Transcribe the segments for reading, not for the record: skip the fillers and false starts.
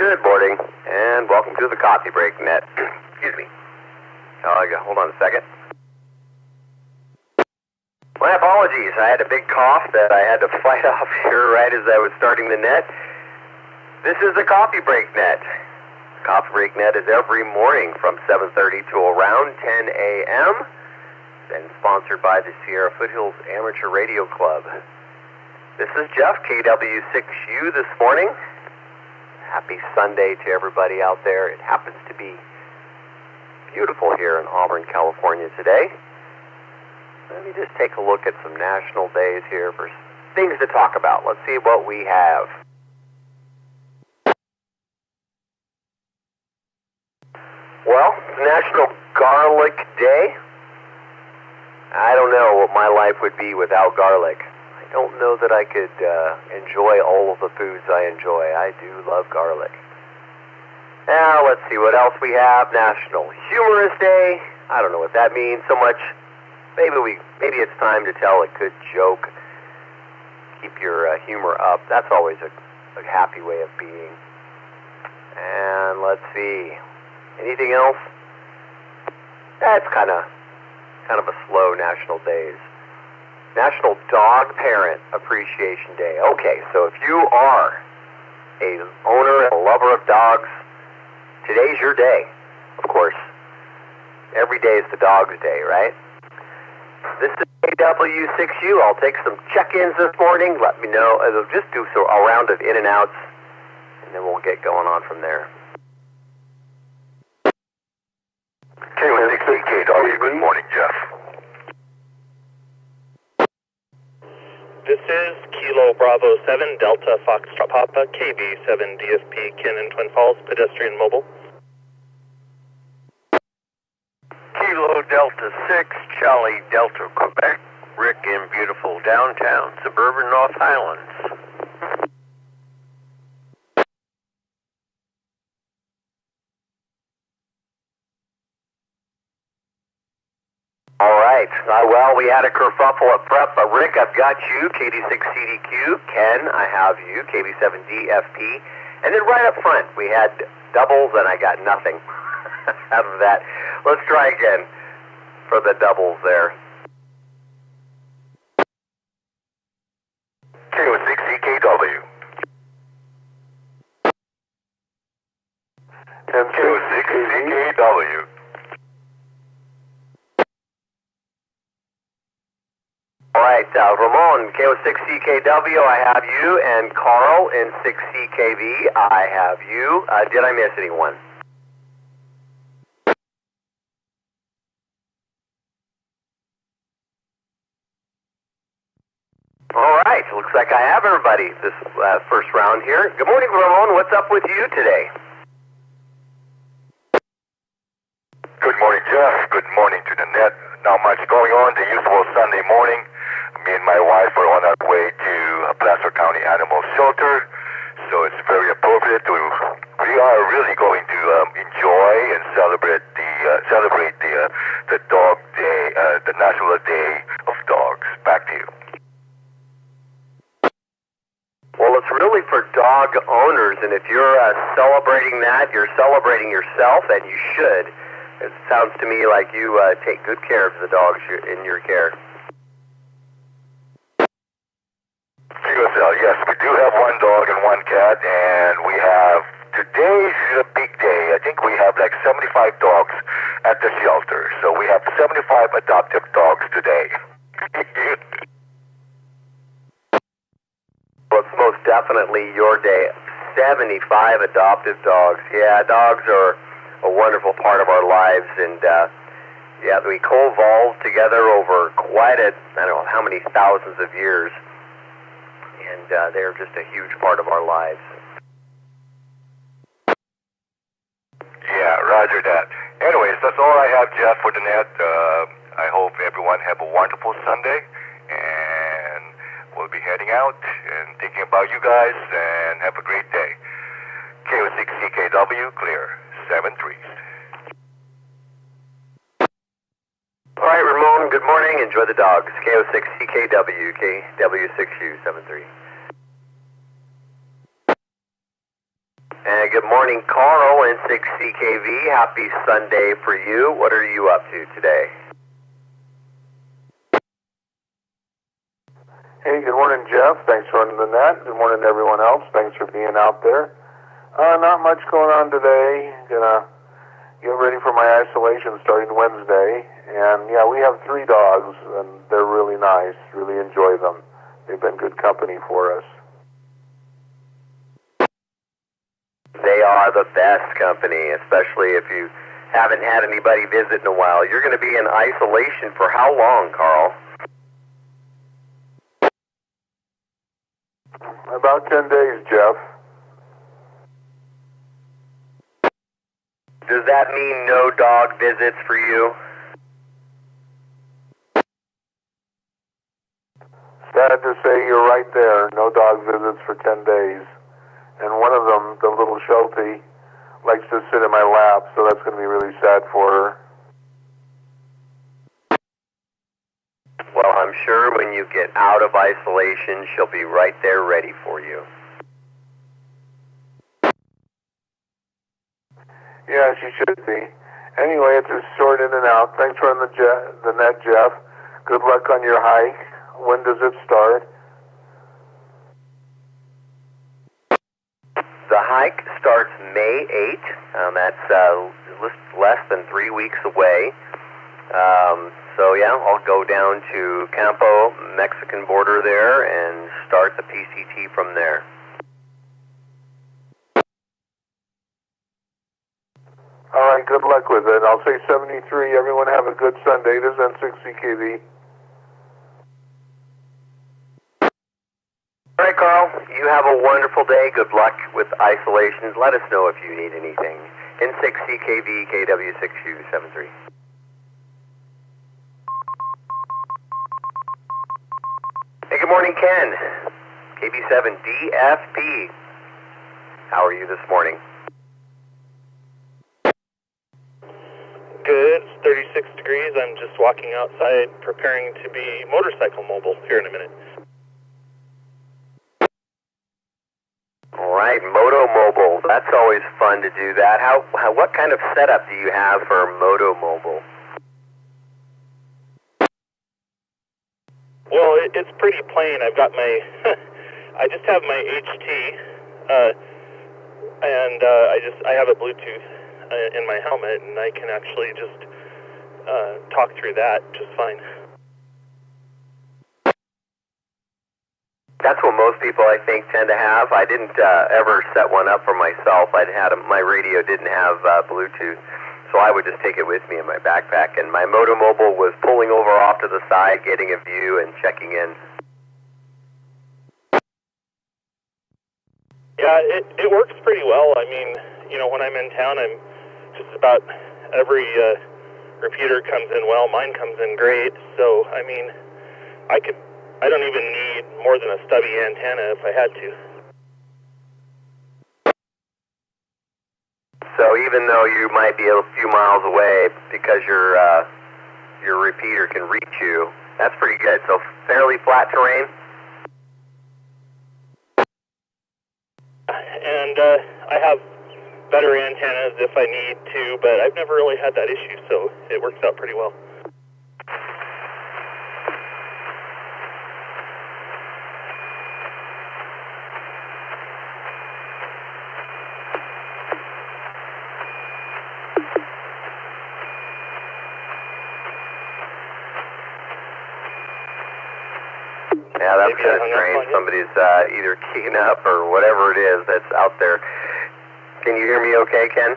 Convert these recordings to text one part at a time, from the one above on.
Good morning, and welcome to the Coffee Break Net. Excuse me. Hold on a second. My apologies. I had a big cough that I had to fight off here right as I was starting the net. This is the Coffee Break Net. The Coffee Break Net is every morning from 7:30 to around 10 a.m. and sponsored by the Sierra Foothills Amateur Radio Club. This is Jeff, KW6U this morning. Happy Sunday to everybody out there. It happens to be beautiful here in Auburn, California today. Let me just take a look at some national days here for things to talk about. Let's see what we have. Well, National Garlic Day. I don't know what my life would be without garlic. I don't know that I could enjoy all of the foods I enjoy. I do love garlic. Now, let's see what else we have. National Humorous Day. I don't know what that means so much. Maybe it's time to tell a good joke. Keep your humor up. That's always a happy way of being. And let's see. Anything else? That's kind of a slow national days. National Dog Parent Appreciation Day. Okay, so if you are a owner and a lover of dogs, today's your day. Of course, every day is the dog's day, right? This is W6U. I'll take some check-ins this morning. Let me know. I'll just do a round of in and outs, and then we'll get going on from there. W6EK, good morning, Jeff. This is Kilo Bravo 7 Delta Foxtrot Papa KB7 DFP Cannon Twin Falls Pedestrian Mobile. Kilo Delta 6 Charlie Delta Quebec, Rick in beautiful downtown suburban North Highlands. All right. Well, we had a kerfuffle up front, but Rick, I've got you, KD6CDQ. Ken, I have you, KB7DFP. And then right up front, we had doubles, and I got nothing out of that. Let's try again for the doubles there. K6EKW. K6EKW. All right, Ramon, KO6CKW, I have you, and Carl in 6CKV, I have you. Did I miss anyone? All right, looks like I have everybody this first round here. Good morning, Ramon. What's up with you today? Good morning, Jeff. Good morning to the net. Not much going on. The usual Sunday morning. Me and my wife are on our way to Placer County Animal Shelter, so it's very appropriate we are really going to enjoy and celebrate the Dog Day, the National Day of Dogs. Back to you. Well, it's really for dog owners, and if you're celebrating that, you're celebrating yourself, and you should. It sounds to me like you take good care of the dogs in your care. Yes, we do have one dog and one cat, and we have, today's a big day. I think we have like 75 dogs at the shelter, so we have 75 adoptive dogs today. Well, it's most definitely your day. 75 adoptive dogs. Yeah, dogs are a wonderful part of our lives, and we co-evolved together over quite I don't know how many thousands of years. And they're just a huge part of our lives. Yeah, roger that. Anyways, that's all I have, Jeff, for the net. I hope everyone have a wonderful Sunday, and we'll be heading out and thinking about you guys, and have a great day. KO6CKW, clear, 7-3. All right, Ramon, good morning. Enjoy the dogs. KO6CKW, KW6U, 73. And good morning, Carl in 6CKV. Happy Sunday for you. What are you up to today? Hey, good morning, Jeff. Thanks for running the net. Good morning, everyone else. Thanks for being out there. Not much going on today. Gonna get ready for my isolation starting Wednesday. And yeah, we have 3 dogs, and they're really nice. Really enjoy them. They've been good company for us. They are the best company, especially if you haven't had anybody visit in a while. You're going to be in isolation for how long, Carl? About 10 days, Jeff. Does that mean no dog visits for you? Sad to say you're right there. No dog visits for 10 days. And one of them, the little Sheltie, likes to sit in my lap, so that's going to be really sad for her. Well, I'm sure when you get out of isolation, she'll be right there ready for you. Yeah, she should be. Anyway, it's a short in and out. Thanks for running the net, Jeff. Good luck on your hike. When does it start? The hike starts May 8th. That's less than 3 weeks away. So yeah, I'll go down to Campo, Mexican border there, and start the PCT from there. All right, good luck with it. I'll say 73. Everyone have a good Sunday. This is N6CKV. All right, Carl, you have a wonderful day. Good luck with isolations. Let us know if you need anything. N6CKV KW6U73. Hey, good morning, Ken. KB7DFP. How are you this morning? Good. It's 36 degrees. I'm just walking outside preparing to be motorcycle mobile here in a minute. All right, Moto Mobile. That's always fun to do that. What kind of setup do you have for Moto Mobile? Well, it's pretty plain. I've got my, I just have my HT, and I have a Bluetooth in my helmet, and I can actually just talk through that just fine. That's what most people, I think, tend to have. I didn't ever set one up for myself. My radio didn't have Bluetooth, so I would just take it with me in my backpack. And my Moto Mobile was pulling over off to the side, getting a view, and checking in. Yeah, it works pretty well. I mean, you know, when I'm in town, I'm just about every repeater comes in well. Mine comes in great. So, I mean, I don't even need more than a stubby antenna if I had to. So even though you might be a few miles away, because your repeater can reach you, that's pretty good. So fairly flat terrain? And I have better antennas if I need to, but I've never really had that issue, so it works out pretty well. Yeah, that's kind of strange. Somebody's either keying up or whatever it is that's out there. Can you hear me okay, Ken?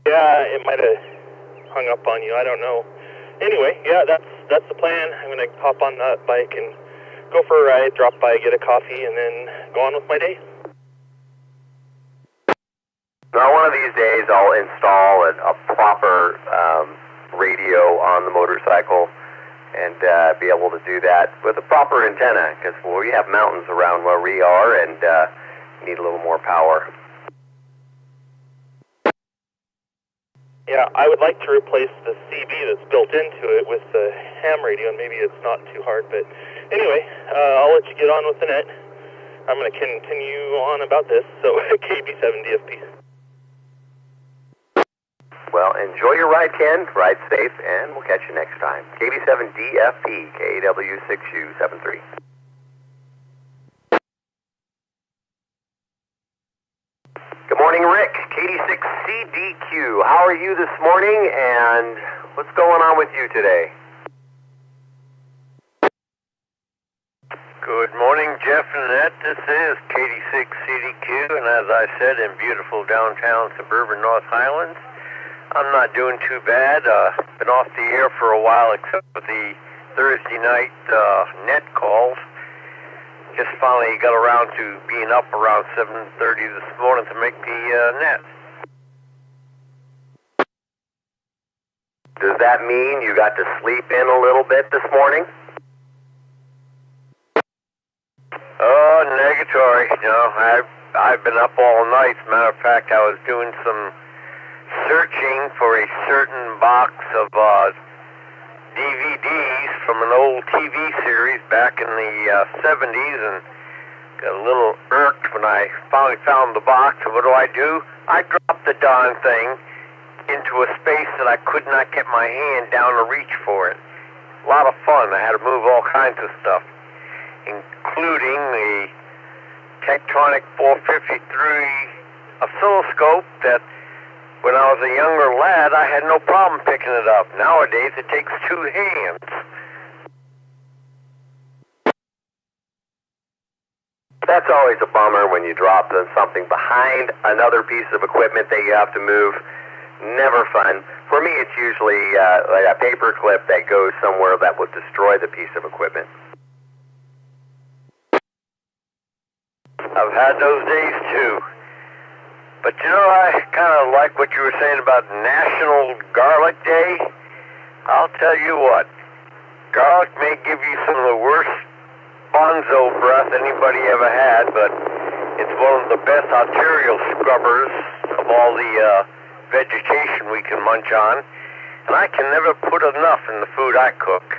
Yeah, it might have hung up on you. I don't know. Anyway, yeah, that's the plan. I'm going to hop on that bike and go for a ride, drop by, get a coffee, and then go on with my day. Now, one of these days I'll install a proper radio on the motorcycle and be able to do that with a proper antenna, because we have mountains around where we are and need a little more power. Yeah, I would like to replace the CB that's built into it with the ham radio, and maybe it's not too hard, but anyway, I'll let you get on with the net. I'm going to continue on about this. So, KB7DFP. Well, enjoy your ride, Ken. Ride safe, and we'll catch you next time. KB7DFP, KW6U73. Good morning, Rick. KD6CDQ. How are you this morning, and what's going on with you today? Good morning, Jeff and Annette. This is KD6CDQ, and as I said, in beautiful downtown suburban North Highlands, I'm not doing too bad. Been off the air for a while, except for the Thursday night net calls. Just finally got around to being up around 7:30 this morning to make the net. Does that mean you got to sleep in a little bit this morning? Oh, negatory. I've been up all night. As a matter of fact, I was doing some searching for a certain box of DVDs from an old TV series back in the 70s, and got a little irked when I finally found the box. And what do? I dropped the darn thing into a space that I could not get my hand down to reach for it. A lot of fun. I had to move all kinds of stuff, including the Tectonic 453 oscilloscope that when I was a younger lad, I had no problem picking it up. Nowadays, it takes two hands. That's always a bummer when you drop something behind another piece of equipment that you have to move. Never fun. For me, it's usually like a paper clip that goes somewhere that would destroy the piece of equipment. I've had those days too. But I kind of like what you were saying about National Garlic Day. I'll tell you what, garlic may give you some of the worst bonzo breath anybody ever had, but it's one of the best arterial scrubbers of all the vegetation we can munch on, and I can never put enough in the food I cook.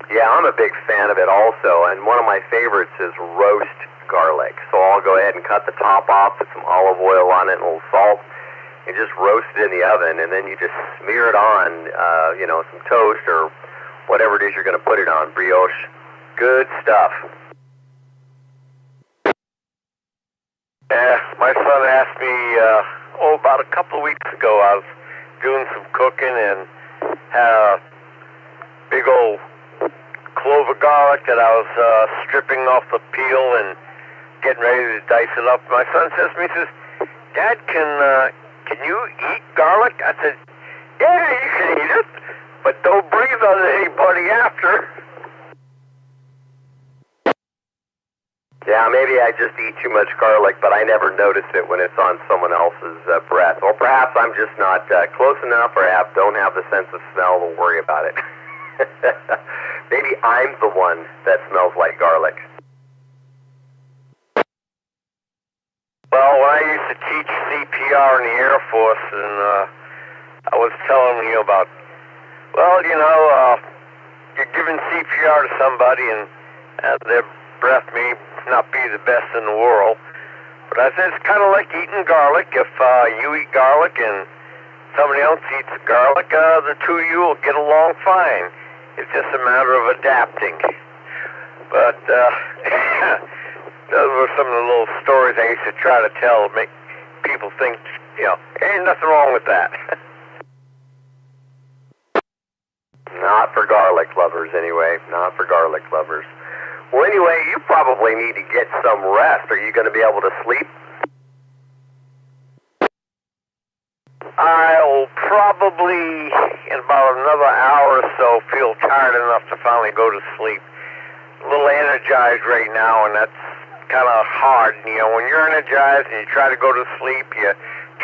Yeah, I'm a big fan of it also, and one of my favorites is roast garlic. So I'll go ahead and cut the top off, put some olive oil on it and a little salt, and just roast it in the oven, and then you just smear it on, some toast or whatever it is you're going to put it on, brioche. Good stuff. Yeah, my son asked me, about a couple of weeks ago, I was doing some cooking and had a big old clove of garlic that I was stripping off the peel and getting ready to dice it up. My son says to me, Dad, can you eat garlic? I said, yeah, you can eat it, but don't breathe on anybody after. Yeah, maybe I just eat too much garlic, but I never notice it when it's on someone else's breath. Or perhaps I'm just not close enough, or don't have the sense of smell to worry about it. Maybe I'm the one that smells like garlic. Well, when I used to teach CPR in the Air Force, and I was telling you about, you're giving CPR to somebody, and their breath may not be the best in the world. But I said, it's kind of like eating garlic. If you eat garlic and somebody else eats garlic, the two of you will get along fine. It's just a matter of adapting. But those were some of the little stories I used to try to tell to make people think, ain't nothing wrong with that. Not for garlic lovers, anyway. Not for garlic lovers. Well, anyway, you probably need to get some rest. Are you going to be able to sleep? I'll probably, in about another hour or so, feel tired enough to finally go to sleep. A little energized right now, and that's kind of hard. When you're energized and you try to go to sleep, you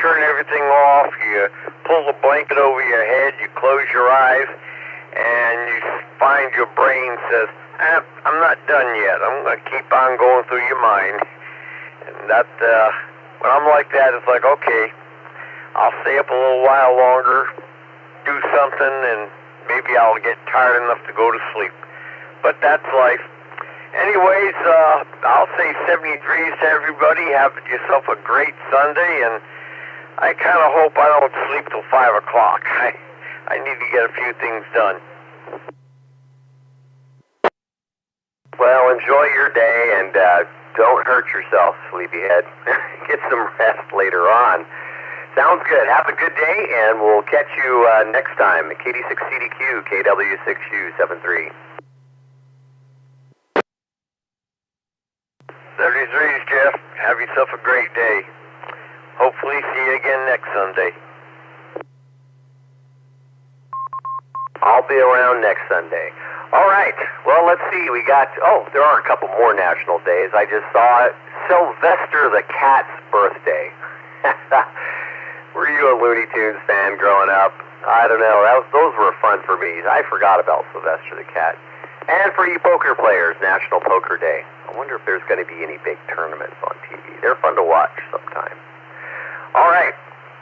turn everything off, you pull the blanket over your head, you close your eyes, and you find your brain says, I'm not done yet. I'm going to keep on going through your mind. And that, when I'm like that, it's like, okay, I'll stay up a little while longer, do something, and maybe I'll get tired enough to go to sleep. but that's life. Anyways, I'll say 73s to everybody. Have yourself a great Sunday, and I kind of hope I don't sleep till 5 o'clock. I need to get a few things done. Well, enjoy your day, and don't hurt yourself, sleepyhead. Get some rest later on. Sounds good. Have a good day, and we'll catch you next time. KD6CDQ, KW6U73. 33s, Jeff. Have yourself a great day. Hopefully see you again next Sunday. I'll be around next Sunday. All right. Well, let's see. We got, there are a couple more national days. I just saw it. Sylvester the cat's birthday. Were you a Looney Tunes fan growing up? I don't know. Those were fun for me. I forgot about Sylvester the cat. And for you poker players, National Poker Day. I wonder if there's going to be any big tournaments on TV. They're fun to watch sometime. All right.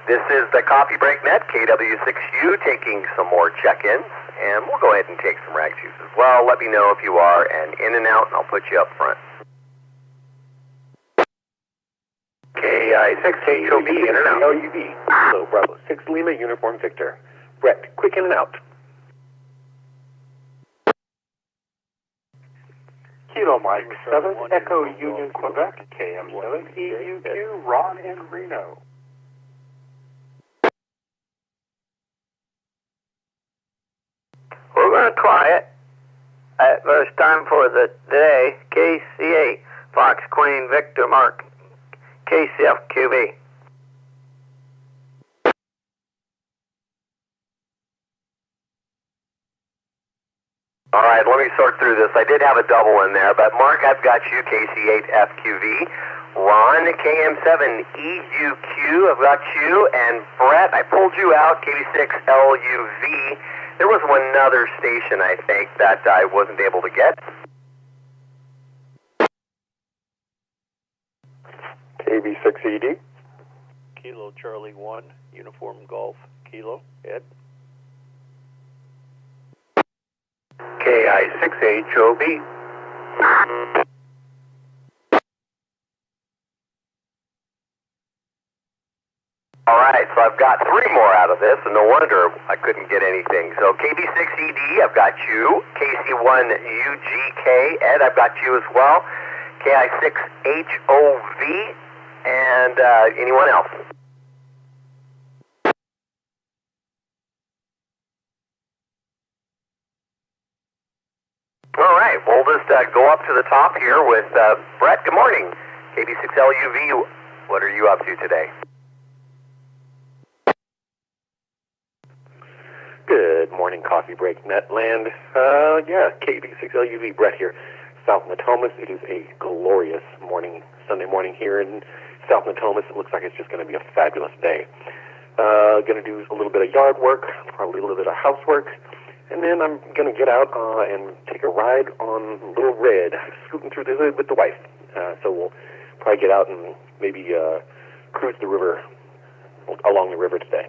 This is the Coffee Break Net, KW6U, taking some more check-ins. And we'll go ahead and take some rag juice as well. Let me know if you are, and in and out, and I'll put you up front. KI6HOB, in and out. LUV, Kilo Bravo 6 Lima, Uniform Victor. Brett, quick in and out. Kilo Mike 7, Echo Union Quebec, KM7, EUQ, Ron and Reno. We're going to try it. First time for the day. KC8, Fox Queen Victor Mark, KCFQB. All right, let me sort through this. I did have a double in there, but Mark, I've got you, KC8FQV. Ron, KM7EUQ, I've got you. And Brett, I pulled you out, KB6LUV. There was one other station, I think, that I wasn't able to get. KB6ED. Kilo Charlie 1, Uniform Golf, Kilo, Ed. KI6HOB. All right, so I've got 3 more out of this, and no wonder I couldn't get anything. So KB6ED, I've got you. KC1UGK, Ed, I've got you as well. KI6HOV, and anyone else? All right, we'll just go up to the top here with Brett. Good morning. KB6LUV, what are you up to today? Good morning, Coffee Break Net land. KB6LUV, Brett here, South Natomas. It is a glorious morning, Sunday morning here in South Natomas. It looks like it's just going to be a fabulous day. Going to do a little bit of yard work, probably a little bit of housework, and then I'm going to get out and take a ride on Little Red, scooting through the hood with the wife. So we'll probably get out and maybe cruise the river, along the river today.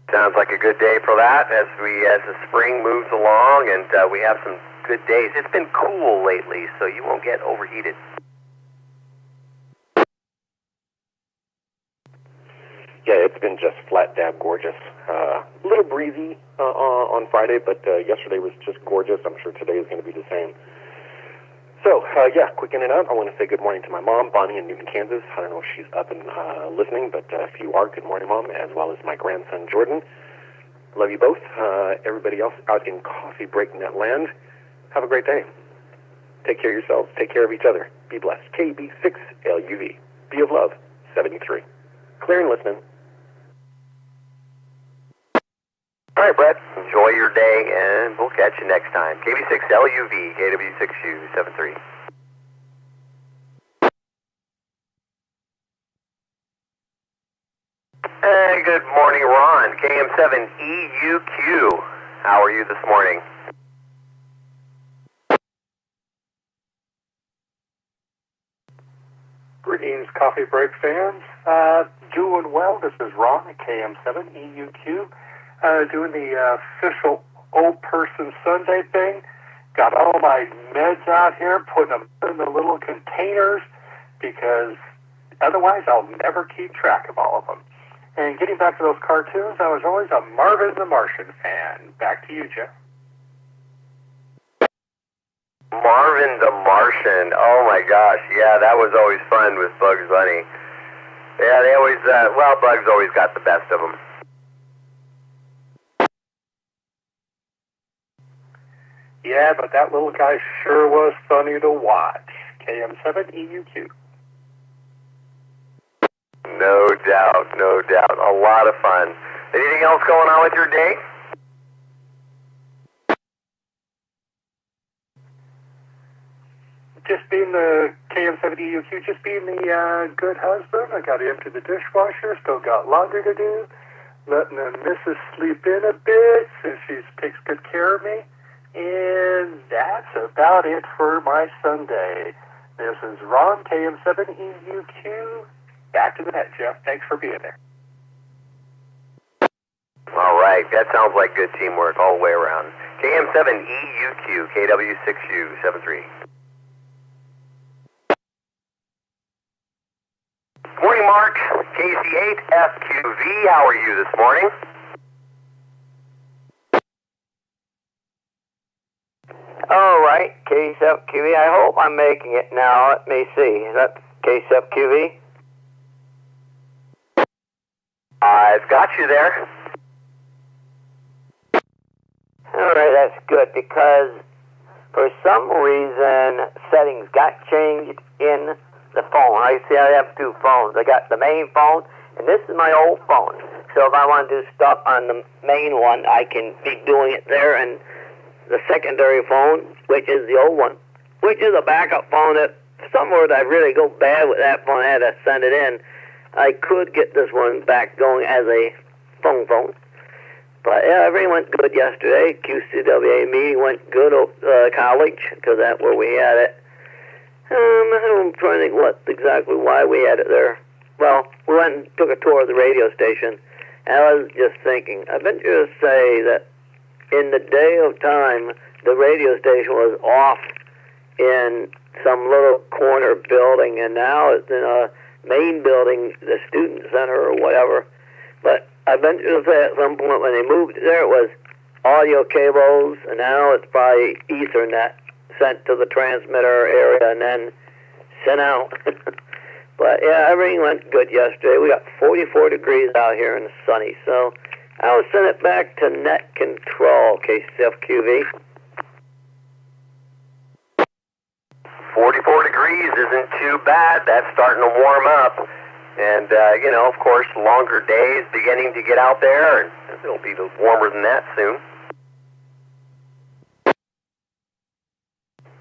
Sounds like a good day for that as the spring moves along and we have some good days. It's been cool lately, so you won't get overheated. Yeah, it's been just flat dab gorgeous. A little breezy on Friday, but yesterday was just gorgeous. I'm sure today is going to be the same. So, quick in and out. I want to say good morning to my mom, Bonnie, in Newton, Kansas. I don't know if she's up and listening, but if you are, good morning, Mom, as well as my grandson, Jordan. Love you both. Everybody else out in Coffee Break Net land, have a great day. Take care of yourselves. Take care of each other. Be blessed. KB6LUV. Be of love. 73. Clear and listening. All right, Brett, enjoy your day, and we'll catch you next time. KB6LUV, KW6U73. Hey, good morning, Ron, KM7EUQ. How are you this morning? Greetings, Coffee Break fans. Doing well. This is Ron at KM7EUQ. doing the official Old Person Sunday thing. Got all my meds out here, putting them in the little containers, because otherwise I'll never keep track of all of them. And getting back to those cartoons, I was always a Marvin the Martian fan. Back to you, Jeff. Marvin the Martian. Oh my gosh, yeah, that was always fun with Bugs Bunny. Yeah, they always, Bugs always got the best of them. Yeah, but that little guy sure was funny to watch. KM7EUQ. No doubt, no doubt. A lot of fun. Anything else going on with your day? Just being the KM7EUQ, just being the good husband. I got to empty the dishwasher, still got laundry to do, letting the missus sleep in a bit since she takes good care of me. And that's about it for my Sunday. This is Ron, KM7EUQ. Back to the net, Jeff. Thanks for being there. All right, that sounds like good teamwork all the way around. KM7EUQ, KW6U73. Morning, Mark. KC8FQV, how are you this morning? All right, KC7QV. I hope I'm making it now. Let me see. Is that KC7QV? I've got you there. All right, that's good, because for some reason settings got changed in the phone. I see I have two phones. I got the main phone, and this is my old phone. So if I want to do stuff on the main one, I can be doing it there, and the secondary phone, which is the old one, which is a backup phone, that somewhere that I really go bad with that phone, I had to send it in. I could get this one back going as a phone. But yeah, everything went good yesterday. QCWA meeting went good at college, because that's where we had it. I'm trying to think exactly why we had it there. Well, we went and took a tour of the radio station, and I was just thinking, I venture to say that in the day of time, the radio station was off in some little corner building, and now it's in a main building, the student center or whatever. But I venture to say at some point when they moved there, it was audio cables, and now it's probably Ethernet sent to the transmitter area and then sent out. But yeah, everything went good yesterday. We got 44 degrees out here and sunny, so I'll send it back to net control, KCFQV. 44 degrees isn't too bad. That's starting to warm up. And, of course, longer days beginning to get out there, and it'll be warmer than that soon.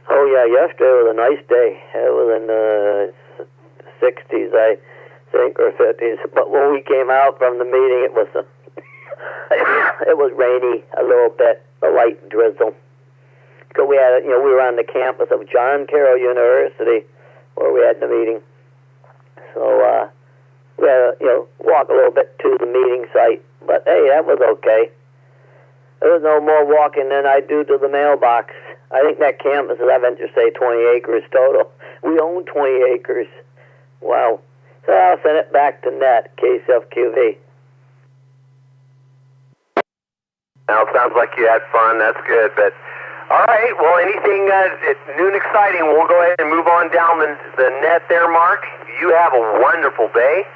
Oh, yeah, yesterday was a nice day. It was in the 60s, I think, or 50s. But when we came out from the meeting, it was it was rainy a little bit, a light drizzle. Because we had, we were on the campus of John Carroll University where we had the meeting. So, we had to, walk a little bit to the meeting site. But, hey, that was okay. There was no more walking than I do to the mailbox. I think that campus is, I venture to say, 20 acres total. We own 20 acres. Wow. So I'll send it back to net, KCFQV. Now, it sounds like you had fun. That's good. But, all right, well, anything new and exciting, we'll go ahead and move on down the net there, Mark. You have a wonderful day,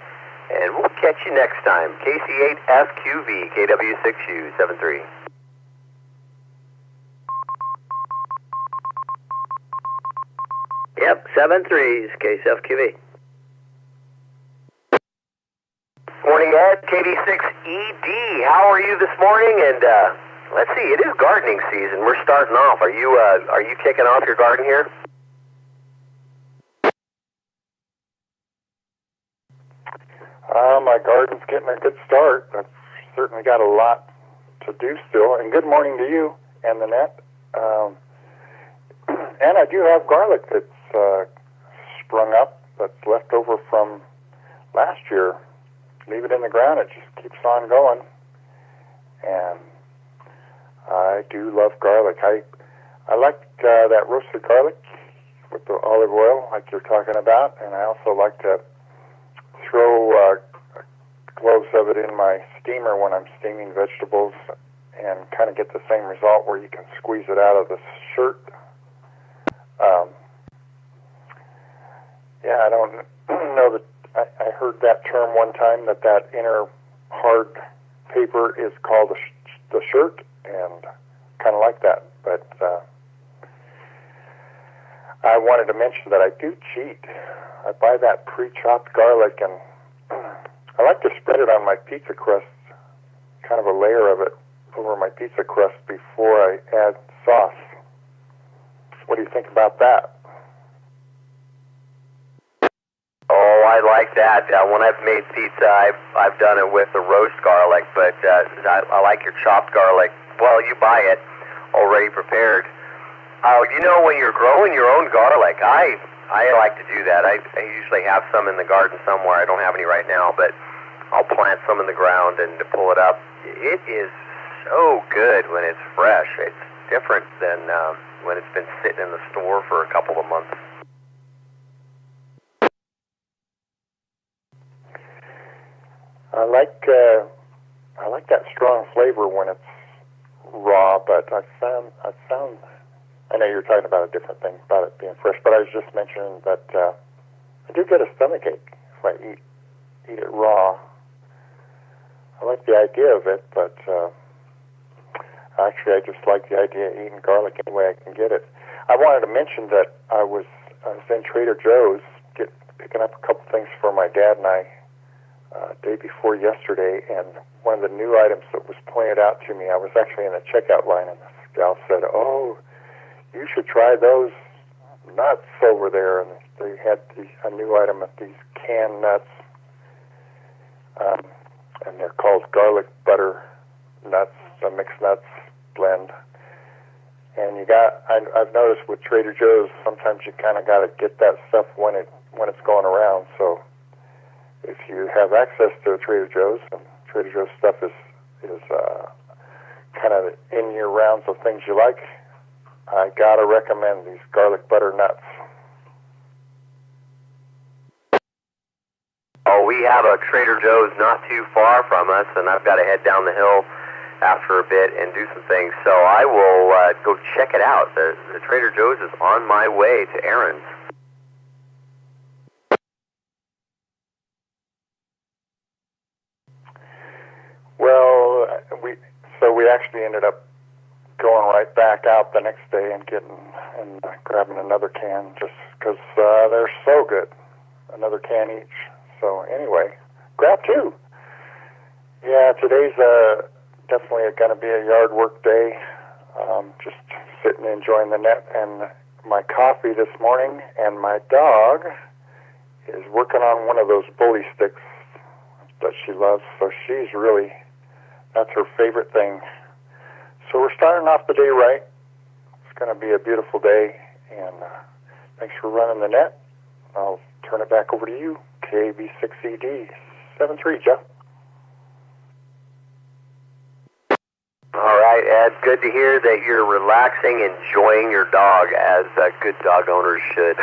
and we'll catch you next time. KC8FQV, KW6U73. Yep, 7-3s, KCFQV. Morning, Ed, KD6ED. How are you this morning? And let's see, it is gardening season. We're starting off. Are you kicking off your garden here? My garden's getting a good start. I've certainly got a lot to do still. And good morning to you and the net. And I do have garlic that's sprung up, that's left over from last year. Leave it in the ground, it just keeps on going. and I do love garlic. I like that roasted garlic with the olive oil, like you're talking about, and I also like to throw cloves of it in my steamer when I'm steaming vegetables, and kind of get the same result where you can squeeze it out of the shirt. I don't know that I heard that term one time, that inner hard paper is called the shirt, and kind of like that. But I wanted to mention that I do cheat. I buy that pre-chopped garlic, and I like to spread it on my pizza crust, kind of a layer of it over my pizza crust before I add sauce. What do you think about that? Oh, I like that. When I've made pizza, I've done it with the roast garlic, but I like your chopped garlic. Well, you buy it already prepared. When you're growing your own garlic, I like to do that. I usually have some in the garden somewhere. I don't have any right now, but I'll plant some in the ground and to pull it up. It is so good when it's fresh. It's different than when it's been sitting in the store for a couple of months. I like that strong flavor when it's raw, but I found I know you're talking about a different thing about it being fresh, but I was just mentioning that I do get a stomachache if I eat it raw. I like the idea of it, but actually I just like the idea of eating garlic any way I can get it. I wanted to mention that I was in Trader Joe's picking up a couple things for my dad and I day before yesterday, and one of the new items that was pointed out to me, I was actually in the checkout line, and this gal said, "Oh, you should try those nuts over there." And they had a new item of these canned nuts, and they're called garlic butter nuts, a mixed nuts blend. And I've noticed with Trader Joe's, sometimes you kind of got to get that stuff when it's going around. So if you have access to a Trader Joe's, and Trader Joe's stuff is kind of in your rounds of things you like, I gotta recommend these garlic butter nuts. Oh, we have a Trader Joe's not too far from us, and I've got to head down the hill after a bit and do some things. So I will go check it out. The Trader Joe's is on my way to errands. Well, we actually ended up going right back out the next day and grabbing another can just because they're so good. Another can each. So anyway, grab two. Yeah, today's definitely going to be a yard work day. Just sitting enjoying the net and my coffee this morning, and my dog is working on one of those bully sticks that she loves. So that's her favorite thing. So we're starting off the day right. It's going to be a beautiful day, and thanks for running the net. I'll turn it back over to you, KB6ED 73, Jeff. All right, Ed, good to hear that you're relaxing, enjoying your dog, as good dog owners should.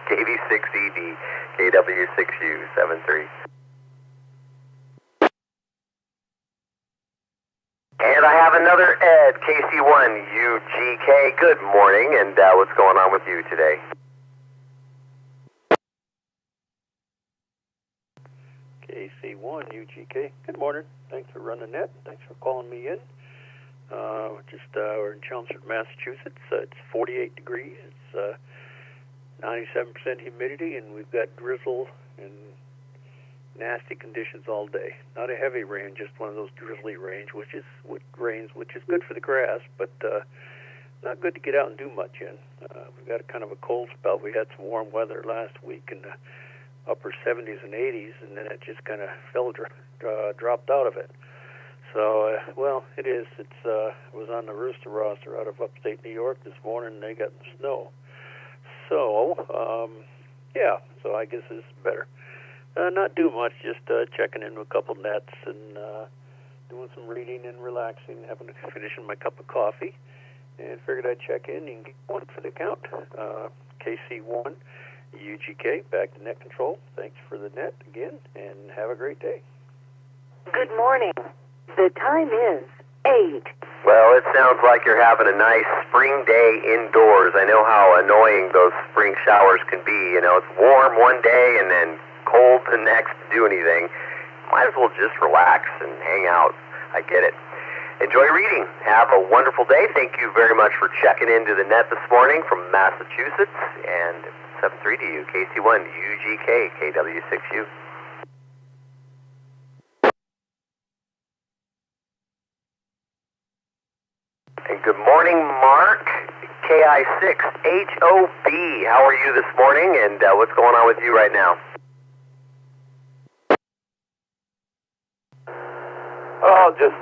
KB6ED, KW6U 73. And I have another Ed, KC1UGK. Good morning, and what's going on with you today? KC1UGK. Good morning. Thanks for running that. Thanks for calling me in. We're in Chelmsford, Massachusetts. It's 48 degrees. It's 97% humidity, and we've got drizzle and nasty conditions all day. Not a heavy rain, just one of those drizzly rains, which is good for the grass, but not good to get out and do much in. We've got kind of a cold spell. We had some warm weather last week in the upper 70s and 80s, and then it just kind of dropped out of it. So, it is. It was on the rooster roster out of upstate New York this morning, and they got the snow. So, so I guess this is better. Not do much, just checking in with a couple nets and doing some reading and relaxing, finishing my cup of coffee, and figured I'd check in and get one for the count. KC1, UGK, back to net control. Thanks for the net again, and have a great day. Good morning. The time is 8. Well, it sounds like you're having a nice spring day indoors. I know how annoying those spring showers can be. You know, it's warm one day and then cold the next to do anything. Might as well just relax and hang out. I get it. Enjoy reading. Have a wonderful day. Thank you very much for checking into the net this morning from Massachusetts. And 7-3 to you, KC1, UGK, KW6U. And good morning, Mark, KI6HOB. How are you this morning, and what's going on with you right now? Oh, just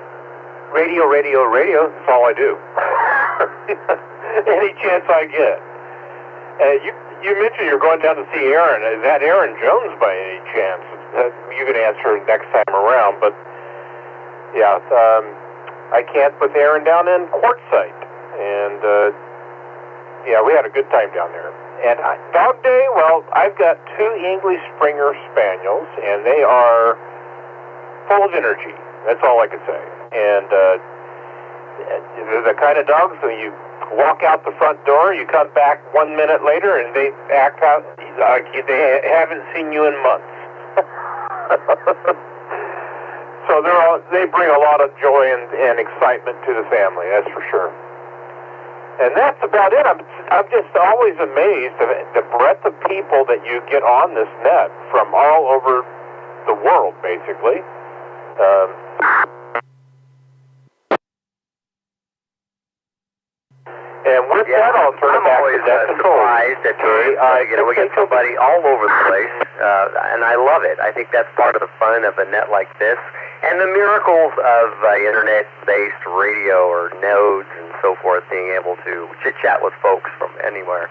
radio. That's all I do. Any chance I get. You mentioned you're going down to see Aaron. Is that Aaron Jones by any chance? You can answer next time around, but yeah, I camped with Aaron down in Quartzsite, and yeah, we had a good time down there. And dog day, well, I've got 2 English Springer Spaniels, and they are full of energy. That's all I can say. And they're the kind of dogs that you walk out the front door, you come back 1 minute later, and they act out like they haven't seen you in months. So they bring a lot of joy and excitement to the family, that's for sure. And that's about it. I'm just always amazed at the breadth of people that you get on this net from all over the world, basically. And with that, I'll turn it back to net control. I'm always surprised at we get somebody all over the place, and I love it. I think that's part of the fun of a net like this, and the miracles of internet-based radio or nodes and so forth, being able to chit-chat with folks from anywhere.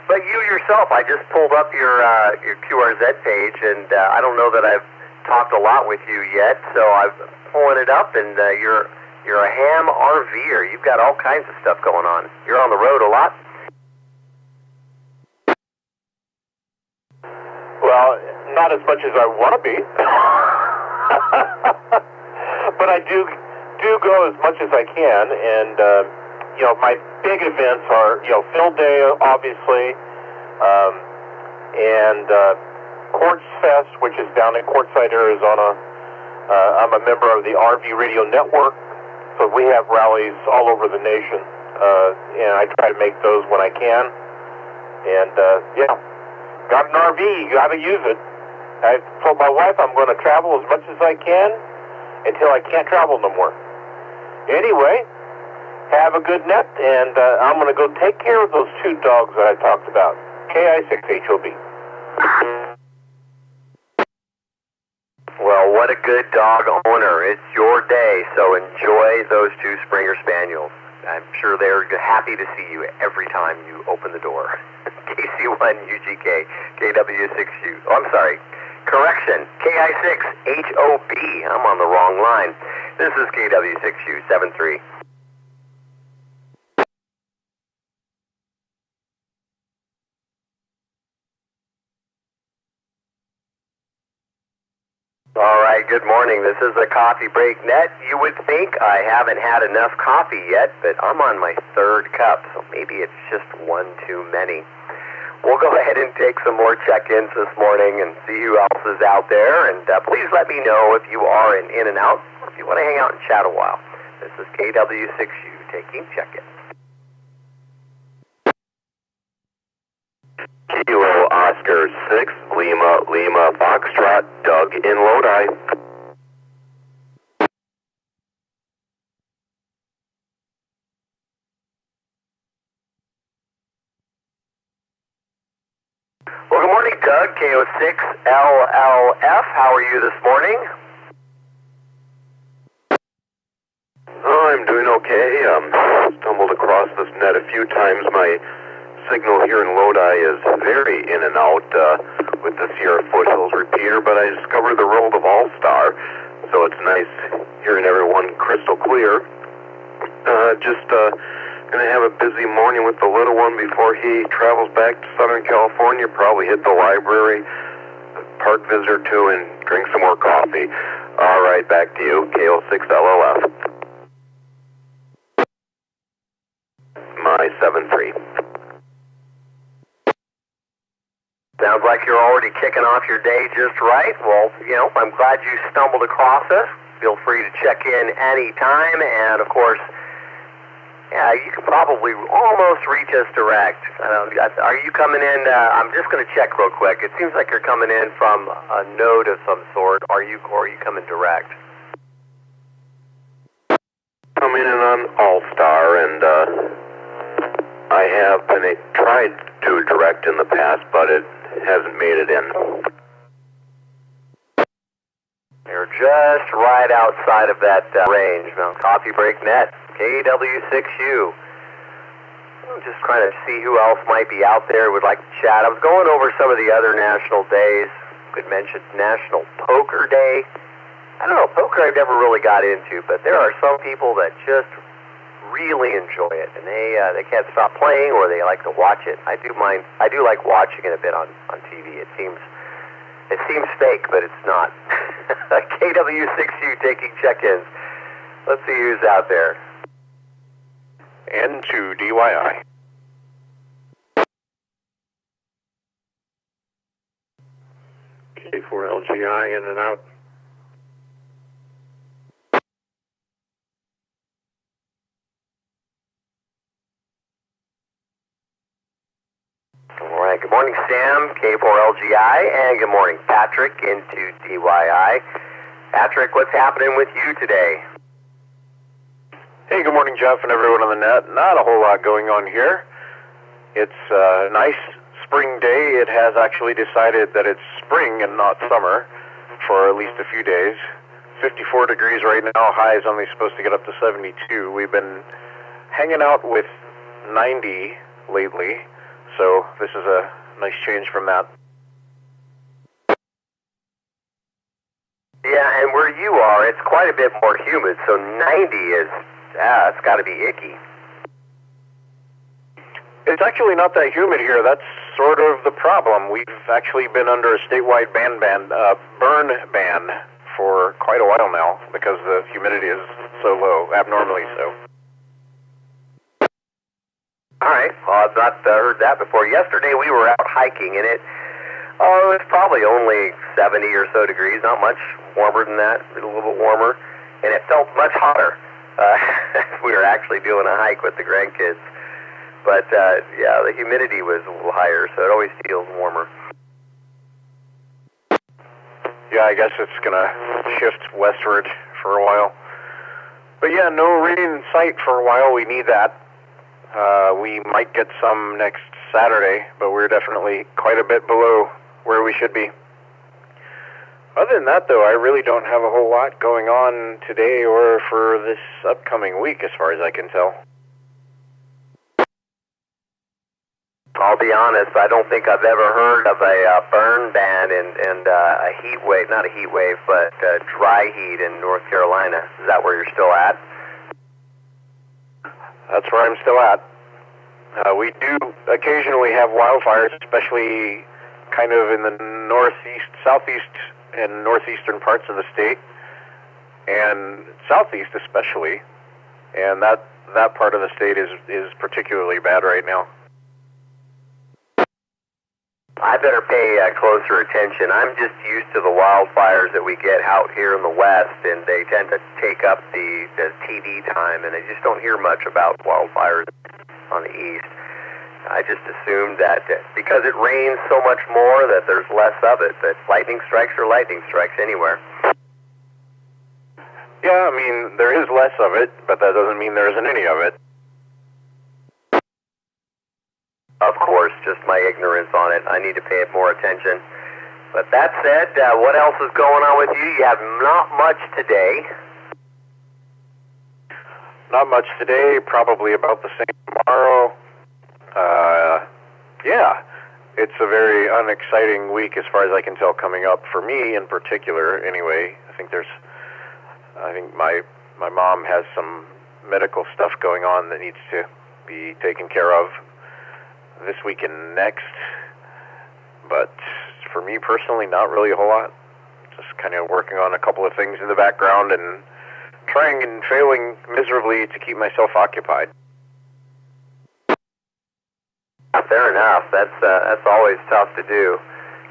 But you yourself, I just pulled up your QRZ page, and I don't know that I've talked a lot with you yet, so I'm pulling it up, and you're a ham RVer. You've got all kinds of stuff going on. You're on the road a lot? Well, not as much as I want to be. But I do go as much as I can, and my big events are, Field Day, obviously, and Quartz Fest, which is down in Quartzsite, Arizona. I'm a member of the RV Radio Network, so we have rallies all over the nation, and I try to make those when I can. And yeah, got an RV, you got to use it. I told my wife I'm going to travel as much as I can until I can't travel no more. Anyway, have a good net, and I'm going to go take care of those 2 dogs that I talked about. KI6HOB. Well, what a good dog owner. It's your day, so enjoy those 2 Springer Spaniels. I'm sure they're happy to see you every time you open the door. KC1 UGK, KW6U. Oh, I'm sorry. Correction, KI6HOB. I'm on the wrong line. This is KW6U, 7-3. All right, good morning. This is the Coffee Break Net. You would think I haven't had enough coffee yet, but I'm on my 3rd cup, so maybe it's just one too many. We'll go ahead and take some more check-ins this morning and see who else is out there, and please let me know if you are in and out, or if you want to hang out and chat a while. This is KW6U taking check-ins. Kilo Oscar 6, Lima Foxtrot, Doug in Lodi. Well, good morning, Doug, KO6LLF. How are you this morning? Oh, I'm doing okay. Stumbled across this net a few times. My signal here in Lodi is very in and out with this here Foothills repeater, but I discovered the world of AllStar, so it's nice hearing everyone crystal clear. Just going to have a busy morning with the little one before he travels back to Southern California. Probably hit the library, park visit or two, and drink some more coffee. All right, back to you, KO6LLF. My 7-3. Sounds like you're already kicking off your day just right. Well, I'm glad you stumbled across us. Feel free to check in anytime, and of course, you can probably almost reach us direct. Are you coming in? I'm just going to check real quick. It seems like you're coming in from a node of some sort. Or are you coming direct? Coming in on All-Star, and I have tried to direct in the past, but it hasn't made it in. You're just right outside of that range. Coffee Break Net, KW6U. I'm just trying to see who else might be out there who would like to chat. I was going over some of the other national days. Could mention National Poker Day. I don't know, poker I've never really got into, but there are some people that just really enjoy it, and they can't stop playing, or they like to watch it. I do like watching it a bit on TV. It seems fake, but it's not. KW6U taking check-ins. Let's see who's out there. N2DYI. K4LGI in and out. All right, good morning, Sam, K4LGI, and good morning, Patrick, N2DYI. Patrick, what's happening with you today? Hey, good morning, Jeff, and everyone on the net. Not a whole lot going on here. It's a nice spring day. It has actually decided that it's spring and not summer for at least a few days. 54 degrees right now. High is only supposed to get up to 72. We've been hanging out with 90 lately, so this is a nice change from that. Yeah, and where you are, it's quite a bit more humid, so 90 is, it's got to be icky. It's actually not that humid here. That's sort of the problem. We've actually been under a statewide burn ban for quite a while now because the humidity is so low, abnormally so. All right, well, I've not heard that before. Yesterday we were out hiking, and it was probably only 70 or so degrees, not much warmer than that, a little bit warmer, and it felt much hotter. We were actually doing a hike with the grandkids. But, yeah, the humidity was a little higher, so it always feels warmer. Yeah, I guess it's going to shift westward for a while. But, yeah, no rain in sight for a while. We need that. We might get some next Saturday, but we're definitely quite a bit below where we should be. Other than that, though, I really don't have a whole lot going on today or for this upcoming week, as far as I can tell. I'll be honest, I don't think I've ever heard of a burn ban and a heat wave, not a heat wave, but dry heat in North Carolina. Is that where you're still at? That's where I'm still at. We do occasionally have wildfires, especially kind of in the northeast, southeast, and northeastern parts of the state, and southeast especially, and that part of the state is particularly bad right now. I better pay closer attention. I'm just used to the wildfires that we get out here in the west, and they tend to take up the TV time, and I just don't hear much about wildfires on the east. I just assumed that because it rains so much more that there's less of it, that lightning strikes are lightning strikes anywhere. Yeah, I mean, there is less of it, but that doesn't mean there isn't any of it. Of course, just my ignorance on it. I need to pay it more attention. But that said, what else is going on with you? You have not much today. Not much today, probably about the same tomorrow. Yeah, it's a very unexciting week as far as I can tell coming up, for me in particular anyway. I think there's I think my mom has some medical stuff going on that needs to be taken care of this week and next. But for me personally, not really a whole lot. Just kind of working on a couple of things in the background and trying and failing miserably to keep myself occupied. Fair enough. That's always tough to do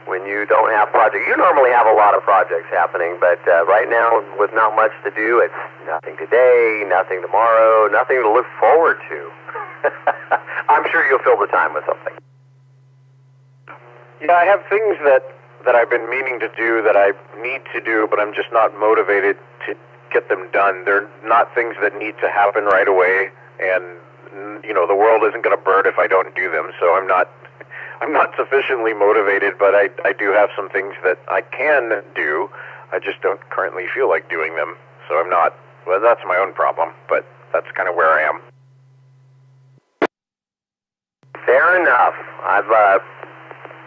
when you don't have projects. You normally have a lot of projects happening, but right now, with not much to do, it's nothing today, nothing tomorrow, nothing to look forward to. I'm sure you'll fill the time with something. Yeah, I have things that I've been meaning to do that I need to do, but I'm just not motivated to get them done. They're not things that need to happen right away, and the world isn't going to burn if I don't do them. So I'm not sufficiently motivated, but I do have some things that I can do. I just don't currently feel like doing them. So I'm not. Well, that's my own problem, but that's kind of where I am. Fair enough.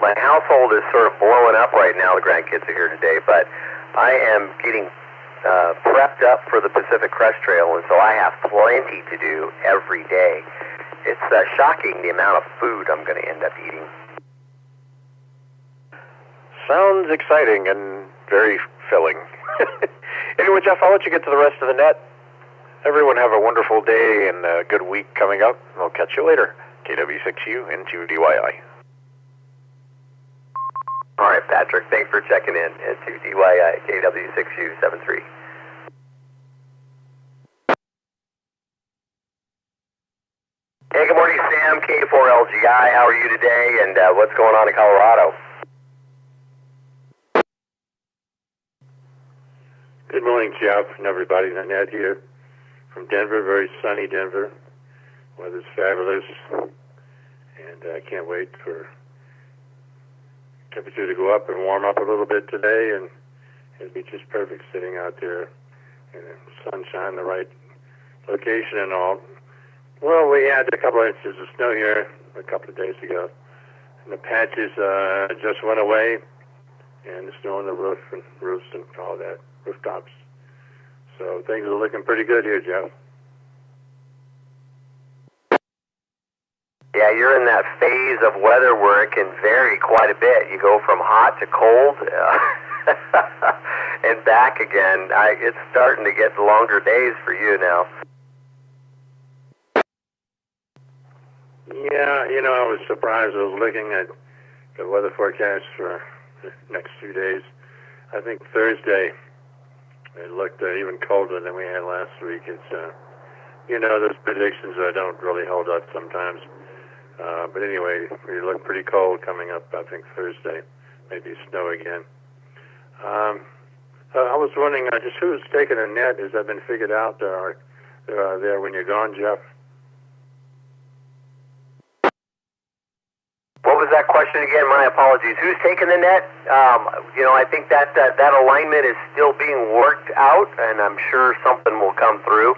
My household is sort of blowing up right now. The grandkids are here today, but I am getting prepped up for the Pacific Crest Trail, and so I have plenty to do every day. It's shocking the amount of food I'm going to end up eating. Sounds exciting and very filling. Anyway, Jeff, I'll let you get to the rest of the net. Everyone have a wonderful day and a good week coming up. I'll catch you later. KW6U into DYI. All right, Patrick, thanks for checking in into DYI KW6U73. Hey, good morning, Sam, K4LGI. How are you today, and what's going on in Colorado? Good morning, Jeff, and everybody. Ned here from Denver, very sunny Denver. Weather's fabulous, and I can't wait for temperature to go up and warm up a little bit today, and it'll be just perfect sitting out there in the sunshine, the right location and all. Well, we had a couple of inches of snow here a couple of days ago, and the patches just went away, and the snow on the roofs and all that, rooftops. So things are looking pretty good here, Jeff. Yeah, you're in that phase of weather where it can vary quite a bit. You go from hot to cold and back again. It's starting to get longer days for you now. Yeah, I was surprised. I was looking at the weather forecast for the next 2 days. I think Thursday it looked even colder than we had last week. It's, those predictions don't really hold up sometimes. But anyway, we look pretty cold coming up, I think, Thursday. Maybe snow again. I was wondering just who's taking a net. Has that been figured out there when you're gone, Jeff? What was that question again? My apologies. Who's taking the net? I think that alignment is still being worked out, and I'm sure something will come through.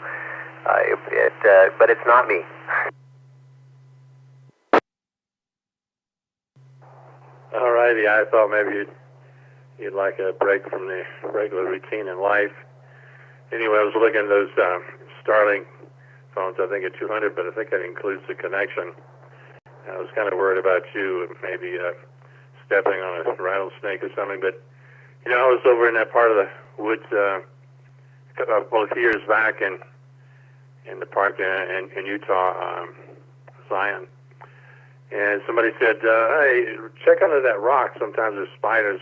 But it's not me. All righty. I thought maybe you'd like a break from the regular routine in life. Anyway, I was looking at those StarLink phones. I think at 200, but I think that includes the connection. I was kind of worried about you maybe stepping on a rattlesnake or something, but I was over in that part of the woods a couple of years back in the park in Utah, Zion, and somebody said, "Hey, check under that rock. Sometimes there's spiders,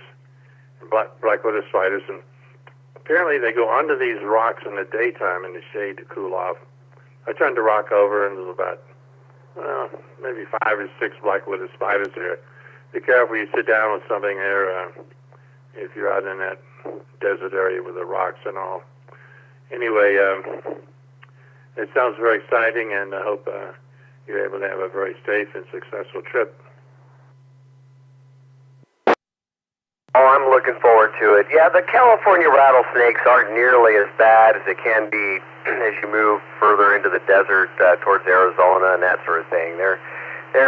black-widow spiders, and apparently they go under these rocks in the daytime in the shade to cool off." I turned the rock over, and there's about maybe 5 or 6 black-widow spiders there. Be careful you sit down with something there if you're out in that desert area with the rocks and all. Anyway, it sounds very exciting, and I hope you're able to have a very safe and successful trip. Oh, I'm looking forward to it. Yeah, the California rattlesnakes aren't nearly as bad as it can be as you move further into the desert towards Arizona and that sort of thing. Their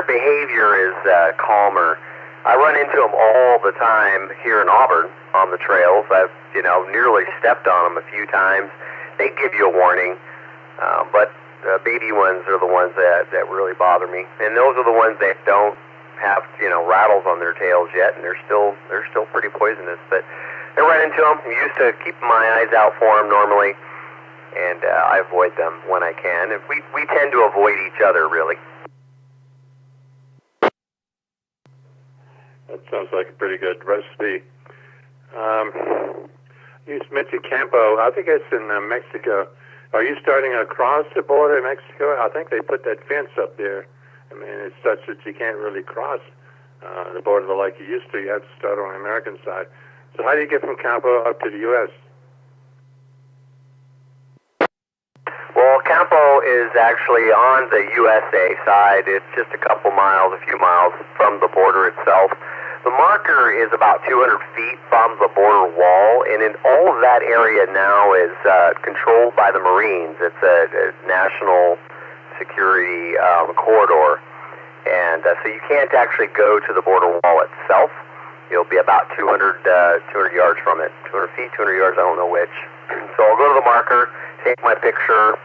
behavior is calmer. I run into them all the time here in Auburn on the trails. I've, nearly stepped on them a few times. They give you a warning, but baby ones are the ones that really bother me. And those are the ones that don't have, rattles on their tails yet, and they're still pretty poisonous. But I run into them. I'm used to keeping my eyes out for them normally, and I avoid them when I can. And we tend to avoid each other, really. That sounds like a pretty good recipe. You mentioned Campo. I think it's in Mexico. Are you starting across the border in Mexico? I think they put that fence up there. I mean, it's such that you can't really cross the border like you used to. You have to start on the American side. So how do you get from Campo up to the U.S.? Well, Campo is actually on the USA side. It's just a few miles from the border itself. The marker is about 200 feet from the border wall, and in all of that area now is controlled by the Marines. It's a national security corridor, and so you can't actually go to the border wall itself. You'll be about 200 yards from it. 200 feet, 200 yards, I don't know which. So I'll go to the marker, take my picture,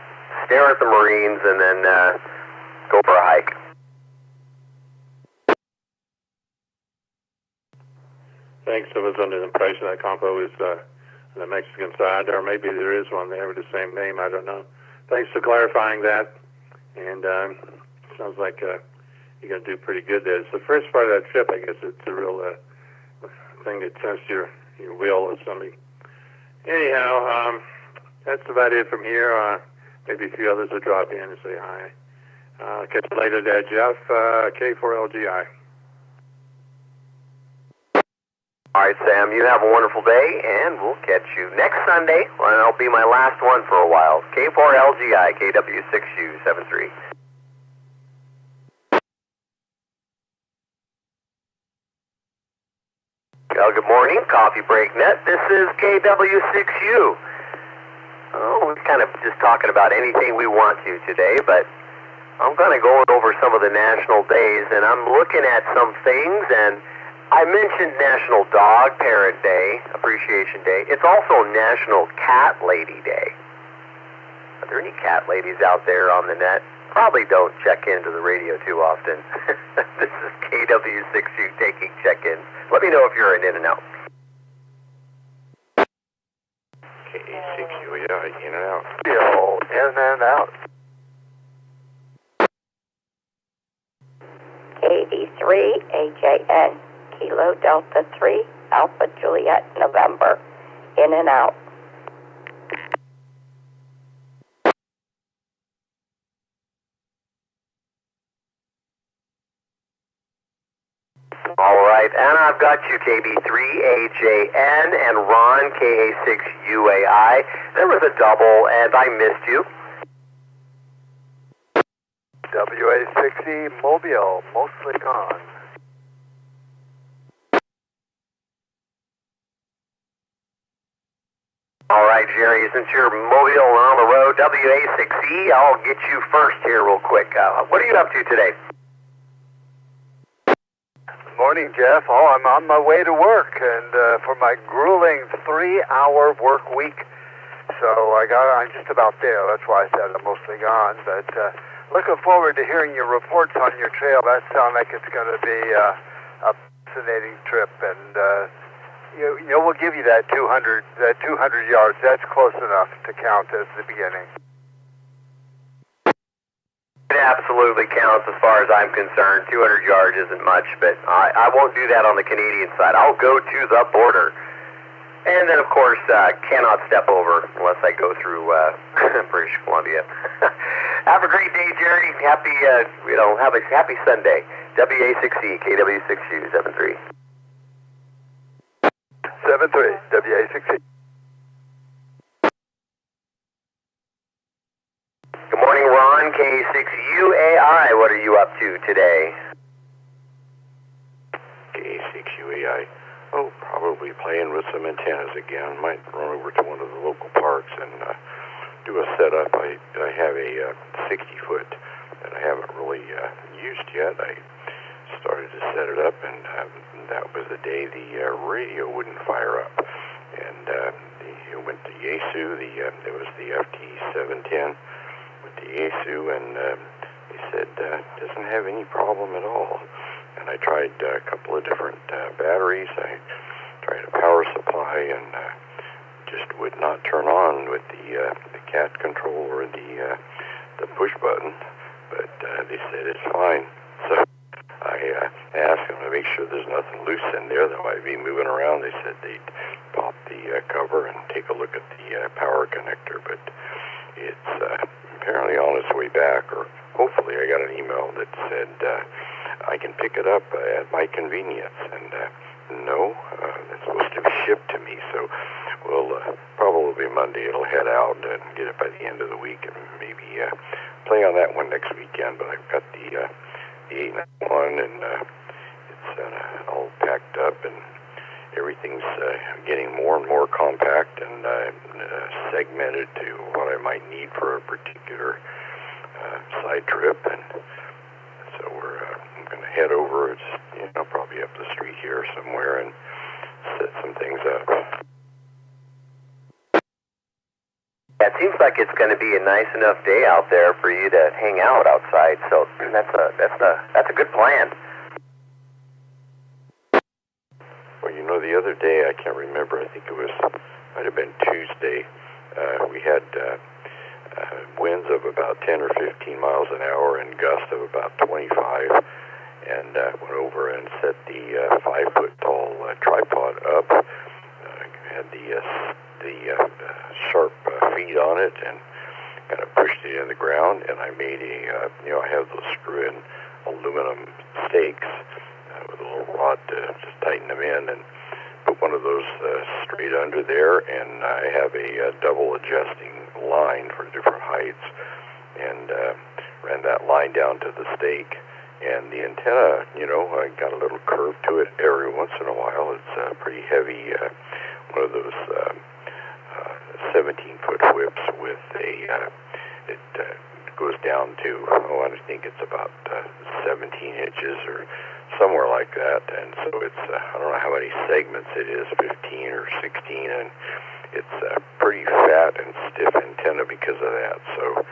stare at the Marines, and then go for a hike. Thanks. I was under the impression that Campo is on the Mexican side, or maybe there is one there with the same name. I don't know. Thanks for clarifying that. And sounds like you're going to do pretty good there. It's the first part of that trip, I guess. It's a real thing that tests your will or something. Anyhow, that's about it from here. Maybe a few others will drop in and say hi. Catch you later there, Jeff. K4LGI. All right, Sam, you have a wonderful day, and we'll catch you next Sunday, and it'll be my last one for a while. K4LGI, KW6U73. Well, good morning, Coffee Break Net. This is KW6U. Oh, we're kind of just talking about anything we want to today, but I'm going to go over some of the national days, and I'm looking at some things, and I mentioned National Dog Parent Day, Appreciation Day. It's also National Cat Lady Day. Are there any cat ladies out there on the net? Probably don't check into the radio too often. This is KW6U taking check-ins. Let me know if you're an in and out. K6U, yeah, in and out. Yo, in and out. KD3AJN. Kilo Delta 3, Alpha Juliet, November, in and out. All right, and I've got you, KB3AJN and Ron, KA6UAI. There was a double, and I missed you. WA6E Mobile, mostly gone. All right, Gerry, since you're mobile and on the road, WA6E, I'll get you first here real quick. What are you up to today? Morning, Jeff. Oh, I'm on my way to work, and for my grueling 3-hour work week. So I'm just about there. That's why I said I'm mostly gone. But looking forward to hearing your reports on your trail. That sounds like it's going to be a fascinating trip, and we'll give you that 200 yards. That's close enough to count as the beginning. It absolutely counts as far as I'm concerned. 200 yards isn't much, but I won't do that on the Canadian side. I'll go to the border. And then, of course, cannot step over unless I go through British Columbia. Have a great day, Gerry. Happy, have a happy Sunday. WA6E, KW6U, 73. 73, WA6E. Good morning, Ron, K6UAI. What are you up to today? K6UAI. Oh, probably playing with some antennas again. Might run over to one of the local parks and do a setup. I have a 60-foot that I haven't really used yet. I started to set it up and haven't the day the radio wouldn't fire up, and he went to Yaesu. It was the FT710 with the Yaesu, and he said doesn't have any problem at all. And I tried a couple of different batteries. I tried a power supply, and just would not turn on with the cat control or the push button. But they said it's fine. So I asked them to make sure there's nothing loose in there that might be moving around. They said they'd pop the cover and take a look at the power connector, but it's apparently on its way back, or hopefully I got an email that said I can pick it up at my convenience, and no, it's supposed to be shipped to me, so we'll probably Monday it'll head out and get it by the end of the week, and maybe play on that one next weekend. But I've got the 891, and it's all packed up, and everything's getting more and more compact and segmented to what I might need for a particular side trip. And so I'm going to head over. It's probably up the street here somewhere and set some things up. Yeah, it seems like it's going to be a nice enough day out there for you to hang out outside. So that's a good plan. Well, the other day, I can't remember. I think might have been Tuesday. We had winds of about 10 or 15 miles an hour and gusts of about 25. And went over and set the 5-foot-tall tripod up. Had the sharp feet on it, and kind of pushed it in the ground. And I made I have those screw-in aluminum stakes with a little rod to just tighten them in, and put one of those straight under there. And I have a double adjusting line for different heights, and ran that line down to the stake. And the antenna, I got a little curve to it every once in a while. It's pretty heavy, one of those 17-foot whips with it goes down to, I think it's about 17 inches or somewhere like that. And so it's, I don't know how many segments it is, 15 or 16, and it's a pretty fat and stiff antenna because of that. So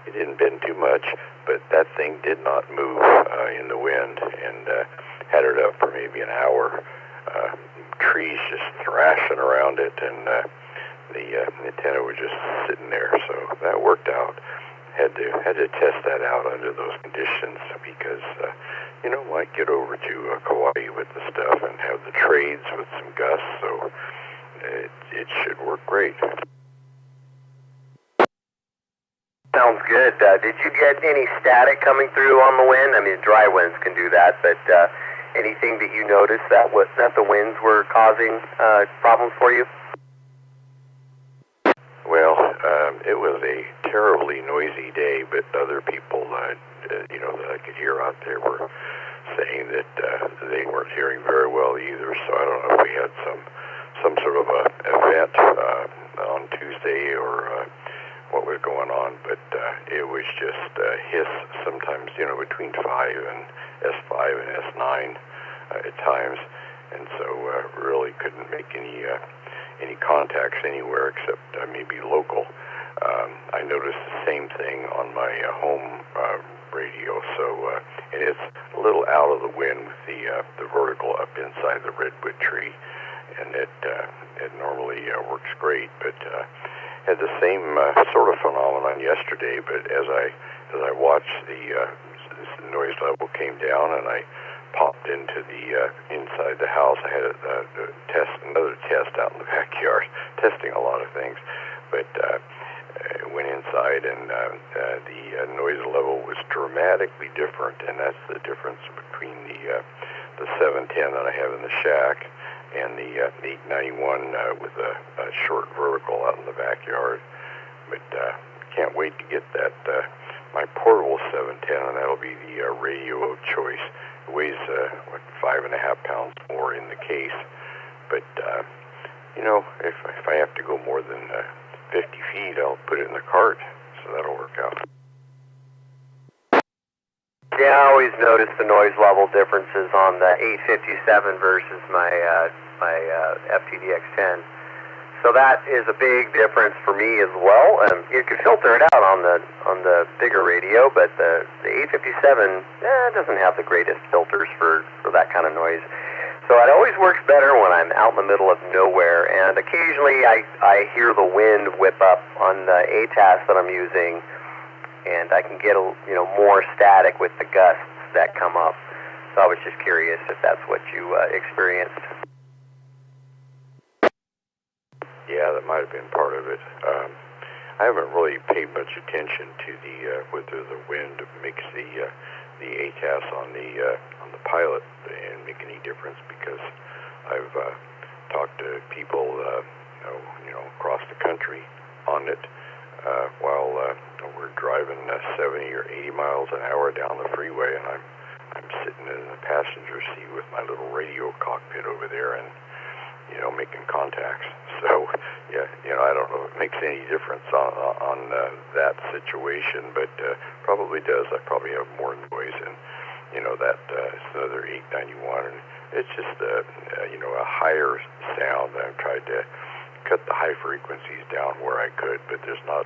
it didn't bend too much, but that thing did not move in the wind, and had it up for maybe an hour. Trees just thrashing around it, and the antenna was just sitting there. So that worked out. Had to test that out under those conditions, because might get over to Kauai with the stuff and have the trades with some gusts. So it should work great. Sounds good. Did you get any static coming through on the wind? I mean, dry winds can do that, but anything that you noticed that the winds were causing problems for you? Well, it was a terribly noisy day, but other people, that I could hear out there were saying that they weren't hearing very well either. So I don't know if we had some sort of a event on Tuesday or what was going on, but it was just hiss sometimes, between 5 and S5 and S9 at times, and so really couldn't make any contacts anywhere except maybe local. I noticed the same thing on my home radio, so and it's a little out of the wind with the vertical up inside the redwood tree, and it normally works great, but had the same sort of phenomenon yesterday. But as I watched, the noise level came down, and I popped into the inside the house. I had another test out in the backyard, testing a lot of things, but went inside, and the noise level was dramatically different, and that's the difference between the 710 that I have in the shack and the 891 with a short vertical out in the backyard. But can't wait to get that my portable 710, and that'll be the radio of choice. It weighs 5.5 pounds more in the case, but if I have to go more than 50 feet, I'll put it in the cart, so that'll work out. Yeah, I always notice the noise level differences on the 857 versus my FTDX10. So that is a big difference for me as well. You can filter it out on the bigger radio, but the 857 doesn't have the greatest filters for that kind of noise. So it always works better when I'm out in the middle of nowhere, and occasionally I hear the wind whip up on the ATAS that I'm using, and I can get more static with the gusts that come up. So I was just curious if that's what you experienced. Yeah, that might have been part of it. I haven't really paid much attention to whether the wind makes the ATAS on the pilot and make any difference, because I've talked to people across the country on it while we're driving 70 or 80 miles an hour down the freeway, and I'm sitting in the passenger seat with my little radio cockpit over there and making contacts. So yeah, I don't know if it makes any difference on that situation, but probably does. I probably have more noise, and that it's another 891, and it's just a higher sound. I've tried to cut the high frequencies down where I could, but there's not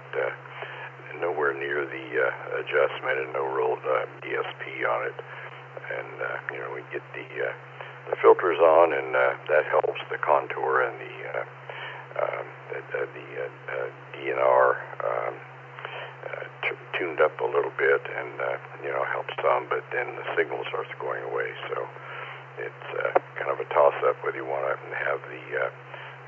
nowhere near the adjustment and no real DSP on it. And we get the filters on, and that helps the contour and the DNR tuned up a little bit, and helps some, but then the signal starts going away. So it's kind of a toss-up whether you want to have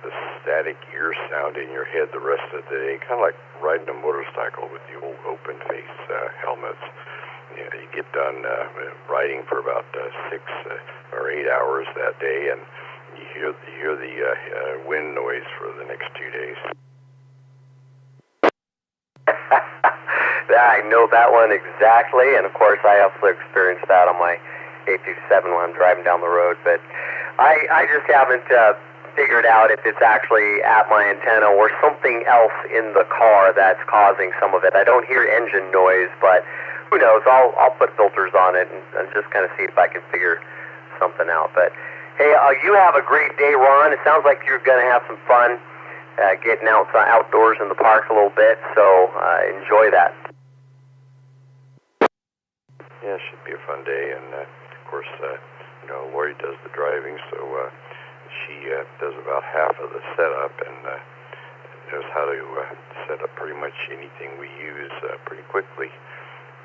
the static ear sound in your head the rest of the day, kind of like riding a motorcycle with the old open-face helmets. You get done riding for about 6 or 8 hours that day, and you hear the wind noise for the next 2 days. I know that one exactly, and of course I also experienced that on my 857 when I'm driving down the road, but I just haven't figured out if it's actually at my antenna or something else in the car that's causing some of it. I don't hear engine noise, but who knows? I'll put filters on it and just kind of see if I can figure something out. But hey, you have a great day, Ron. It sounds like you're going to have some fun getting outdoors in the park a little bit, so enjoy that. Yeah, it should be a fun day, and of course, Lori does the driving, so she does about half of the setup and knows how to set up pretty much anything we use pretty quickly,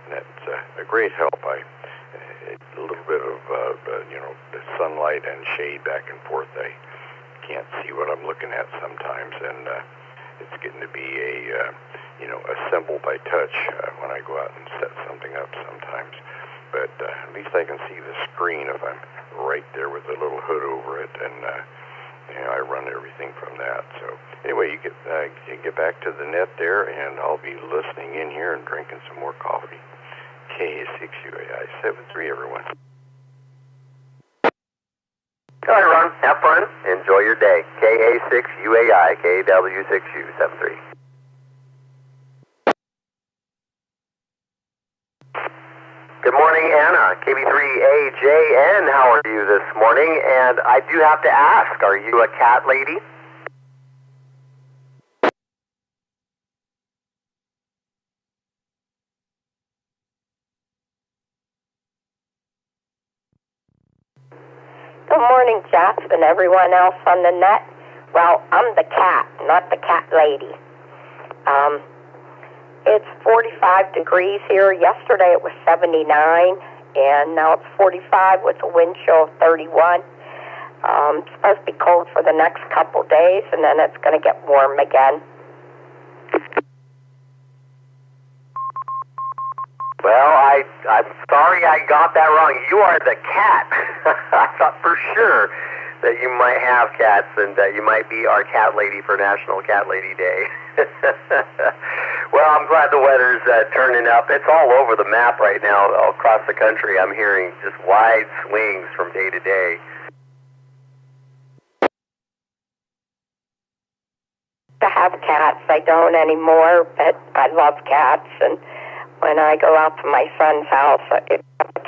and that's a great help. A little bit of the sunlight and shade back and forth. I can't see what I'm looking at sometimes, and it's getting to be a assemble by touch when I go out and set something up sometimes. But at least I can see the screen if I'm right there with a little hood over it, and I run everything from that. So anyway, you get back to the net there, and I'll be listening in here and drinking some more coffee. KA6UAI 73, everyone. All right, Ron. Have fun. Enjoy your day. KA6UAI, KW6U73. Good morning, Anna. KB3AJN, how are you this morning? And I do have to ask, are you a cat lady? Good morning, Jeff, and everyone else on the net. Well, I'm the cat, not the cat lady. It's 45 degrees here. Yesterday it was 79, and now it's 45 with a wind chill of 31. It's supposed to be cold for the next couple days, and then it's going to get warm again. Well, I'm sorry I got that wrong. You are the cat. I thought for sure that you might have cats and that you might be our cat lady for National Cat Lady Day. Well, I'm glad the weather's turning up. It's all over the map right now, all across the country. I'm hearing just wide swings from day to day. To have cats, I don't anymore, but I love cats, and when I go out to my son's house, if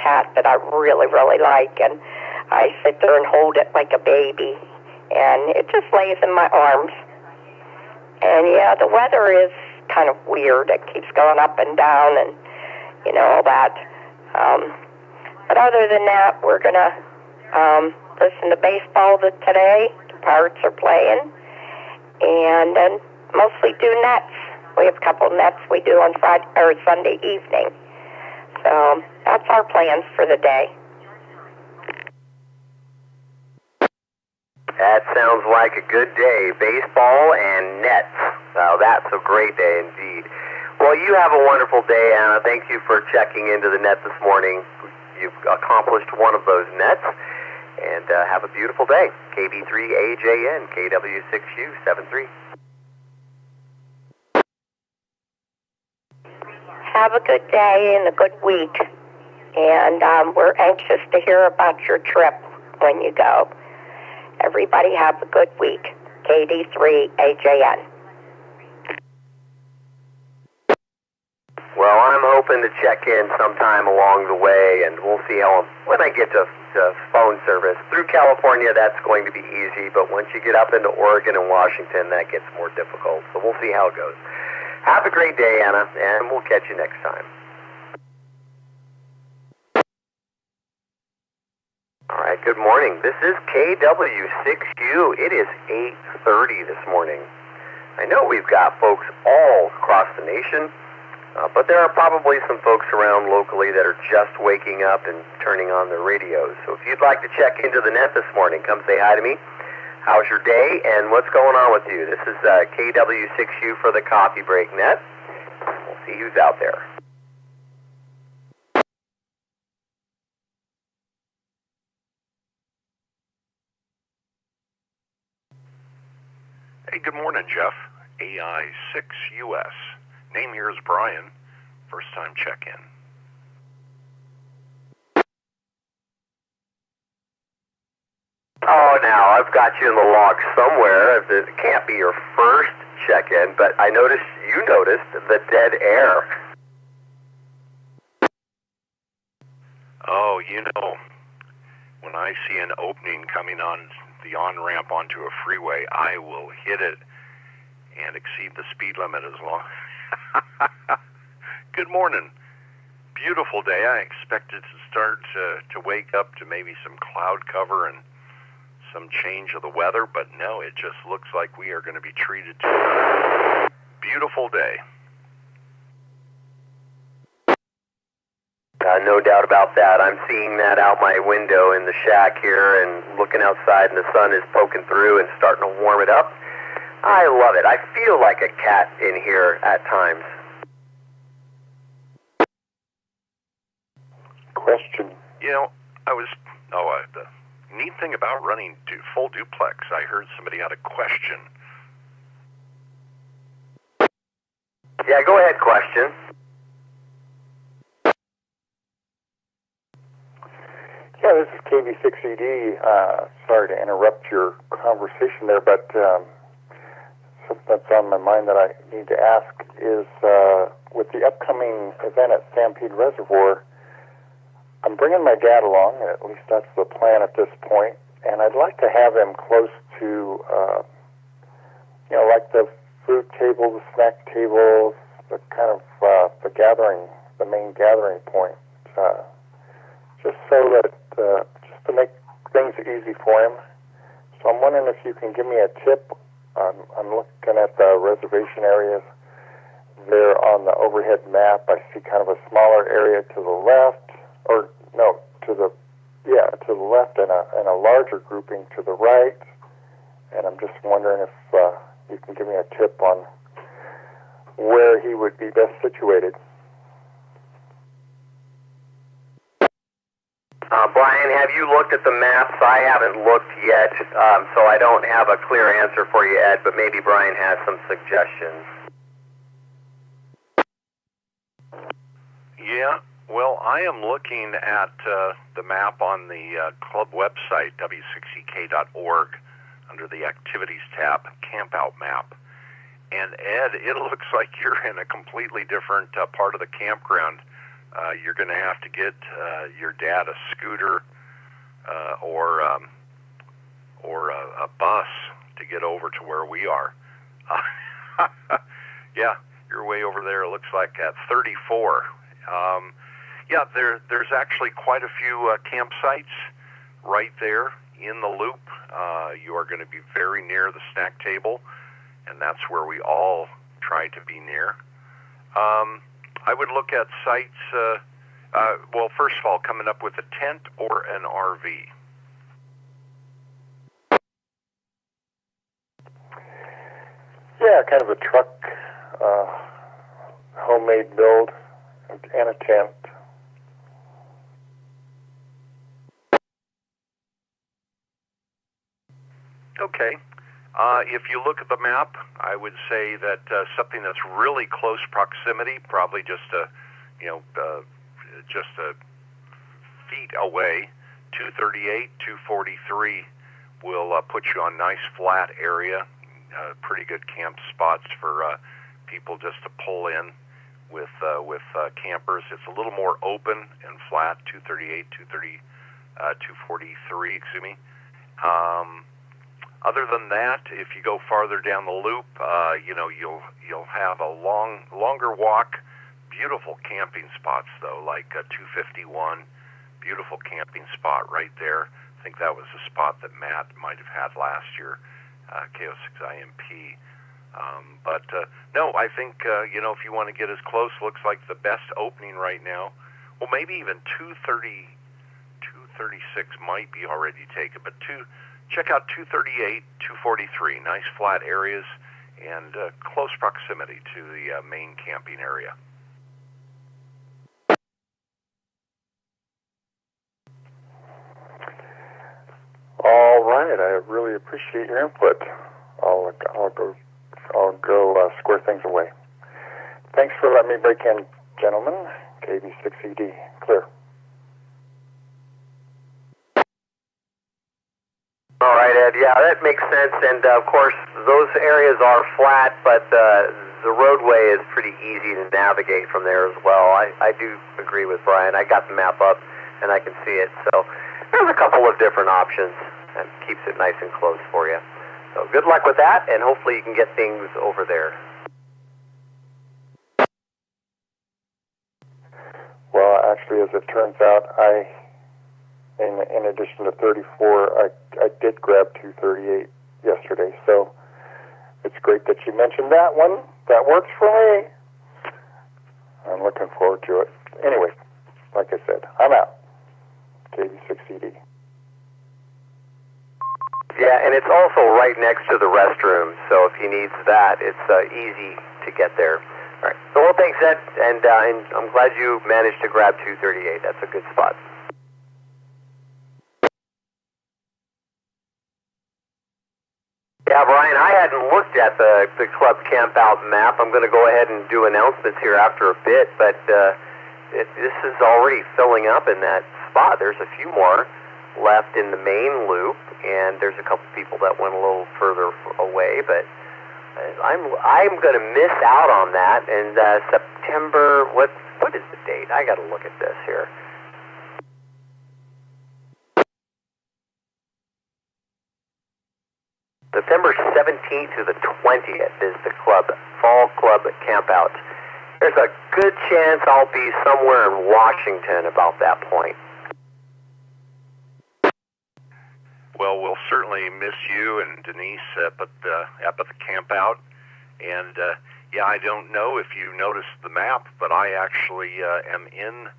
cat that I really, really like, and I sit there and hold it like a baby, and it just lays in my arms. And yeah, the weather is kind of weird. It keeps going up and down, and all that. But other than that, we're gonna listen to baseball today. The Pirates are playing, and then mostly do nets. We have a couple nets we do on Friday or Sunday evening. So that's our plans for the day. That sounds like a good day. Baseball and nets. Now that's a great day indeed. Well, you have a wonderful day, Anna. Thank you for checking into the net this morning. You've accomplished one of those nets. And have a beautiful day. KB3AJN, KW6U73. Have a good day and a good week. And we're anxious to hear about your trip when you go. Everybody have a good week. KD3AJN. Well, I'm hoping to check in sometime along the way, and we'll see when I get to phone service. Through California, that's going to be easy, but once you get up into Oregon and Washington, that gets more difficult. So we'll see how it goes. Have a great day, Anna, and we'll catch you next time. All right, good morning. This is KW6U. It is 8:30 this morning. I know we've got folks all across the nation, but there are probably some folks around locally that are just waking up and turning on their radios. So if you'd like to check into the net this morning, come say hi to me. How's your day and what's going on with you? This is KW6U for the Coffee Break Net. We'll see who's out there. Hey, good morning, Jeff. AI6US. Name here is Brian. First time check-in. Oh, now, I've got you in the log somewhere. It can't be your first check-in, but I noticed you noticed the dead air. Oh, when I see an opening coming on the on-ramp onto a freeway, I will hit it and exceed the speed limit as long. Good morning. Beautiful day. I expected to start to wake up to maybe some cloud cover and some change of the weather, but no, it just looks like we are going to be treated to a beautiful day. No doubt about that. I'm seeing that out my window in the shack here and looking outside, and the sun is poking through and starting to warm it up. I love it. I feel like a cat in here at times. Question. The neat thing about running full duplex, I heard somebody had a question. Yeah, go ahead, question. Yeah, this is KB6ED. Sorry to interrupt your conversation there, but something that's on my mind that I need to ask is with the upcoming event at Stampede Reservoir, I'm bringing my dad along, at least that's the plan at this point, and I'd like to have him close to, like the food table, the snack table, the kind of the main gathering point, just so that, just to make things easy for him. So I'm wondering if you can give me a tip. I'm looking at the reservation areas there on the overhead map. I see kind of a smaller area to the left, to the left and a larger grouping to the right. And I'm just wondering if you can give me a tip on where he would be best situated. Brian, have you looked at the maps? I haven't looked yet, so I don't have a clear answer for you, Ed, but maybe Brian has some suggestions. Yeah, well, I am looking at the map on the club website, W6EK.org, under the Activities tab, Campout Map. And Ed, it looks like you're in a completely different part of the campground you're going to have to get your dad a scooter or a bus to get over to where we are. Yeah, you're way over there. It looks like at 34. Yeah, there's actually quite a few campsites right there in the loop. You are going to be very near the snack table, and that's where we all try to be near. I would look at sites, well, first of all, coming up with a tent or an RV. Yeah, kind of a truck, homemade build, and a tent. Okay. If you look at the map, I would say that something that's really close proximity, probably just a feet away, 238, 243, will put you on nice flat area. Pretty good camp spots for people just to pull in with campers. It's a little more open and flat, 238, 243, excuse me. Other than that, if you go farther down the loop, you'll have a longer walk. Beautiful camping spots though, like 251, beautiful camping spot right there. I think that was a spot that Matt might have had last year, KO6IMP. No, I think if you want to get as close, looks like the best opening right now. Well, maybe even 230, 236 might be already taken, but check out 238, 243, nice flat areas and close proximity to the main camping area. All right, I really appreciate your input. I'll go square things away. Thanks for letting me break in, gentlemen. KB6ED, clear. All right, Ed. Yeah, that makes sense. And of course, those areas are flat, but the roadway is pretty easy to navigate from there as well. I do agree with Brian. I got the map up, and I can see it. So there's a couple of different options, and keeps it nice and close for you. So good luck with that, and hopefully you can get things over there. Well, actually, as it turns out, in addition to 34, I did grab 238 yesterday, so it's great that you mentioned that one. That works for me. I'm looking forward to it. Anyway, like I said, I'm out. KB6ED. Yeah, and it's also right next to the restroom, so if he needs that, it's easy to get there. All right. So, well, thanks, Ed, and I'm glad you managed to grab 238. That's a good spot. Yeah, Brian, I hadn't looked at the club camp out map. I'm going to go ahead and do announcements here after a bit, but this is already filling up in that spot. There's a few more left in the main loop, and there's a couple people that went a little further away, but I'm going to miss out on that. And September, what is the date? I got to look at this here. September 17th to the 20th is the fall club camp out. There's a good chance I'll be somewhere in Washington about that point. Well, we'll certainly miss you and Denise up at the camp out. And yeah, I don't know if you noticed the map, but I actually am in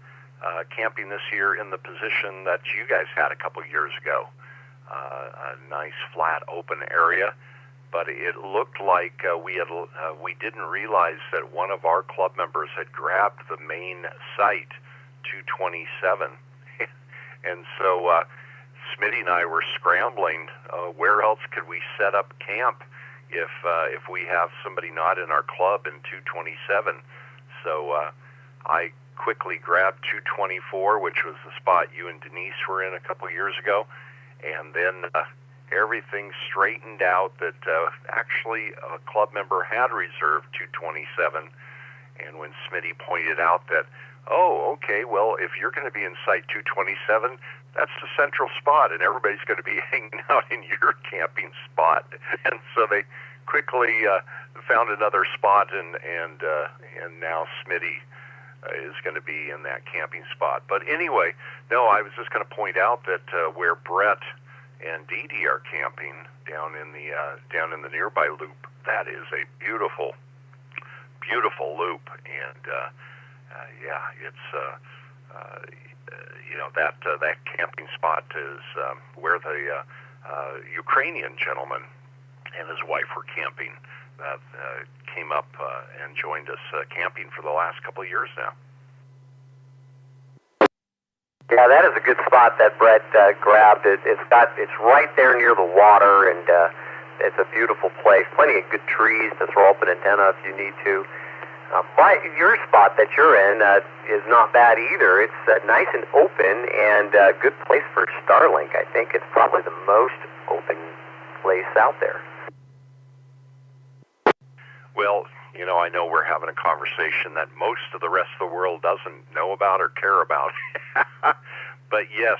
camping this year in the position that you guys had a couple years ago. A nice flat open area, but it looked like we didn't realize that one of our club members had grabbed the main site, 227, and so Smitty and I were scrambling. Where else could we set up camp if we have somebody not in our club in 227? So I quickly grabbed 224, which was the spot you and Denise were in a couple years ago. And then everything straightened out that actually a club member had reserved 227. And when Smitty pointed out that oh, okay, well, if you're going to be in Site 227, that's the central spot, and everybody's going to be hanging out in your camping spot. And so they quickly found another spot, and now Smitty is going to be in that camping spot. But anyway, no, I was just going to point out that where Brett and Dee Dee are camping down in the nearby loop, that is a beautiful loop, and it's that camping spot is where the Ukrainian gentleman and his wife were camping. Came up and joined us camping for the last couple of years now. Yeah, that is a good spot that Brett grabbed. It's right there near the water, and it's a beautiful place. Plenty of good trees to throw up an antenna if you need to. But your spot that you're in is not bad either. It's nice and open, and a good place for StarLink. I think it's probably the most open place out there. Well, I know we're having a conversation that most of the rest of the world doesn't know about or care about. But yes,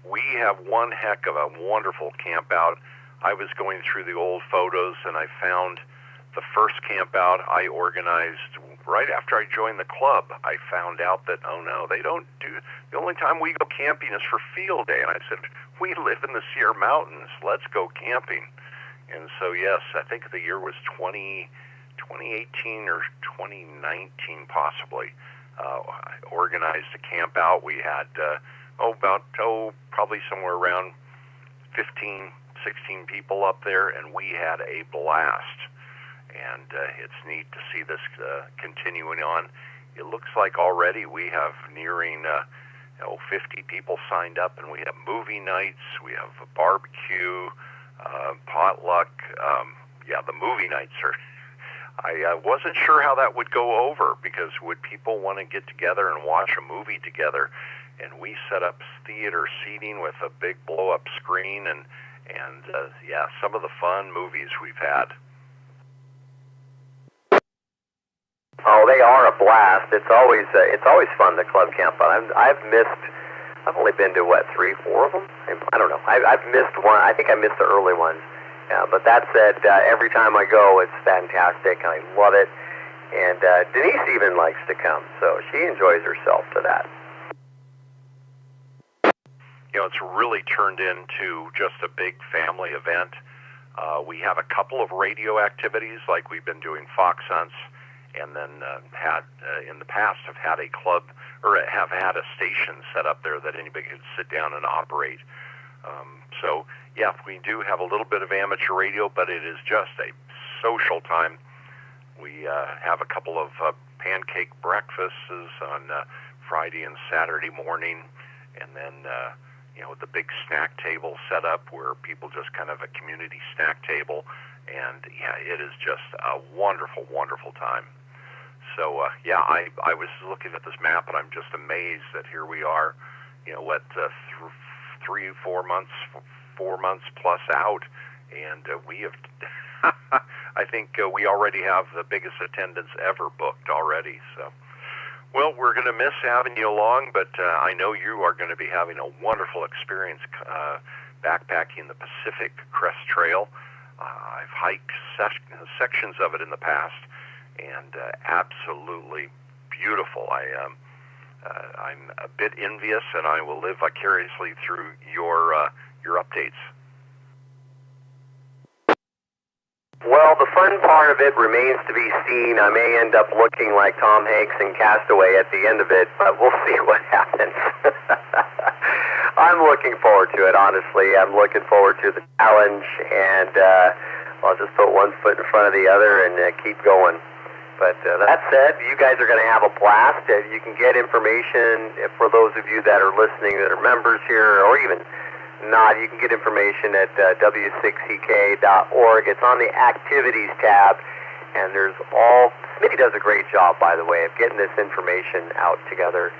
we have one heck of a wonderful camp out. I was going through the old photos, and I found the first camp out I organized right after I joined the club. I found out that, oh no, they don't do, the only time we go camping is for field day. And I said, we live in the Sierra Mountains, let's go camping. And so yes, I think the year was 2018 or 2019 possibly. I organized a camp out. We had probably somewhere around 15, 16 people up there, and we had a blast. And it's neat to see this continuing on. It looks like already we have nearing 50 people signed up, and we have movie nights, we have a barbecue, potluck. The movie nights are... I wasn't sure how that would go over, because would people want to get together and watch a movie together? And we set up theater seating with a big blow-up screen, and some of the fun movies we've had. Oh, they are a blast. It's always fun to club camp. I've only been to 3, 4 of them. I don't know. I've missed one. I think I missed the early ones. Yeah, but that said, every time I go, it's fantastic, and I love it. And Denise even likes to come, so she enjoys herself to that. It's really turned into just a big family event. We have a couple of radio activities, like we've been doing fox hunts, and then in the past have had a club, or have had a station set up there that anybody could sit down and operate. So, yeah, we do have a little bit of amateur radio, but it is just a social time. We have a couple of pancake breakfasts on Friday and Saturday morning, and then, the big snack table set up where people just kind of a community snack table, and, it is just a wonderful, wonderful time. So, I was looking at this map, and I'm just amazed that here we are, 4 months plus out, and we have, I think we already have the biggest attendance ever booked already. So, well, we're going to miss having you along, but I know you are going to be having a wonderful experience backpacking the Pacific Crest Trail. I've hiked sections of it in the past, and absolutely beautiful. I'm a bit envious, and I will live vicariously through your updates. Well, the fun part of it remains to be seen. I may end up looking like Tom Hanks in Castaway at the end of it, but we'll see what happens. I'm looking forward to it, honestly. I'm looking forward to the challenge, and I'll just put one foot in front of the other and keep going. But that said, you guys are going to have a blast. You can get information for those of you that are listening that are members here, or even not. You can get information at W6EK.org. It's on the Activities tab, and there's Smitty does a great job, by the way, of getting this information out together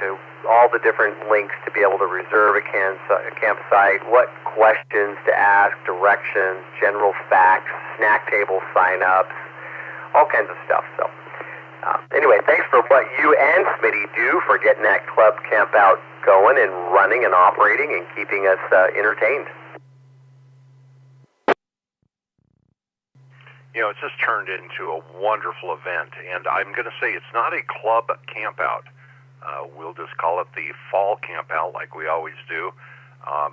to all the different links to be able to reserve a campsite, what questions to ask, directions, general facts, snack table sign-ups, all kinds of stuff. So Anyway, thanks for what you and Smitty do for getting that club camp out going and running and operating and keeping us entertained. You know, it's just turned into a wonderful event, and I'm going to say it's not a club camp out. We'll just call it the fall camp out like we always do,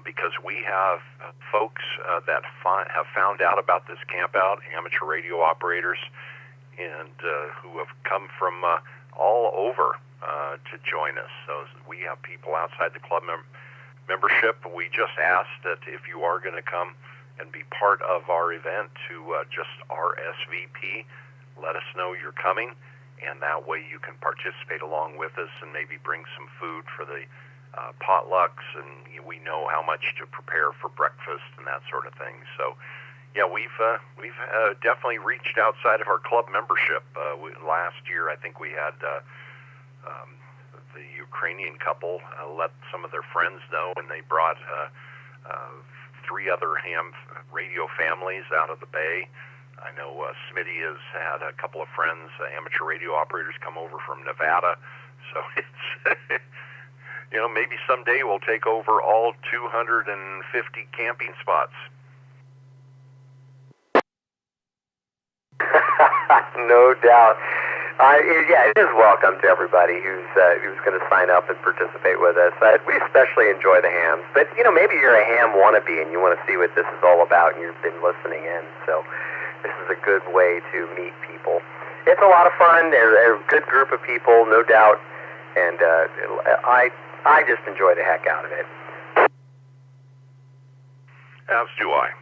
because we have folks that have found out about this camp out, amateur radio operators, and who have come from all over to join us. So we have people outside the club membership. We just asked that if you are going to come and be part of our event to just RSVP, let us know you're coming, and that way you can participate along with us and maybe bring some food for the potlucks, and we know how much to prepare for breakfast and that sort of thing. So yeah, we've definitely reached outside of our club membership. Last year, I think we had the Ukrainian couple let some of their friends know, and they brought 3 other ham radio families out of the Bay. I know Smitty has had a couple of friends, amateur radio operators, come over from Nevada. So it's, maybe someday we'll take over all 250 camping spots. No doubt. It is welcome to everybody who's going to sign up and participate with us. We especially enjoy the hams, but maybe you're a ham wannabe and you want to see what this is all about, and you've been listening in. So this is a good way to meet people. It's a lot of fun. They're a good group of people, no doubt, and I just enjoy the heck out of it. As do I.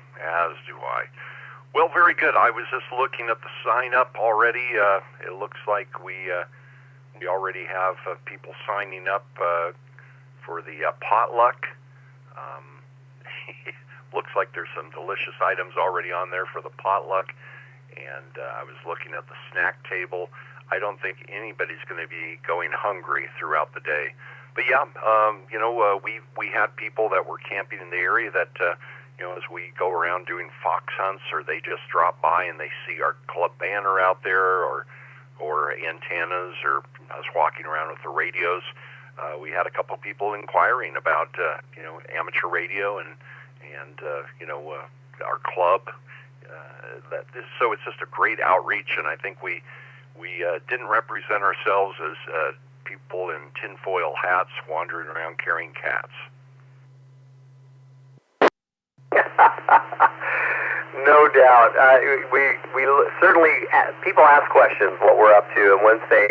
Well, very good. I was just looking at the sign-up already. It looks like we already have people signing up for the potluck. Looks like there's some delicious items already on there for the potluck. And I was looking at the snack table. I don't think anybody's going to be going hungry throughout the day. But yeah, we had people that were camping in the area that as we go around doing fox hunts, or they just drop by and they see our club banner out there, or antennas, or us walking around with the radios. We had a couple people inquiring about amateur radio and our club. So it's just a great outreach, and I think we didn't represent ourselves as people in tinfoil hats wandering around carrying cats. No doubt. We certainly, people ask questions what we're up to, and once they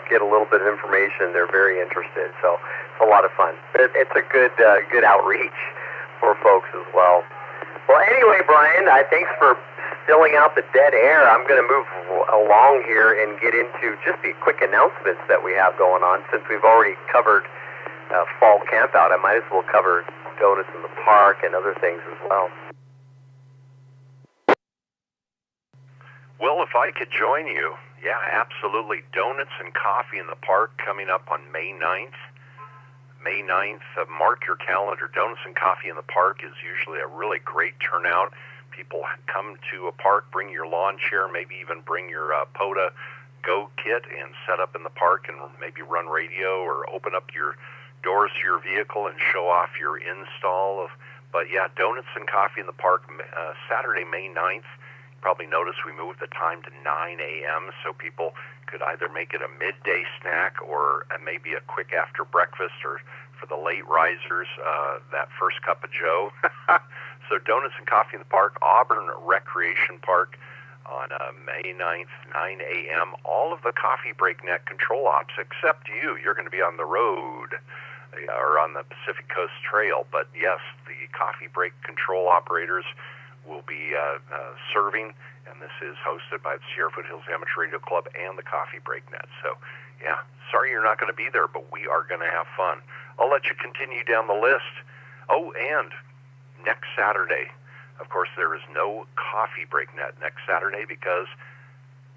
get a little bit of information, they're very interested. So it's a lot of fun. It's a good outreach for folks as well. Well, anyway, Brian, thanks for filling out the dead air. I'm going to move along here and get into just the quick announcements that we have going on. Since we've already covered fall campout, I might as well cover donuts in the park and other things as well. Well, if I could join you, yeah, absolutely. Donuts and coffee in the park coming up on May 9th. May 9th, mark your calendar. Donuts and coffee in the park is usually a really great turnout. People come to a park, bring your lawn chair, maybe even bring your POTA Go kit and set up in the park and maybe run radio or open up your doors to your vehicle and show off your install. But yeah, donuts and coffee in the park, Saturday, May 9th. Probably notice we moved the time to 9 a.m. so people could either make it a midday snack or maybe a quick after breakfast, or for the late risers, that first cup of joe. So donuts and coffee in the park, Auburn Recreation Park on May 9th, 9 a.m. All of the Coffee Break Net control ops, except you. You're going to be on the road or on the Pacific Coast Trail. But yes, the Coffee Break control operators will be serving, and this is hosted by the Sierra Foothills Amateur Radio Club and the Coffee Break Net. So, yeah, sorry you're not going to be there, but we are going to have fun. I'll let you continue down the list. Oh, and next Saturday, of course, there is no Coffee Break Net next Saturday because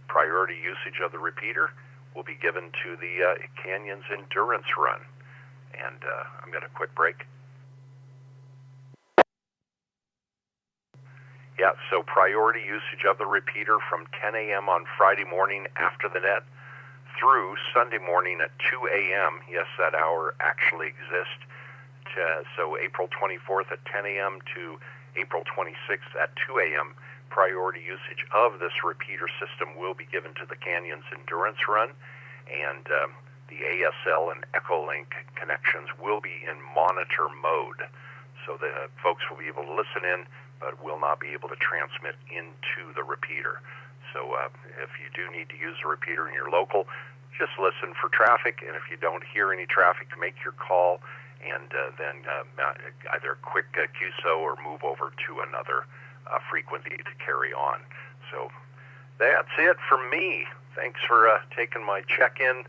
priority usage of the repeater will be given to the Canyons Endurance Run. And I'm going to quick break. Yeah, so priority usage of the repeater from 10 a.m. on Friday morning after the net through Sunday morning at 2 a.m. Yes, that hour actually exists. So April 24th at 10 a.m. to April 26th at 2 a.m. Priority usage of this repeater system will be given to the Canyons Endurance Run, and the ASL and Echolink connections will be in monitor mode. So the folks will be able to listen in, but will not be able to transmit into the repeater. So if you do need to use the repeater and you're local, just listen for traffic, and if you don't hear any traffic, make your call, and then either a quick QSO or move over to another frequency to carry on. So that's it from me. Thanks for taking my check-in,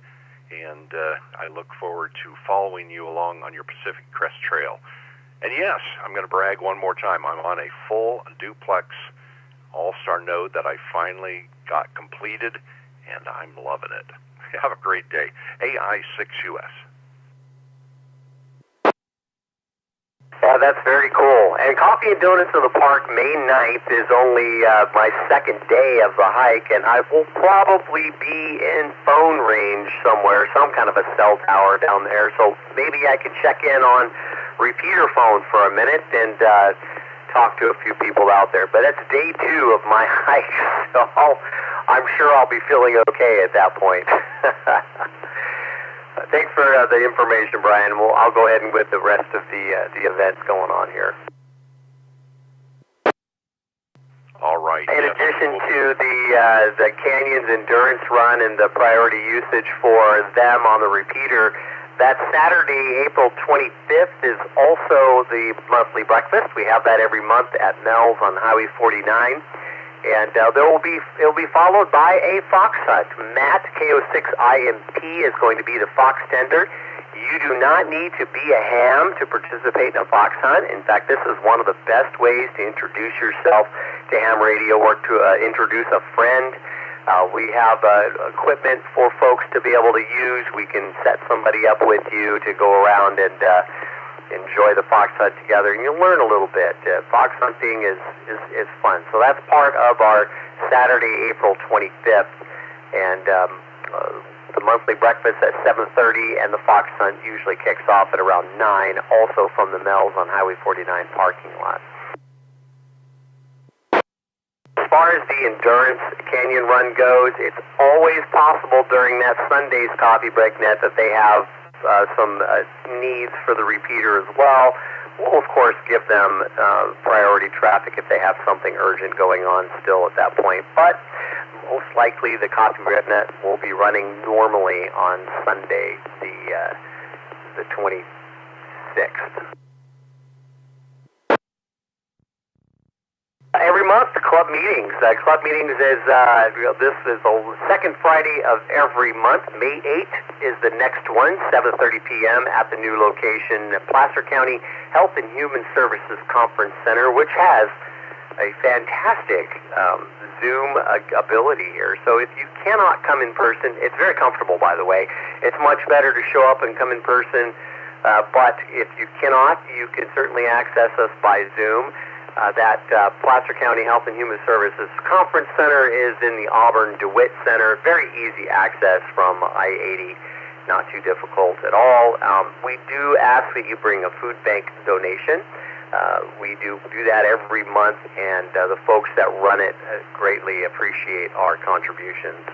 and I look forward to following you along on your Pacific Crest Trail. And yes, I'm going to brag one more time. I'm on a full duplex All-Star node that I finally got completed, and I'm loving it. Have a great day. AI6US. Yeah, that's very cool. And Coffee and Donuts in the Park, May 9th, is only my second day of the hike, and I will probably be in phone range somewhere, some kind of a cell tower down there, so maybe I can check in on repeater phone for a minute and talk to a few people out there. But that's day 2 of my hike, so I'm sure I'll be feeling okay at that point. Thanks for the information, Brian. I'll go ahead and with the rest of the events going on here. All right. In addition to the Canyons Endurance Run and the priority usage for them on the repeater, that Saturday, April 25th, is also the monthly breakfast. We have that every month at Mel's on Highway 49. And it'll be followed by a fox hunt. Matt, KO6IMP, is going to be the fox tender. You do not need to be a ham to participate in a fox hunt. In fact, this is one of the best ways to introduce yourself to ham radio or to introduce a friend. We have equipment for folks to be able to use. We can set somebody up with you to go around and enjoy the fox hunt together, and you'll learn a little bit. Fox hunting is fun. So that's part of our Saturday, April 25th, and the monthly breakfast at 7:30, and the fox hunt usually kicks off at around 9, also from the Mel's on Highway 49 parking lot. As far as the Endurance Canyon Run goes, it's always possible during that Sunday's Coffee Break Net that they have some needs for the repeater as well. We'll, of course, give them priority traffic if they have something urgent going on still at that point. But most likely the Coffee Break Net will be running normally on Sunday, the 26th. Every month, club meetings. Club meetings is this is the second Friday of every month. May 8th is the next one, 7:30 p.m. at the new location, Placer County Health and Human Services Conference Center, which has a fantastic Zoom ability here. So if you cannot come in person, it's very comfortable, by the way. It's much better to show up and come in person, but if you cannot, you can certainly access us by Zoom. That Placer County Health and Human Services Conference Center is in the Auburn DeWitt Center. Very easy access from I-80, not too difficult at all. We do ask that you bring a food bank donation. We do that every month, and the folks that run it greatly appreciate our contributions.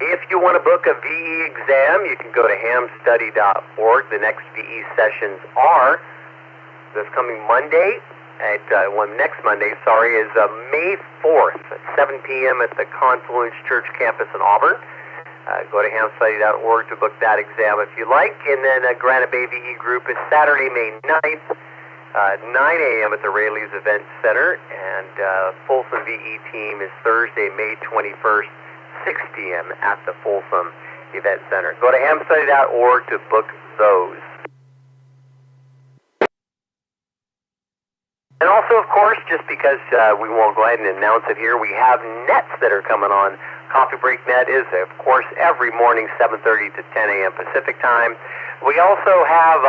If you want to book a VE exam, you can go to hamstudy.org. The next VE sessions are this coming Monday, next Monday, is May 4th at 7 p.m. at the Confluence Church campus in Auburn. Go to hamstudy.org to book that exam if you like. And then Granite Bay VE group is Saturday, May 9th, 9 a.m. at the Rayleigh's Event Center. And Folsom VE team is Thursday, May 21st, 6 p.m. at the Folsom Event Center. Go to hamstudy.org to book those. And also, of course, just because we won't go ahead and announce it here, we have nets that are coming on. Coffee Break Net is, of course, every morning, 7:30 to 10 a.m. Pacific Time. We also have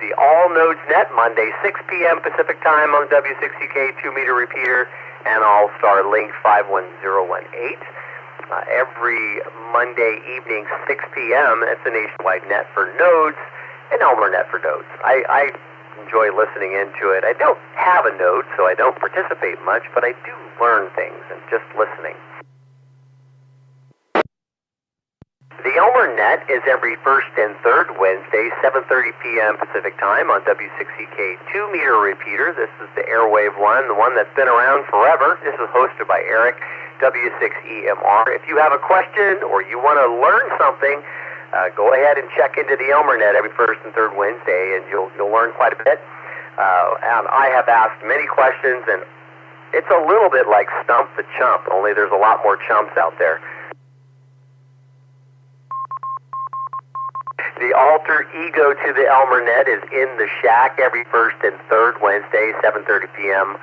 the All Nodes Net, Monday, 6 p.m. Pacific Time on W6EK 2-meter repeater, and AllStarLink 51018. Every Monday evening, 6 p.m., it's a nationwide net for nodes and Elmer net for nodes. I enjoy listening into it. I don't have a node, so I don't participate much, but I do learn things and just listening. The Elmer Net is every first and third Wednesday, 7:30 p.m. Pacific Time on W6EK 2-meter repeater. This is the airwave one, the one that's been around forever. This is hosted by Eric, W6EMR. If you have a question or you want to learn something, go ahead and check into the Elmer Net every first and third Wednesday, and you'll learn quite a bit. And I have asked many questions, and it's a little bit like Stump the Chump, only there's a lot more chumps out there. The alter ego to the Elmer Net is in the shack every first and third Wednesday, 7:30 p.m.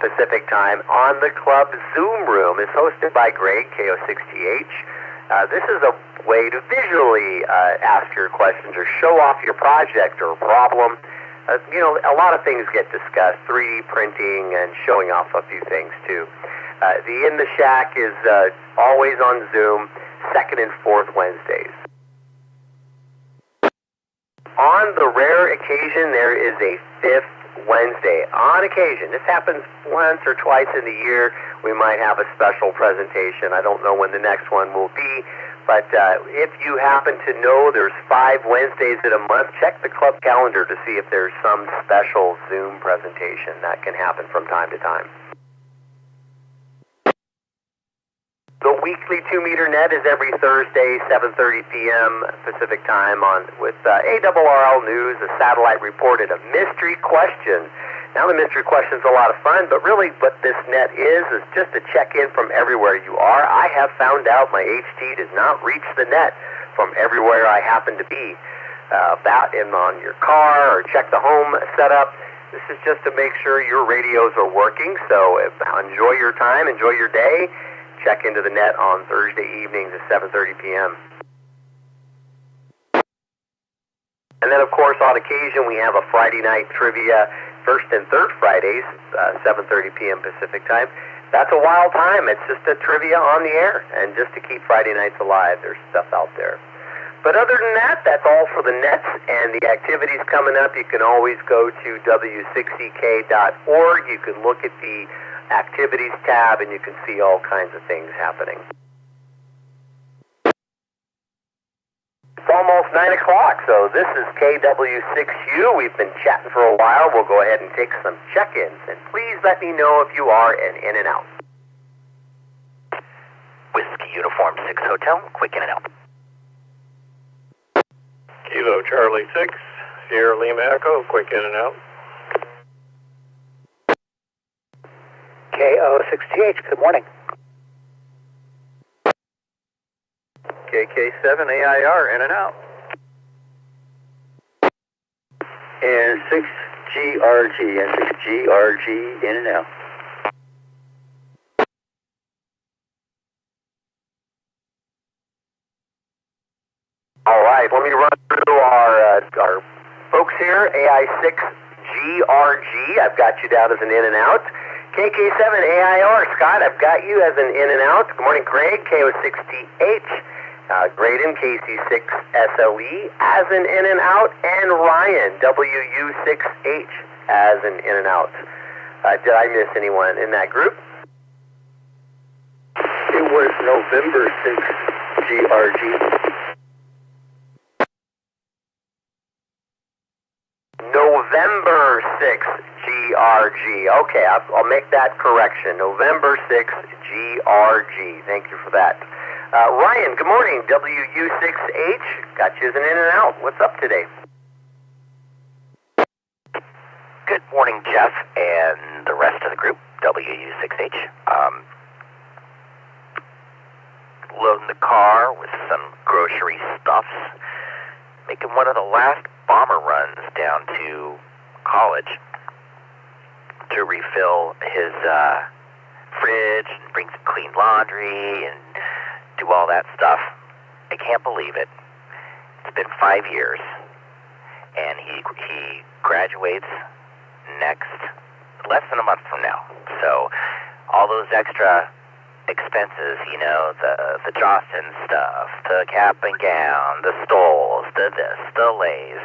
Pacific Time on the club Zoom room. It's hosted by Greg, KO6TH. This is a way to visually ask your questions or show off your project or problem. A lot of things get discussed, 3D printing and showing off a few things too. The In the Shack is always on Zoom, second and fourth Wednesdays. On the rare occasion, there is a fifth Wednesday. On occasion, this happens once or twice in the year, we might have a special presentation. I don't know when the next one will be, but if you happen to know there's 5 Wednesdays in a month, check the club calendar to see if there's some special Zoom presentation that can happen from time to time. The weekly 2-meter net is every Thursday, 7:30 p.m. Pacific Time with ARRL News, a satellite reported a mystery question. Now the mystery question is a lot of fun, but really what this net is just a check-in from everywhere you are. I have found out my HT does not reach the net from everywhere I happen to be. That and on your car or check the home setup. This is just to make sure your radios are working, so enjoy your time, enjoy your day. Check into the net on Thursday evenings at 7:30 p.m. And then, of course, on occasion, we have a Friday night trivia, first and third Fridays, 7:30 p.m. Pacific Time. That's a wild time. It's just a trivia on the air. And just to keep Friday nights alive, there's stuff out there. But other than that, that's all for the nets and the activities coming up. You can always go to W6EK.org. You can look at the activities tab, and you can see all kinds of things happening. It's almost 9 o'clock, so this is KW6U. We've been chatting for a while. We'll go ahead and take some check-ins, and please let me know if you are an in and out. Whiskey Uniform 6 Hotel, quick in and out. Kilo Charlie 6, Sierra Lima Echo, quick in and out. KO6TH, good morning. KK7 AIR, in and out. And 6GRG, and 6GRG, in and out. All right, let me run through our folks here. AI6GRG, I've got you down as an in and out. KK7 AIR, Scott, I've got you as an in and out. Good morning, Craig, KO6TH. Graydon, KC6SLE as an in and out. And Ryan, WU6H as an in and out. Did I miss anyone in that group? It was November 6GRG. November 6GRG. Okay, I'll make that correction. November 6GRG. Thank you for that. Ryan, good morning. WU6H. Got you as an in and out. What's up today? Good morning, Jeff, and the rest of the group, WU6H. Loading the car with some grocery stuffs. Making one of the last bomber runs down to college to refill his fridge and bring some clean laundry and do all that stuff. I can't believe it. It's been 5 years, and he graduates next, less than a month from now. So all those extra expenses, you know, the Johnson stuff, the cap and gown, the stoles, the this, the lays,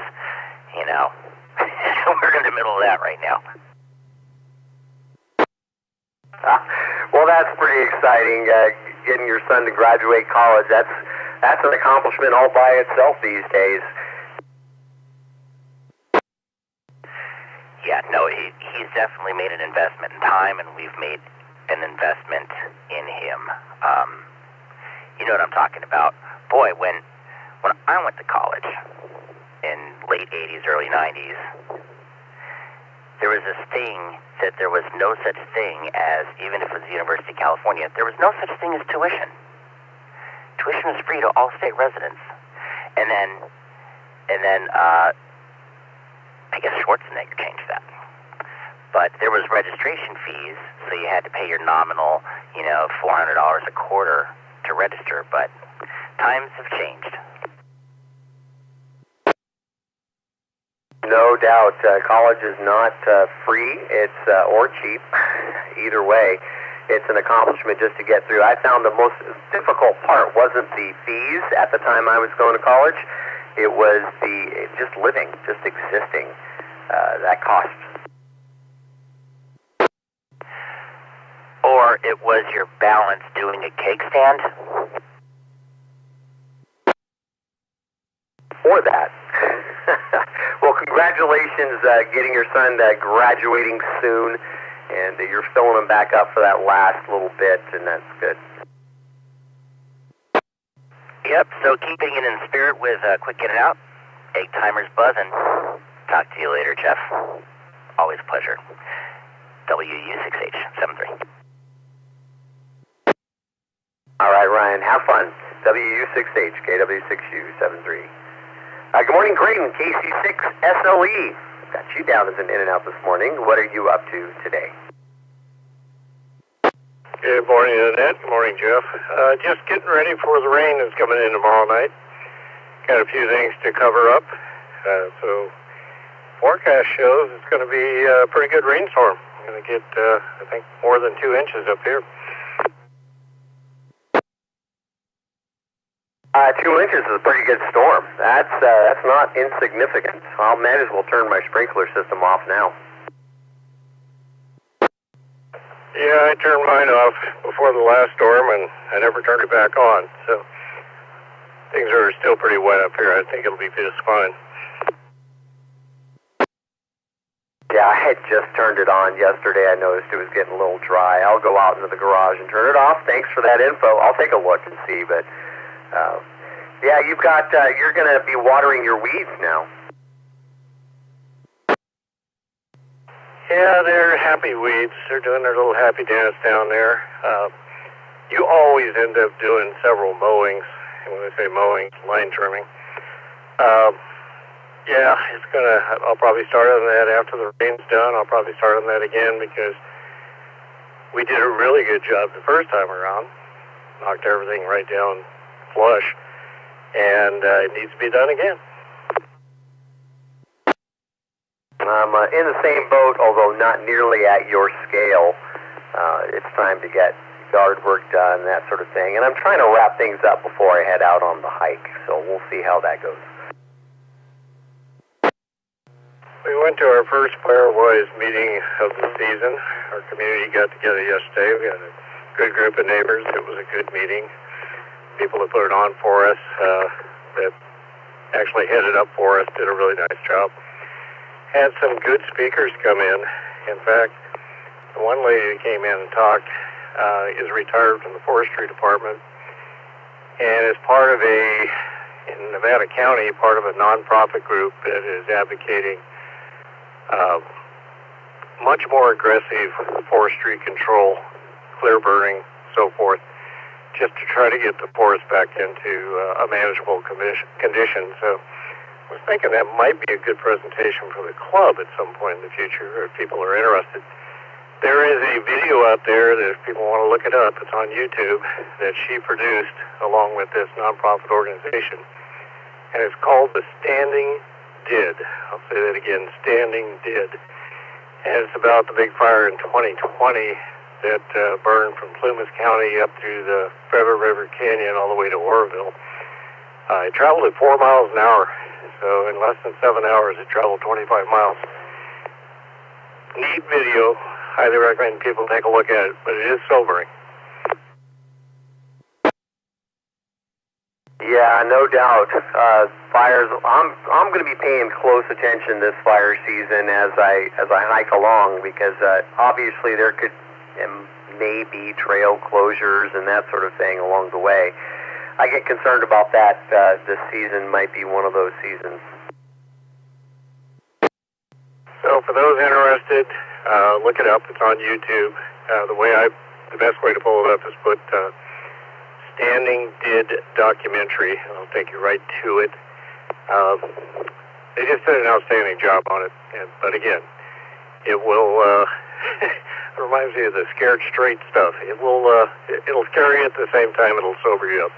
you know. We're in the middle of that right now. Well, that's pretty exciting. Getting your son to graduate college, that's an accomplishment all by itself these days. Yeah, no, he's definitely made an investment in time, and we've made an investment in him. You know what I'm talking about. Boy, when I went to college in late 80s, early 90s, there was this thing that there was no such thing as, even if it was the University of California, there was no such thing as tuition. Tuition was free to all state residents. And then I guess Schwarzenegger changed that. But there was registration fees, so you had to pay your nominal, you know, $400 a quarter to register, but times have changed. No doubt. College is not free, it's or cheap. Either way, it's an accomplishment just to get through. I found the most difficult part wasn't the fees at the time I was going to college. It was the just living, just existing. That cost. Or it was your balance doing a cake stand? For that. Well, congratulations getting your son graduating soon, and you're filling him back up for that last little bit, and that's good. Yep, so keeping it in spirit with Quick In and Out. Egg timer's buzzing. Talk to you later, Jeff. Always a pleasure. W6EK 73. All right, Ryan, have fun. W6EK KW6U 73. Good morning, Creighton, KC6 SLE. Got you down as an in and out this morning. What are you up to today? Good morning, Annette. Good morning, Jeff. Just getting ready for the rain that's coming in tomorrow night. Got a few things to cover up. So forecast shows it's going to be a pretty good rainstorm. We're going to get, I think, more than 2 inches up here. 2 inches is a pretty good storm. That's not insignificant. I might as well turn my sprinkler system off now. Yeah, I turned mine off before the last storm, and I never turned it back on. So things are still pretty wet up here. I think it'll be just fine. Yeah, I had just turned it on yesterday. I noticed it was getting a little dry. I'll go out into the garage and turn it off. Thanks for that info. I'll take a look and see, but yeah, you've got, you're going to be watering your weeds now. Yeah, they're happy weeds. They're doing their little happy dance down there. You always end up doing several mowings. And when I say mowing, line trimming. Yeah, I'll probably start on that after the rain's done. I'll probably start on that again because we did a really good job the first time around. Knocked everything right down flush. And it needs to be done again. I'm in the same boat, although not nearly at your scale. It's time to get yard work done, that sort of thing. And I'm trying to wrap things up before I head out on the hike, so we'll see how that goes. We went to our first Firewise meeting of the season. Our community got together yesterday. We had a good group of neighbors. It was a good meeting. People that put it on for us, that actually headed up for us, did a really nice job. Had some good speakers come in. In fact, the one lady that came in and talked is retired from the forestry department and is part of in Nevada County, part of a nonprofit group that is advocating much more aggressive forestry control, clear burning, so forth, just to try to get the forest back into a manageable condition. So I was thinking that might be a good presentation for the club at some point in the future if people are interested. There is a video out there that if people want to look it up, it's on YouTube, that she produced along with this nonprofit organization. And it's called The Standing Did. I'll say that again, Standing Did. And it's about the big fire in 2020 that burn from Plumas County up through the Feather River Canyon all the way to Oroville. It traveled at 4 miles an hour, so in less than 7 hours it traveled 25 miles. Neat video. Highly recommend people take a look at it, but it is sobering. Yeah, no doubt. Fires. I'm going to be paying close attention this fire season as I hike along, because obviously there could and may be trail closures and that sort of thing along the way. I get concerned about that. This season might be one of those seasons. So for those interested, look it up. It's on YouTube. The best way to pull it up is put Standing Did Documentary. I'll take you right to it. They just did an outstanding job on it. But again, it will. It reminds me of the Scared Straight stuff. It'll scare you at the same time. It'll sober you up.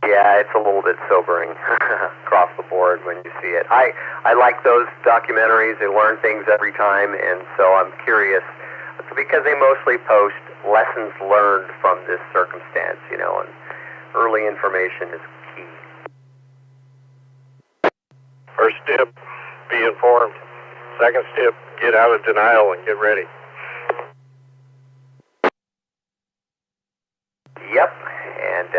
Yeah, it's a little bit sobering across the board when you see it. I like those documentaries. They learn things every time, and so I'm curious, because they mostly post lessons learned from this circumstance, and early information is key. First step, be informed. Second step, get out of denial and get ready. Yep, and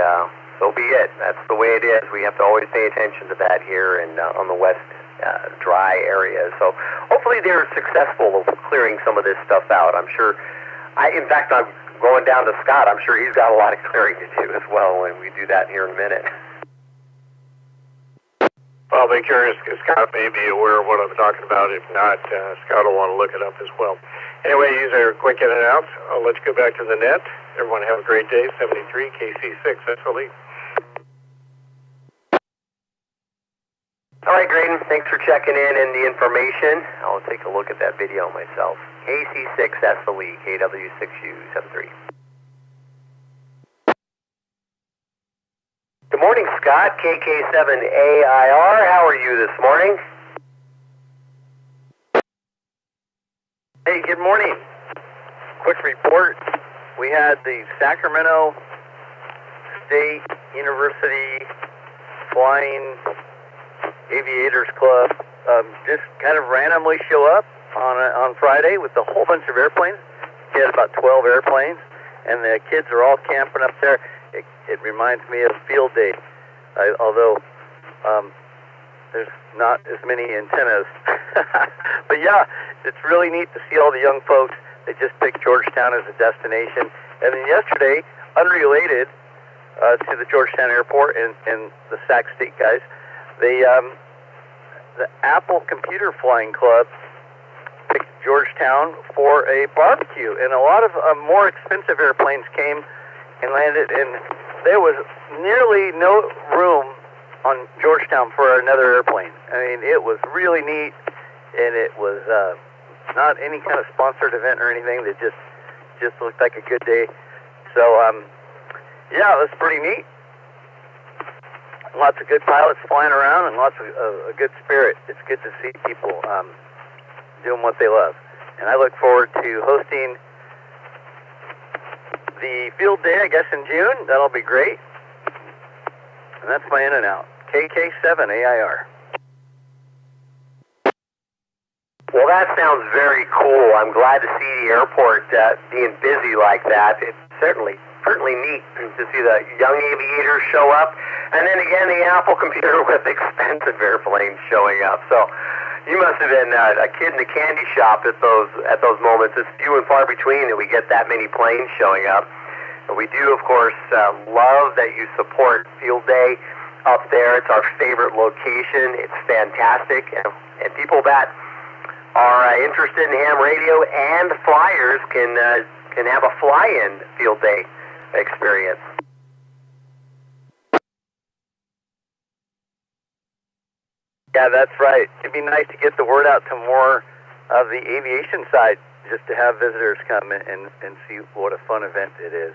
so be it. That's the way it is. We have to always pay attention to that here and on the west dry areas. So hopefully they're successful of clearing some of this stuff out. I'm sure. In fact, I'm going down to Scott. I'm sure he's got a lot of clearing to do as well, and we do that here in a minute. I'll be curious, because Scott may be aware of what I'm talking about. If not, Scott will want to look it up as well. Anyway, these are quick in and outs. I'll let you go back to the net. Everyone have a great day. 73 KC6, that's the lead. All right, Graydon, thanks for checking in and the information. I'll take a look at that video myself. KC6, that's the lead. KW6U73. Good morning, Scott. KK7AIR. How are you this morning? Hey, good morning. Quick report. We had the Sacramento State University Flying Aviators Club just kind of randomly show up on Friday with a whole bunch of airplanes. We had about 12 airplanes, and the kids are all camping up there. It reminds me of field day, although there's not as many antennas. But yeah, it's really neat to see all the young folks. They just picked Georgetown as a destination. And then yesterday, unrelated to the Georgetown Airport and the Sac State guys, the Apple Computer Flying Club picked Georgetown for a barbecue. And a lot of more expensive airplanes came and landed, and there was nearly no room on Georgetown for another airplane. I mean, it was really neat, and it was not any kind of sponsored event or anything. It just looked like a good day. So, yeah, it was pretty neat. Lots of good pilots flying around and lots of a good spirit. It's good to see people doing what they love. And I look forward to hosting the field day, I guess, in June. That'll be great. And that's my in and out. KK7AIR. Well, that sounds very cool. I'm glad to see the airport being busy like that. It's certainly neat to see the young aviators show up. And then again, the Apple Computer with expensive airplanes showing up. So you must have been a kid in a candy shop at those moments. It's few and far between that we get that many planes showing up. But we do, of course, love that you support Field Day up there. It's our favorite location. It's fantastic. And people that are interested in ham radio and flyers can have a fly-in Field Day experience. Yeah, that's right. It'd be nice to get the word out to more of the aviation side, just to have visitors come and see what a fun event it is.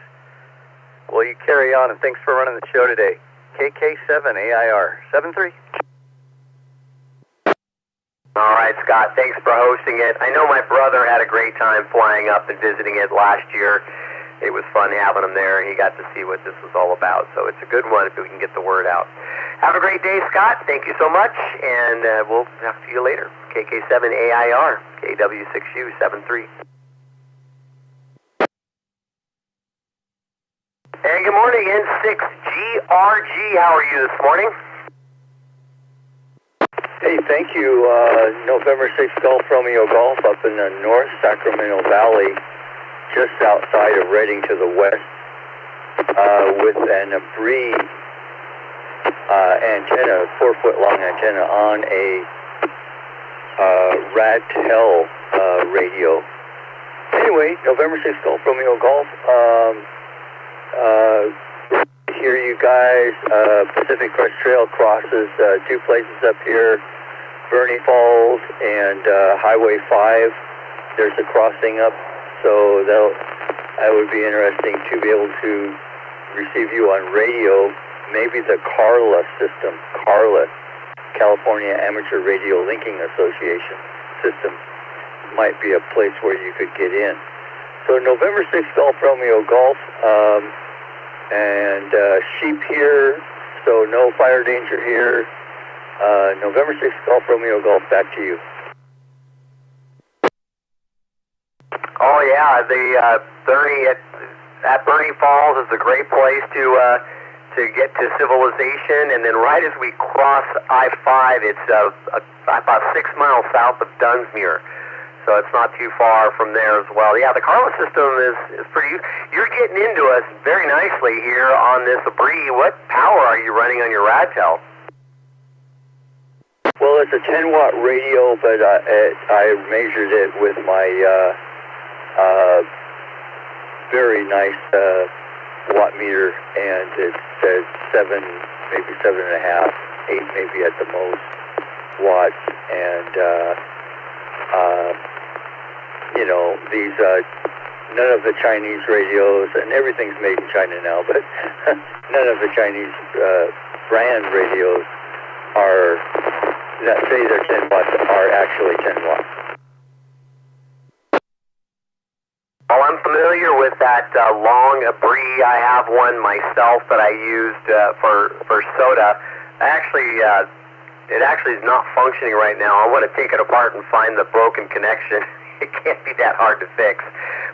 Well, you carry on, and thanks for running the show today. KK7AIR 73. All right, Scott, thanks for hosting it. I know my brother had a great time flying up and visiting it last year. It was fun having him there. He got to see what this was all about, so it's a good one if we can get the word out. Have a great day, Scott. Thank you so much, and we'll talk to you later. KK7AIR, KW6U73. And good morning, N6GRG. How are you this morning? Hey, thank you. November 6th Golf Romeo Golf up in the North Sacramento Valley, just outside of Redding to the west, with an Abri antenna, 4-foot-long antenna on a Radtel radio. Anyway, November 6th Golf Romeo Golf. Here you guys, Pacific Crest Trail crosses two places up here, Verney Falls and Highway 5. There's a crossing up, so that would be interesting to be able to receive you on radio. Maybe the CARLA system, California Amateur Radio Linking Association system, might be a place where you could get in. So November 6th Golf Romeo Golf, and sheep here, so no fire danger here. November 6th Golf Romeo Golf, back to you. Oh yeah, the Verney Falls is a great place to get to civilization, and then right as we cross I-5, it's about 6 miles south of Dunsmuir. So it's not too far from there as well. Yeah, the Carla system is pretty... You're getting into us very nicely here on this Abri. What power are you running on your Radtel? Well, it's a 10-watt radio, but I measured it with my very nice watt meter, and it says 7, maybe 7.5, 8 maybe at the most watts, and you know, these none of the Chinese radios, and everything's made in China now, but none of the Chinese brand radios are, that say they're 10 watts, are actually 10 watts. Well, I'm familiar with that long Abri. I have one myself that I used for soda. It actually is not functioning right now. I want to take it apart and find the broken connection. It can't be that hard to fix.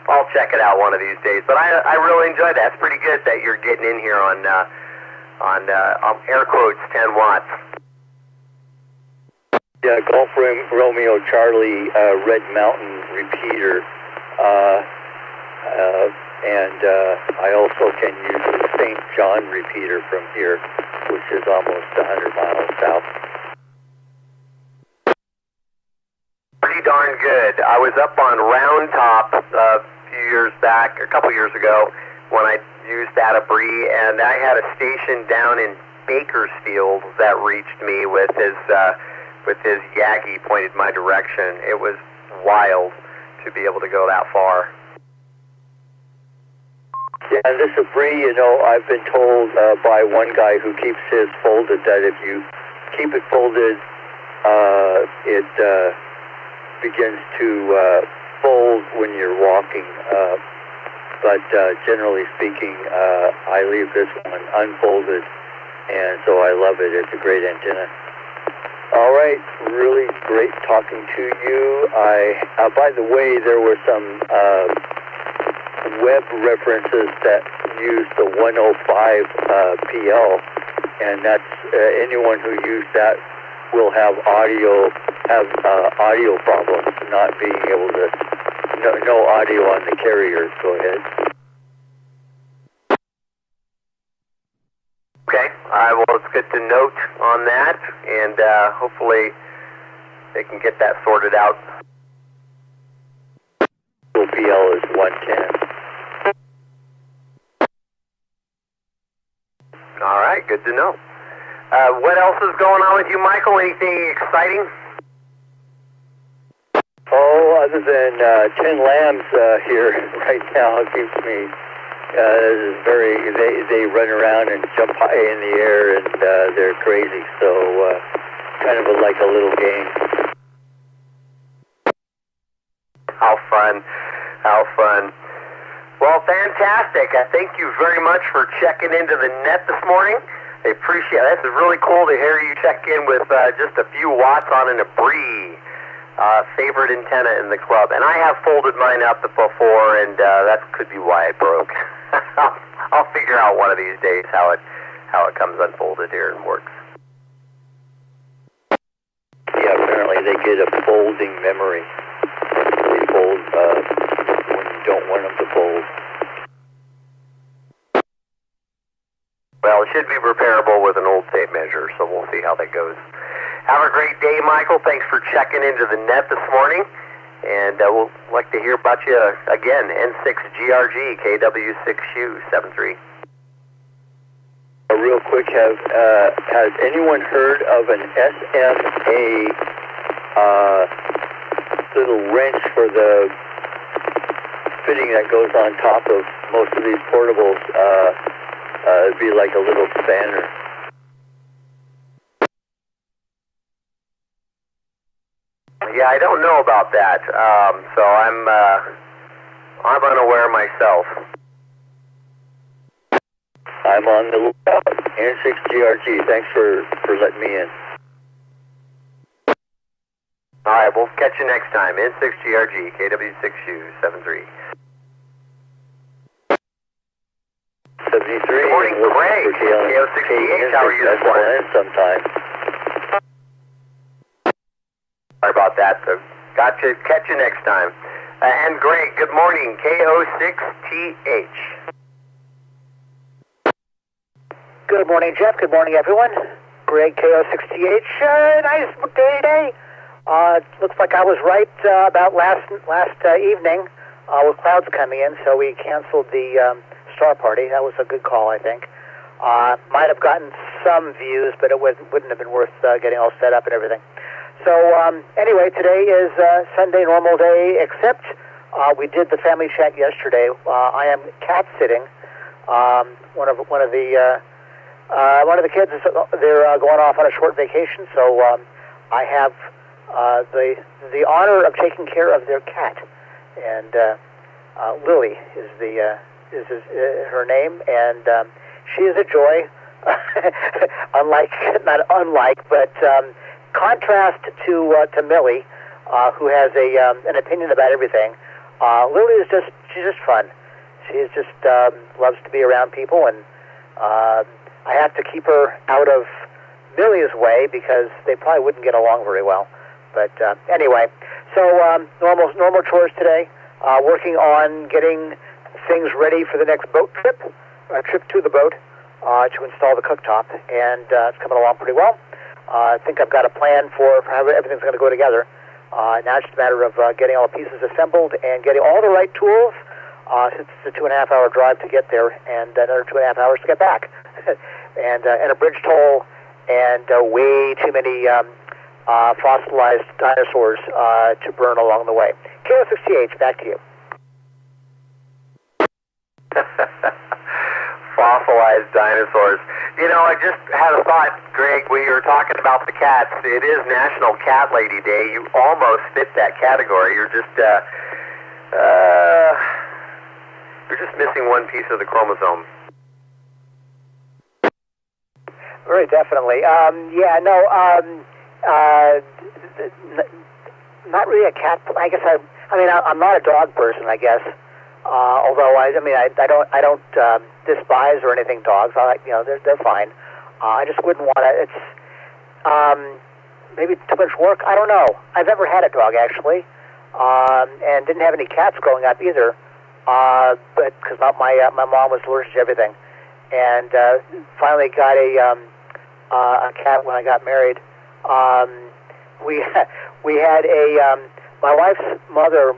I'll check it out one of these days. But I really enjoy that. It's pretty good that you're getting in here on air quotes 10 watts. Yeah, Golf Romeo Charlie Red Mountain repeater. And I also can use the St. John repeater from here, which is almost 100 miles south. Pretty darn good. I was up on Round Top a few years back, a couple years ago, when I used that Abri, and I had a station down in Bakersfield that reached me with his Yagi pointed my direction. It was wild to be able to go that far. Yeah, and this Abri, you know, I've been told by one guy who keeps his folded that if you keep it folded, it begins to fold when you're walking. But generally speaking, I leave this one unfolded, and so I love it. It's a great antenna. All right, really great talking to you. By the way, there were some web references that use the 105 PL, and that's anyone who used that will have audio problems, not being able to no audio on the carriers. Go ahead. Okay, well, it's good to note on that, and hopefully they can get that sorted out. PL is 110. All right, good to know. What else is going on with you, Michael? Anything exciting? Oh, other than 10 lambs here right now, it keeps me they run around and jump high in the air, and they're crazy, so kind of like a little game. fantastic. Thank you very much for checking into the net this morning. I appreciate it. This is really cool to hear you check in with just a few watts on an Abri, favorite antenna in the club. And I have folded mine up before, and that could be why it broke. I'll figure out one of these days how it comes unfolded here and works. Yeah, apparently they get a folding memory. They fold when you don't want them to fold. Well, it should be repairable with an old tape measure, so we'll see how that goes. Have a great day, Michael. Thanks for checking into the net this morning. And we'll like to hear about you again. N6GRG, KW6U73. Real quick, has anyone heard of an SMA little wrench for the fitting that goes on top of most of these portables? It'd be like a little spanner. Yeah, I don't know about that, so I'm unaware myself. I'm on the lookout. N6GRG, thanks for letting me in. All right, we'll catch you next time. N6GRG, KW6U73. 73. Good morning, Greg. KO68, how are you this morning? Sometime. Sorry about that. So catch you next time. And Greg, good morning. KO6TH. Good morning, Jeff. Good morning, everyone. Greg, KO6TH. Nice day today. Looks like I was right about last evening with clouds coming in, so we canceled the Star Party. That was a good call, I think. Might have gotten some views, but it wouldn't have been worth getting all set up and everything. So anyway, today is Sunday, normal day, except we did the family chat yesterday. I am cat sitting. One of the kids they're going off on a short vacation, so I have the honor of taking care of their cat, and Lily is her name, and she is a joy. But contrast to Millie, who has an opinion about everything. Lily is she's just fun. She's just loves to be around people, and I have to keep her out of Millie's way because they probably wouldn't get along very well. But anyway, so normal chores today. Working on getting things ready for the next boat trip, a trip to the boat to install the cooktop, and it's coming along pretty well. I think I've got a plan for how everything's going to go together. Now it's just a matter of getting all the pieces assembled and getting all the right tools. Since it's a 2.5-hour drive to get there and another 2.5 hours to get back, and a bridge toll and way too many fossilized dinosaurs to burn along the way. KO6TH, back to you. Fossilized dinosaurs. You know, I just had a thought, Greg, when you were talking about the cats. It is National Cat Lady Day. You almost fit that category. You're just missing one piece of the chromosome. Very definitely. Not really a cat. I guess I'm not a dog person, I guess. Although I don't despise or anything dogs. They're fine. I just wouldn't want to. It's maybe too much work. I don't know. I've never had a dog actually, and didn't have any cats growing up either. But because my mom was allergic to everything, and finally got a cat when I got married. We had my wife's mother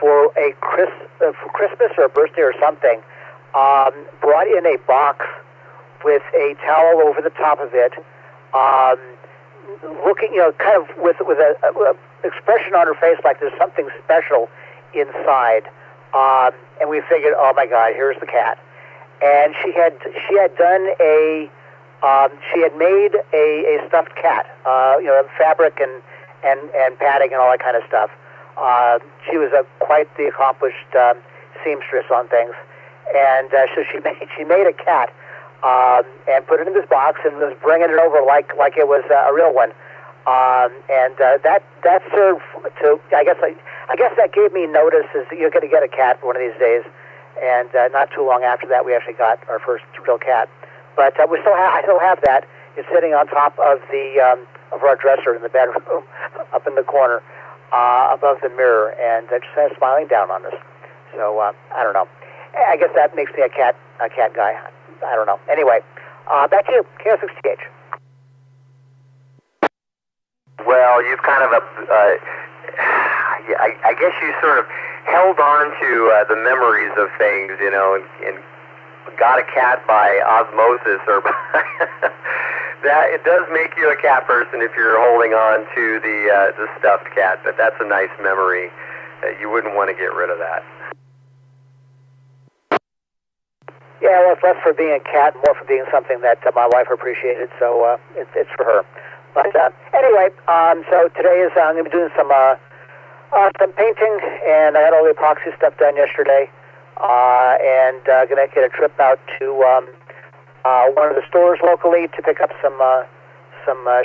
for Christmas or a birthday or something brought in a box with a towel over the top of it, looking kind of with a expression on her face like there's something special inside. And we figured, oh my God, here's the cat. And she had done she had made a stuffed cat, fabric and padding and all that kind of stuff. She was quite the accomplished seamstress on things, and so she made a cat and put it in this box and was bringing it over like it was a real one. And that served to, I guess that gave me notice is that you're going to get a cat one of these days. And not too long after that, we actually got our first real cat. But I still have that. It's sitting on top of of our dresser in the bedroom, up in the corner, above the mirror, and just kind of smiling down on us. So I don't know. I guess that makes me a cat guy. I don't know. Anyway, back to you, KO6TH. Well, you've kind of I guess you sort of held on to the memories of things, you know, and got a cat by osmosis, or that it does make you a cat person if you're holding on to the stuffed cat. But that's a nice memory. You wouldn't want to get rid of that. Yeah, well, it's less for being a cat, more for being something that my wife appreciated. So it's for her. But anyway, so today is I'm going to be doing some painting, and I had all the epoxy stuff done yesterday, and going to get a trip out to one of the stores locally to pick up some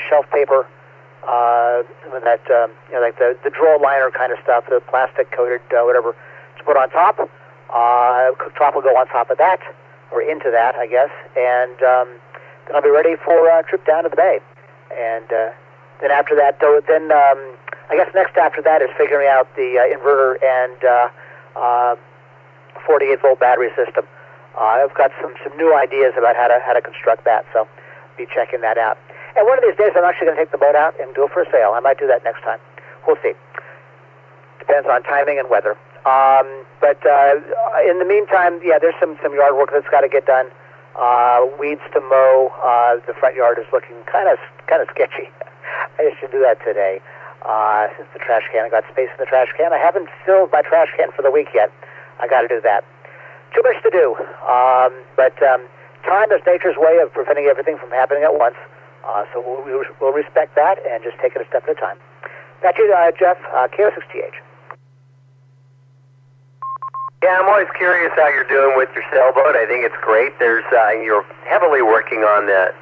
shelf paper, some of that like the drawer liner kind of stuff, the plastic coated whatever to put on top. Top will go on top of that, or into that, I guess, and I'll be ready for a trip down to the bay. And then after that, I guess next after that is figuring out the inverter and 48-volt battery system. I've got some new ideas about how to construct that, so be checking that out. And one of these days, I'm actually going to take the boat out and do it for a sail. I might do that next time. We'll see. Depends on timing and weather. But in the meantime, yeah, there's some yard work that's got to get done. Weeds to mow. The front yard is looking kind of sketchy. I should do that today. Since the trash can, I got space in the trash can. I haven't filled my trash can for the week yet. I got to do that. Too much to do. But time is nature's way of preventing everything from happening at once. So we'll respect that and just take it a step at a time. Back to you, Jeff, KO6TH. Yeah, I'm always curious how you're doing with your sailboat. I think it's great. There's you're heavily working on the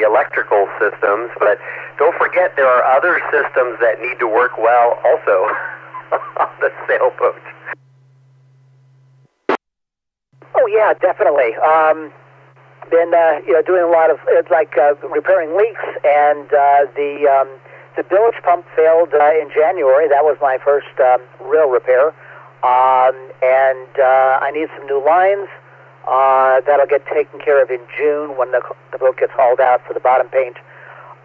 electrical systems, but don't forget there are other systems that need to work well also on the sailboat. Oh yeah, definitely. Been doing a lot of repairing leaks, and the bilge pump failed in January. That was my first real repair. And I need some new lines. That'll get taken care of in June when the boat gets hauled out for the bottom paint.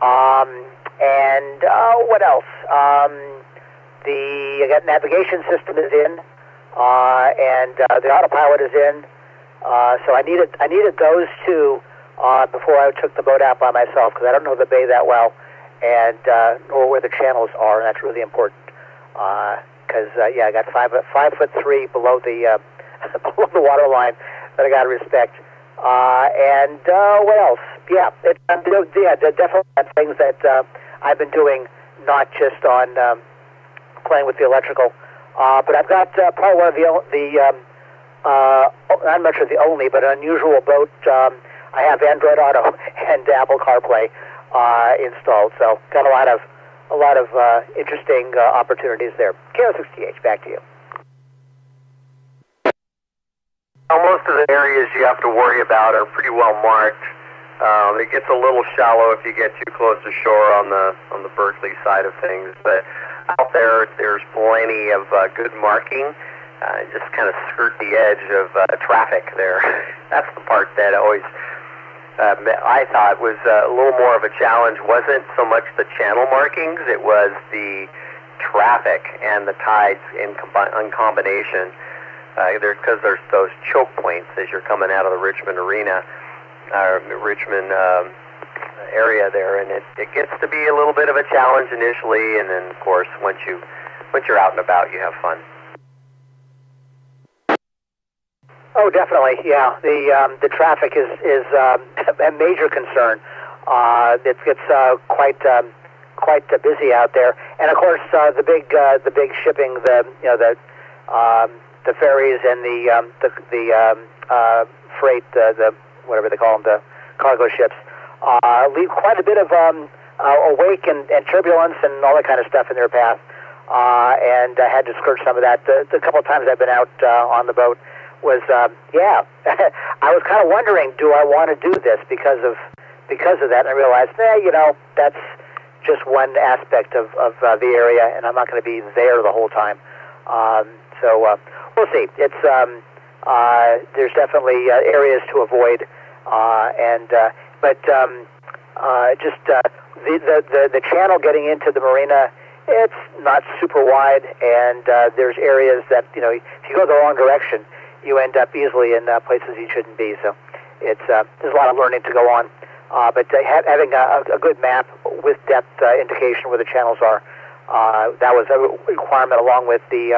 And what else? I got navigation system is in, and the autopilot is in. So I needed those two before I took the boat out by myself, because I don't know the bay that well, and nor where the channels are, and that's really important. Because I got 5'3" below the below the water line that I got to respect. And what else? Yeah, definitely things that I've been doing, not just on playing with the electrical. But I've got probably one of I'm not sure the only, but an unusual boat. I have Android Auto and Apple CarPlay installed, so got a lot of interesting opportunities there. KO6TH, back to you. Well, most of the areas you have to worry about are pretty well marked. It gets a little shallow if you get too close to shore on the Berkeley side of things, but out there's plenty of good marking. Just kind of skirt the edge of traffic there. That's the part that always I thought was a little more of a challenge. Wasn't so much the channel markings, it was the traffic and the tides in combination. Because there's those choke points as you're coming out of the Richmond area there, and it gets to be a little bit of a challenge initially, and then of course once you're out and about, you have fun. Oh, definitely, yeah. The traffic is a major concern. It gets quite busy out there, and of course the big shipping, the ferries and the freight, the whatever they call them, the cargo ships, leave quite a bit of wake and turbulence and all that kind of stuff in their path. And I had to skirt some of that. The couple of times I've been out on the boat was, I was kind of wondering, do I want to do this because of that? And I realized, that's just one aspect of the area, and I'm not going to be there the whole time. So we'll see. It's there's definitely areas to avoid, but the channel getting into the marina, it's not super wide, and there's areas that, if you go the wrong direction, you end up easily in places you shouldn't be. So it's there's a lot of learning to go on. But having a good map with depth indication where the channels are, that was a requirement, along with the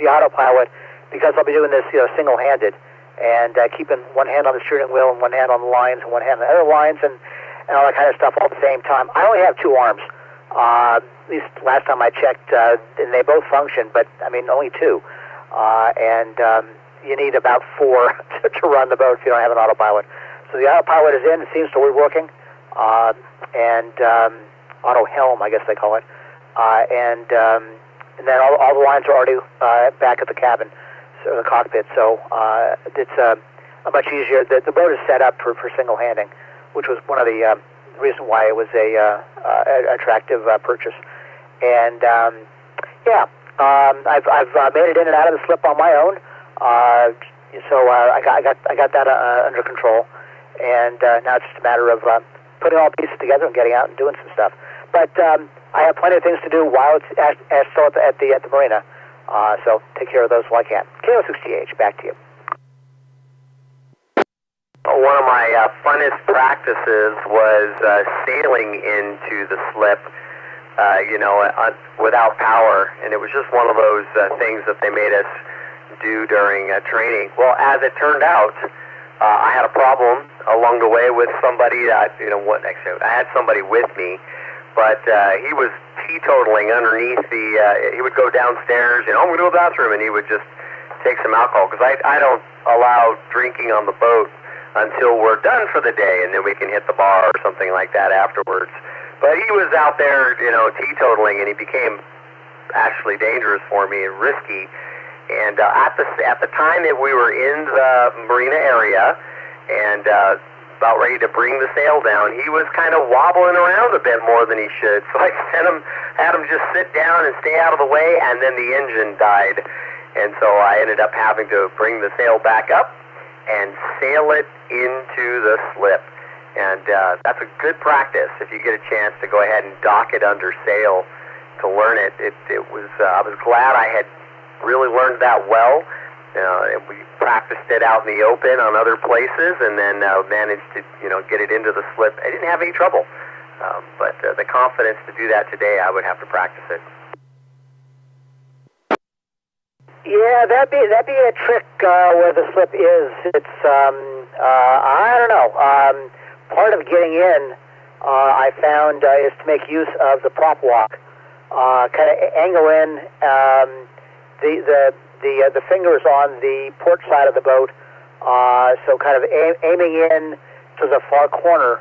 autopilot, because I'll be doing this single-handed, and keeping one hand on the steering wheel and one hand on the lines and one hand on the other lines and all that kind of stuff all at the same time. I only have two arms. At least last time I checked, and they both function, but only two. And you need about four to run the boat if you don't have an autopilot. So the autopilot is in. It seems to be working. And auto helm, I guess they call it. And then all the lines are already back at the cabin, so the cockpit. So it's a much easier. The boat is set up for single handing, which was one of the reason why it was an attractive purchase. And I've made it in and out of the slip on my own. So I got that under control. And now it's just a matter of putting all pieces together and getting out and doing some stuff. But I have plenty of things to do while it's still at the marina. So take care of those while I can. KO6GH, back to you. One of my funnest practices was sailing into the slip, without power. And it was just one of those things that they made us do during training. Well, as it turned out, I had a problem along the way with somebody. I had somebody with me, but he was teetotaling underneath he would go downstairs, I'm going to go to the bathroom, and he would just take some alcohol, because I don't allow drinking on the boat until we're done for the day, and then we can hit the bar or something like that afterwards. But he was out there, teetotaling, and he became actually dangerous for me and risky. And at the time that we were in the marina area and about ready to bring the sail down, he was kind of wobbling around a bit more than he should. So I had him just sit down and stay out of the way, and then the engine died. And so I ended up having to bring the sail back up and sail it into the slip. And that's a good practice if you get a chance to go ahead and dock it under sail to learn it. I was glad I had really learned that well. And we practiced it out in the open on other places, and then managed to get it into the slip. I didn't have any trouble, but the confidence to do that today, I would have to practice it. Yeah, that'd be a trick where the slip is. It's I don't know. Part of getting in, I found, is to make use of the prop walk. Kind of angle in. The fingers on the port side of the boat, so kind of aiming in to the far corner,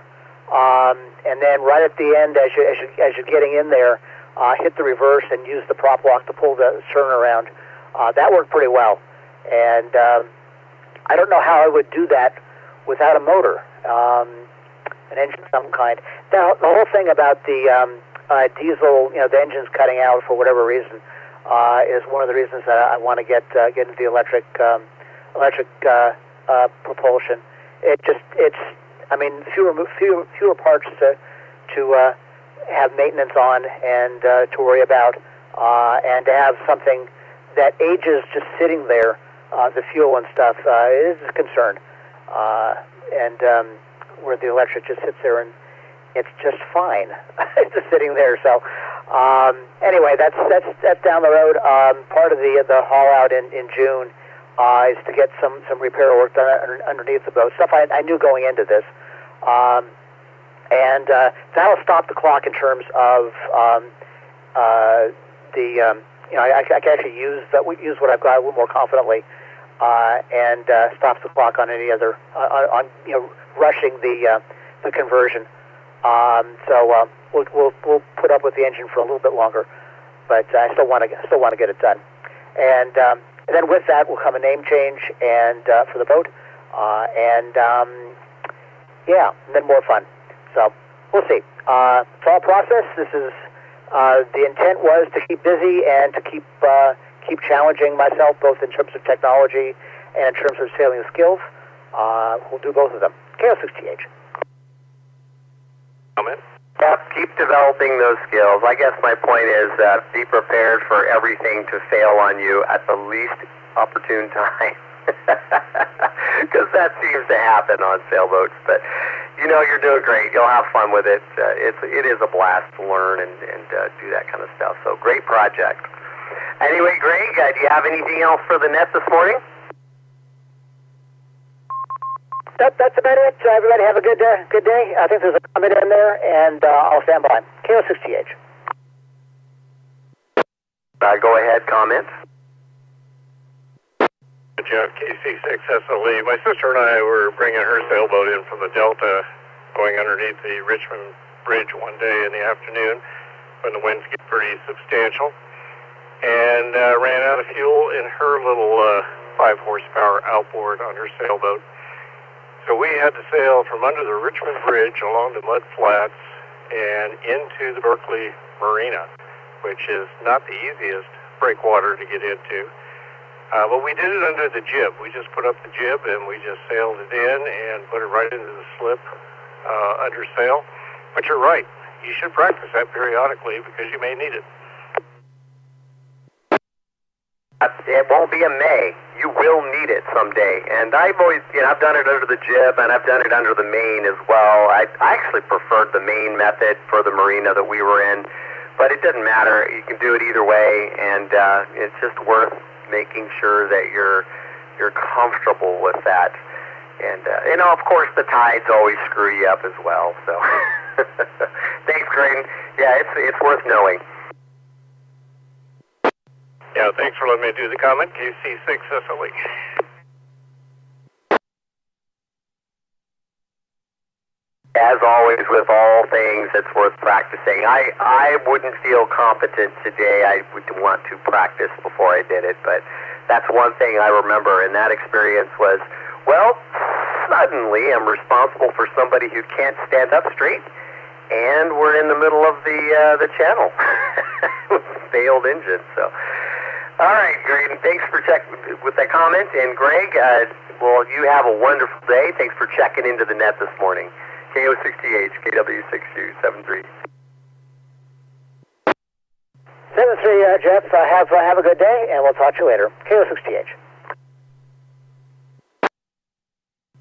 and then right at the end, as you're getting in there, hit the reverse and use the prop walk to pull the stern around. That worked pretty well, and I don't know how I would do that without a motor, an engine of some kind. Now, the whole thing about the diesel, the engine's cutting out for whatever reason, is one of the reasons that I want to get into the electric propulsion. Fewer parts to have maintenance on and to worry about, and to have something that ages just sitting there, the fuel and stuff, is a concern. And where the electric just sits there and it's just fine, just sitting there. So anyway, that's down the road. Part of the haul out in June is to get some repair work done underneath the boat. Stuff I knew going into this, and that'll stop the clock in terms of the I can actually use what I've got a little more confidently, and stops the clock on any other on rushing the conversion. So we'll put up with the engine for a little bit longer, but I still want to get it done. And then with that will come a name change and for the boat, and then more fun. So we'll see. It's all process. This is the intent was to keep busy and to keep challenging myself both in terms of technology and in terms of sailing skills. We'll do both of them. KO6TH. Comment? Yep, keep developing those skills. I guess my point is be prepared for everything to fail on you at the least opportune time. Because that seems to happen on sailboats. But, you're doing great. You'll have fun with it. It is a blast to learn and do that kind of stuff. So, great project. Anyway, Greg, do you have anything else for the net this morning? That's about it. Everybody have a good day. I think there's a comment in there, and I'll stand by. KO6TH. Go ahead, comment. Jeff, KC6SLE. My sister and I were bringing her sailboat in from the Delta, going underneath the Richmond Bridge one day in the afternoon when the winds get pretty substantial, and ran out of fuel in her little 5-horsepower outboard on her sailboat. So we had to sail from under the Richmond Bridge along the mud flats and into the Berkeley Marina, which is not the easiest breakwater to get into. But we did it under the jib. We just put up the jib and we just sailed it in and put it right into the slip under sail. But you're right. You should practice that periodically because you may need it. It won't be a may. You will need it someday. And I've always, I've done it under the jib and I've done it under the main as well. I actually preferred the main method for the marina that we were in, but it doesn't matter. You can do it either way, and it's just worth making sure that you're comfortable with that. And of course, the tides always screw you up as well. So, thanks, Creighton. Yeah, it's worth knowing. Yeah, thanks for letting me do the comment. KC6SLE. As always, with all things, it's worth practicing. I wouldn't feel competent today. I would want to practice before I did it, but that's one thing I remember, and that experience was, well, suddenly I'm responsible for somebody who can't stand up straight, and we're in the middle of the channel. Failed engine, so... All right, Greg, thanks for checking with that comment. And Greg, well, you have a wonderful day. Thanks for checking into the net this morning. KO6TH, KW6U73. 7-3, Jeff. Have a good day, and we'll talk to you later. KO6TH.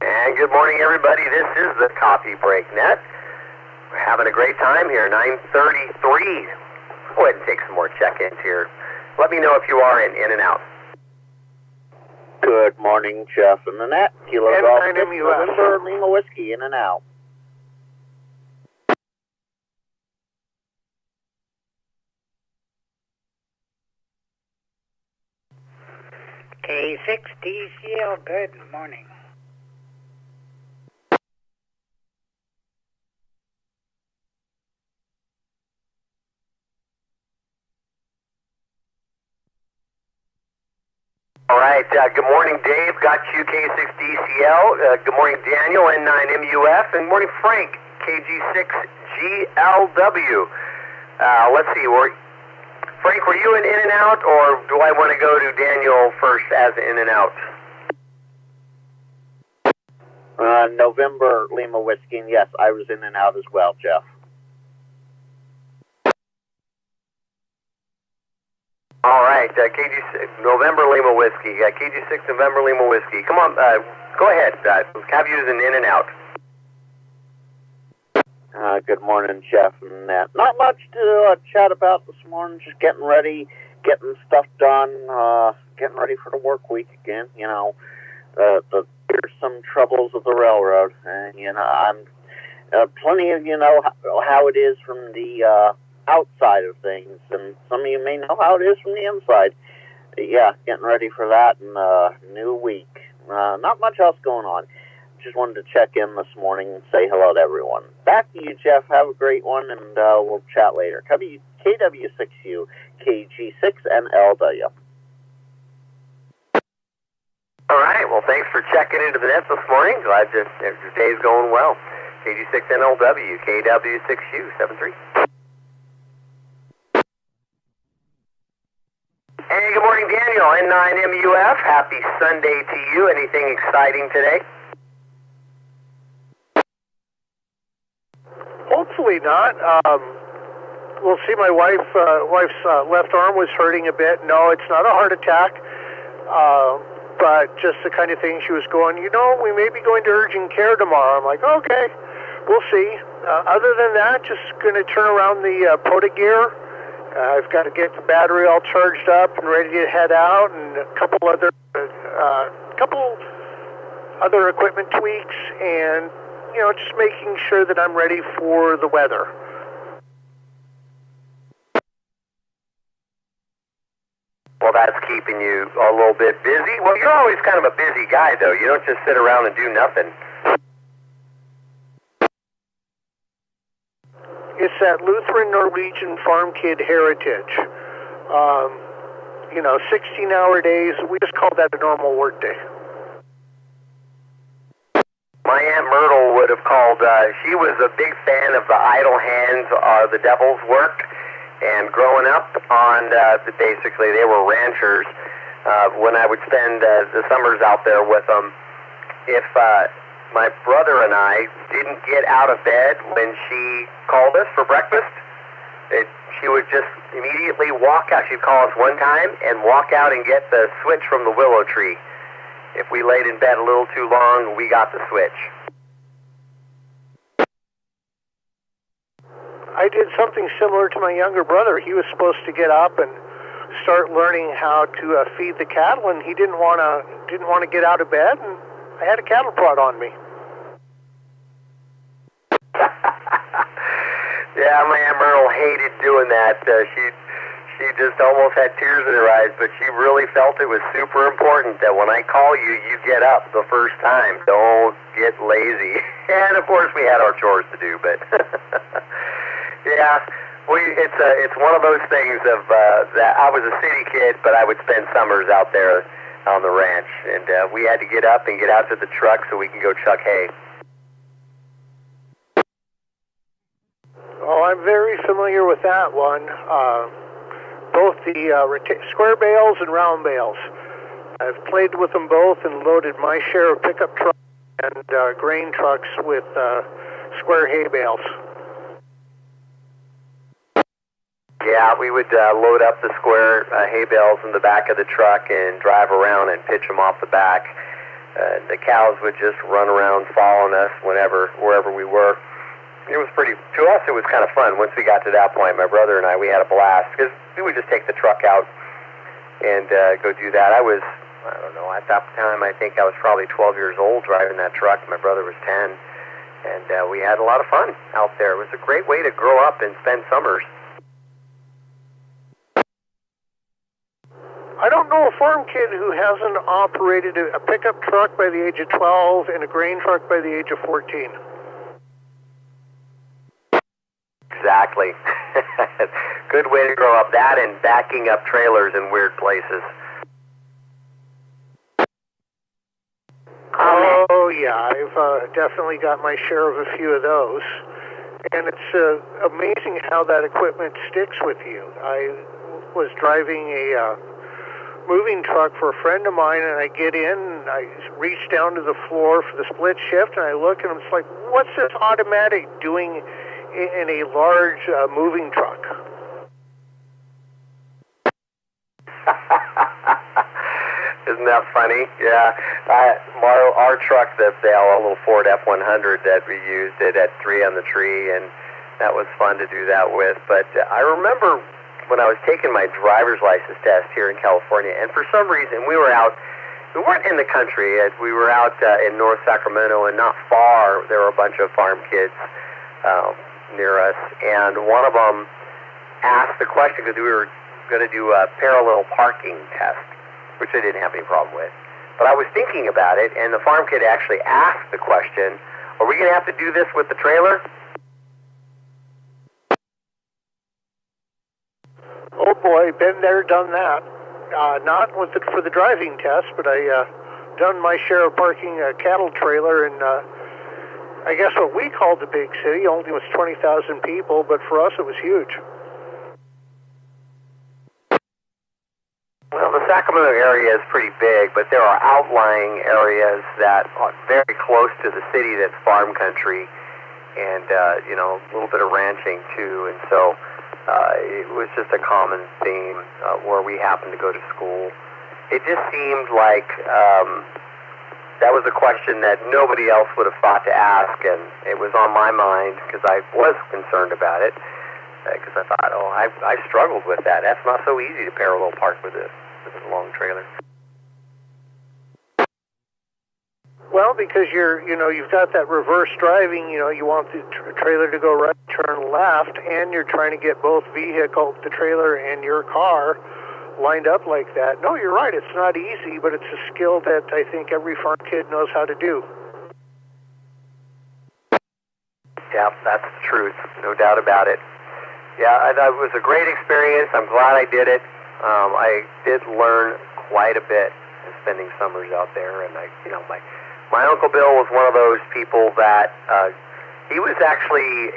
And good morning, everybody. This is the Coffee Break Net. We're having a great time here, 9:33. Go ahead and take some more check-ins here. Let me know if you are in and out. Good morning, Jeff and the net. Kilo Golf November Lima Whiskey, in and out. K6DCL, good morning. All right, good morning, Dave. Got you, K6DCL. Good morning, Daniel, N9MUF. And good morning, Frank, KG6GLW. Let's see, Frank, were you in and out, or do I want to go to Daniel first as in and out? November Lima Whiskey, and yes, I was in and out as well, Jeff. All right, KG6 November Lima Whiskey. KG6 November Lima Whiskey. Come on, go ahead. Have you as an in and out. Good morning, Jeff and Nat. Not much to chat about this morning. Just getting ready, getting stuff done, getting ready for the work week again. There's some troubles with the railroad, and I'm plenty of how it is from the outside of things, and some of you may know how it is from the inside. But yeah, getting ready for that in a new week. Not much else going on. Just wanted to check in this morning and say hello to everyone. Back to you, Jeff. Have a great one, and we'll chat later. KW6U, KG6NLW. All right. Well, thanks for checking into the net this morning. Glad your day's going well. KG6NLW, KW6U73. Hey, good morning, Daniel. N9MUF. Happy Sunday to you. Anything exciting today? Hopefully not. We'll see. My wife's left arm was hurting a bit. No, it's not a heart attack, but just the kind of thing she was going, we may be going to urgent care tomorrow. I'm like, okay, we'll see. Other than that, just going to turn around the POTA gear. I've got to get the battery all charged up and ready to head out, and a couple other equipment tweaks, and just making sure that I'm ready for the weather. Well, that's keeping you a little bit busy. Well, you're always kind of a busy guy, though. You don't just sit around and do nothing. It's that Lutheran Norwegian farm kid heritage. 16-hour days, we just call that a normal work day. My Aunt Myrtle would have called, she was a big fan of the idle hands, the devil's work. And growing up on, basically they were ranchers, when I would spend the summers out there with them, if my brother and I didn't get out of bed when she called us for breakfast, she would just immediately walk out. She'd call us one time and walk out and get the switch from the willow tree. If we laid in bed a little too long, we got the switch. I did something similar to my younger brother. He was supposed to get up and start learning how to feed the cattle, and he didn't want to get out of bed, and I had a cattle prod on me. Yeah, my Aunt Myrtle hated doing that. She just almost had tears in her eyes, but she really felt it was super important that when I call you, you get up the first time. Don't get lazy. And of course, we had our chores to do, but yeah, it's one of those things of that I was a city kid, but I would spend summers out there on the ranch, and we had to get up and get out to the truck so we can go chuck hay. Oh, I'm very familiar with that one. Both the square bales and round bales. I've played with them both and loaded my share of pickup trucks and grain trucks with square hay bales. Yeah, we would load up the square hay bales in the back of the truck and drive around and pitch them off the back. The cows would just run around following us wherever we were. It was to us it was kind of fun. Once we got to that point, my brother and I, we had a blast because we would just take the truck out and go do that. I don't know, at that time I think I was probably 12 years old driving that truck. My brother was 10, and we had a lot of fun out there. It was a great way to grow up and spend summers. I don't know a farm kid who hasn't operated a pickup truck by the age of 12 and a grain truck by the age of 14. Exactly. Good way to grow up. That and backing up trailers in weird places. Oh, yeah. I've definitely got my share of a few of those. And it's amazing how that equipment sticks with you. I was driving a moving truck for a friend of mine, and I get in, and I reach down to the floor for the split shift, and I look, and I'm just like, what's this automatic doing in a large moving truck? Isn't that funny? Yeah. Our truck, a little Ford F100 that we used, it had 3 on the tree, and that was fun to do that with. But I remember when I was taking my driver's license test here in California, and for some reason we weren't in the country, we were out in North Sacramento, and not far there were a bunch of farm kids near us, and one of them ask the question because we were going to do a parallel parking test, which I didn't have any problem with. But I was thinking about it, and the farm kid actually asked the question, are we going to have to do this with the trailer? Oh boy, been there, done that. Not for the driving test, but I done my share of parking a cattle trailer in, I guess what we called the big city. Only was 20,000 people, but for us it was huge. Well, the Sacramento area is pretty big, but there are outlying areas that are very close to the city that's farm country, and a little bit of ranching too. And so it was just a common theme where we happened to go to school. It just seemed like that was a question that nobody else would have thought to ask, and it was on my mind because I was concerned about it. Because I thought, I struggled with that. That's not so easy to parallel park with a long trailer. Well, because you've got that reverse driving. You want the trailer to go right, turn left, and you're trying to get both vehicles, the trailer and your car, lined up like that. No, you're right. It's not easy, but it's a skill that I think every farm kid knows how to do. Yeah, that's the truth. No doubt about it. Yeah, it was a great experience. I'm glad I did it. I did learn quite a bit spending summers out there, and my Uncle Bill was one of those people that he was actually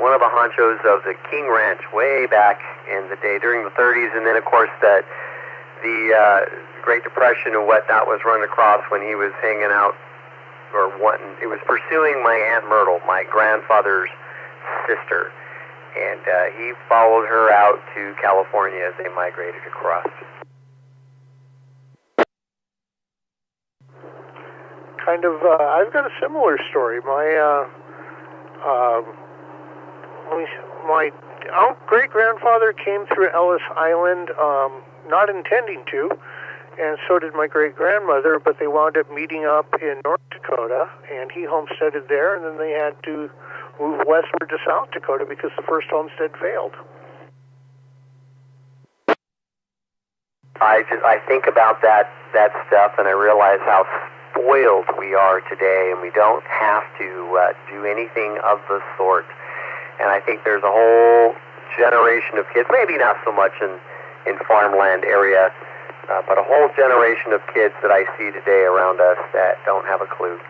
one of the honchos of the King Ranch way back in the day during the 30s, and then of course the Great Depression and whatnot was run across when he was hanging out it was pursuing my Aunt Myrtle, my grandfather's sister. And he followed her out to California as they migrated across. I've got a similar story. My great-grandfather came through Ellis Island, not intending to, and so did my great-grandmother, but they wound up meeting up in North Dakota, and he homesteaded there, and then they had to move westward to South Dakota because the first homestead failed. I think about that stuff, and I realize how spoiled we are today, and we don't have to do anything of the sort. And I think there's a whole generation of kids, maybe not so much in farmland area, but a whole generation of kids that I see today around us that don't have a clue.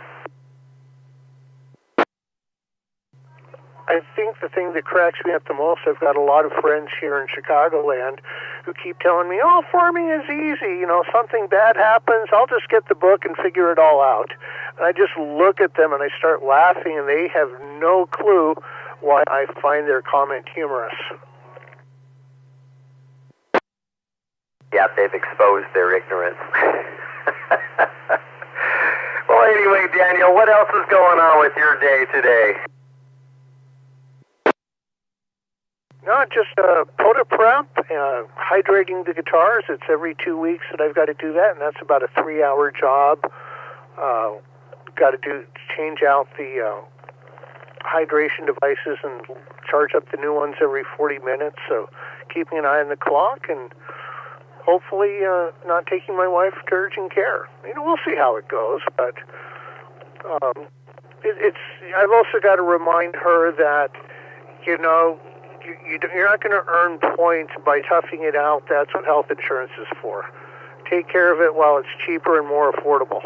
I think the thing that cracks me up the most, I've got a lot of friends here in Chicagoland who keep telling me, farming is easy. Something bad happens, I'll just get the book and figure it all out. And I just look at them and I start laughing, and they have no clue why I find their comment humorous. Yeah, they've exposed their ignorance. Well, anyway, Daniel, what else is going on with your day today? No, just POTA prep, hydrating the guitars. It's every 2 weeks that I've got to do that, and that's about a 3-hour job. Got to change out the hydration devices and charge up the new ones every 40 minutes, so keeping an eye on the clock and hopefully not taking my wife to urgent care. We'll see how it goes, but I've also got to remind her that, you're not going to earn points by toughing it out. That's what health insurance is for. Take care of it while it's cheaper and more affordable.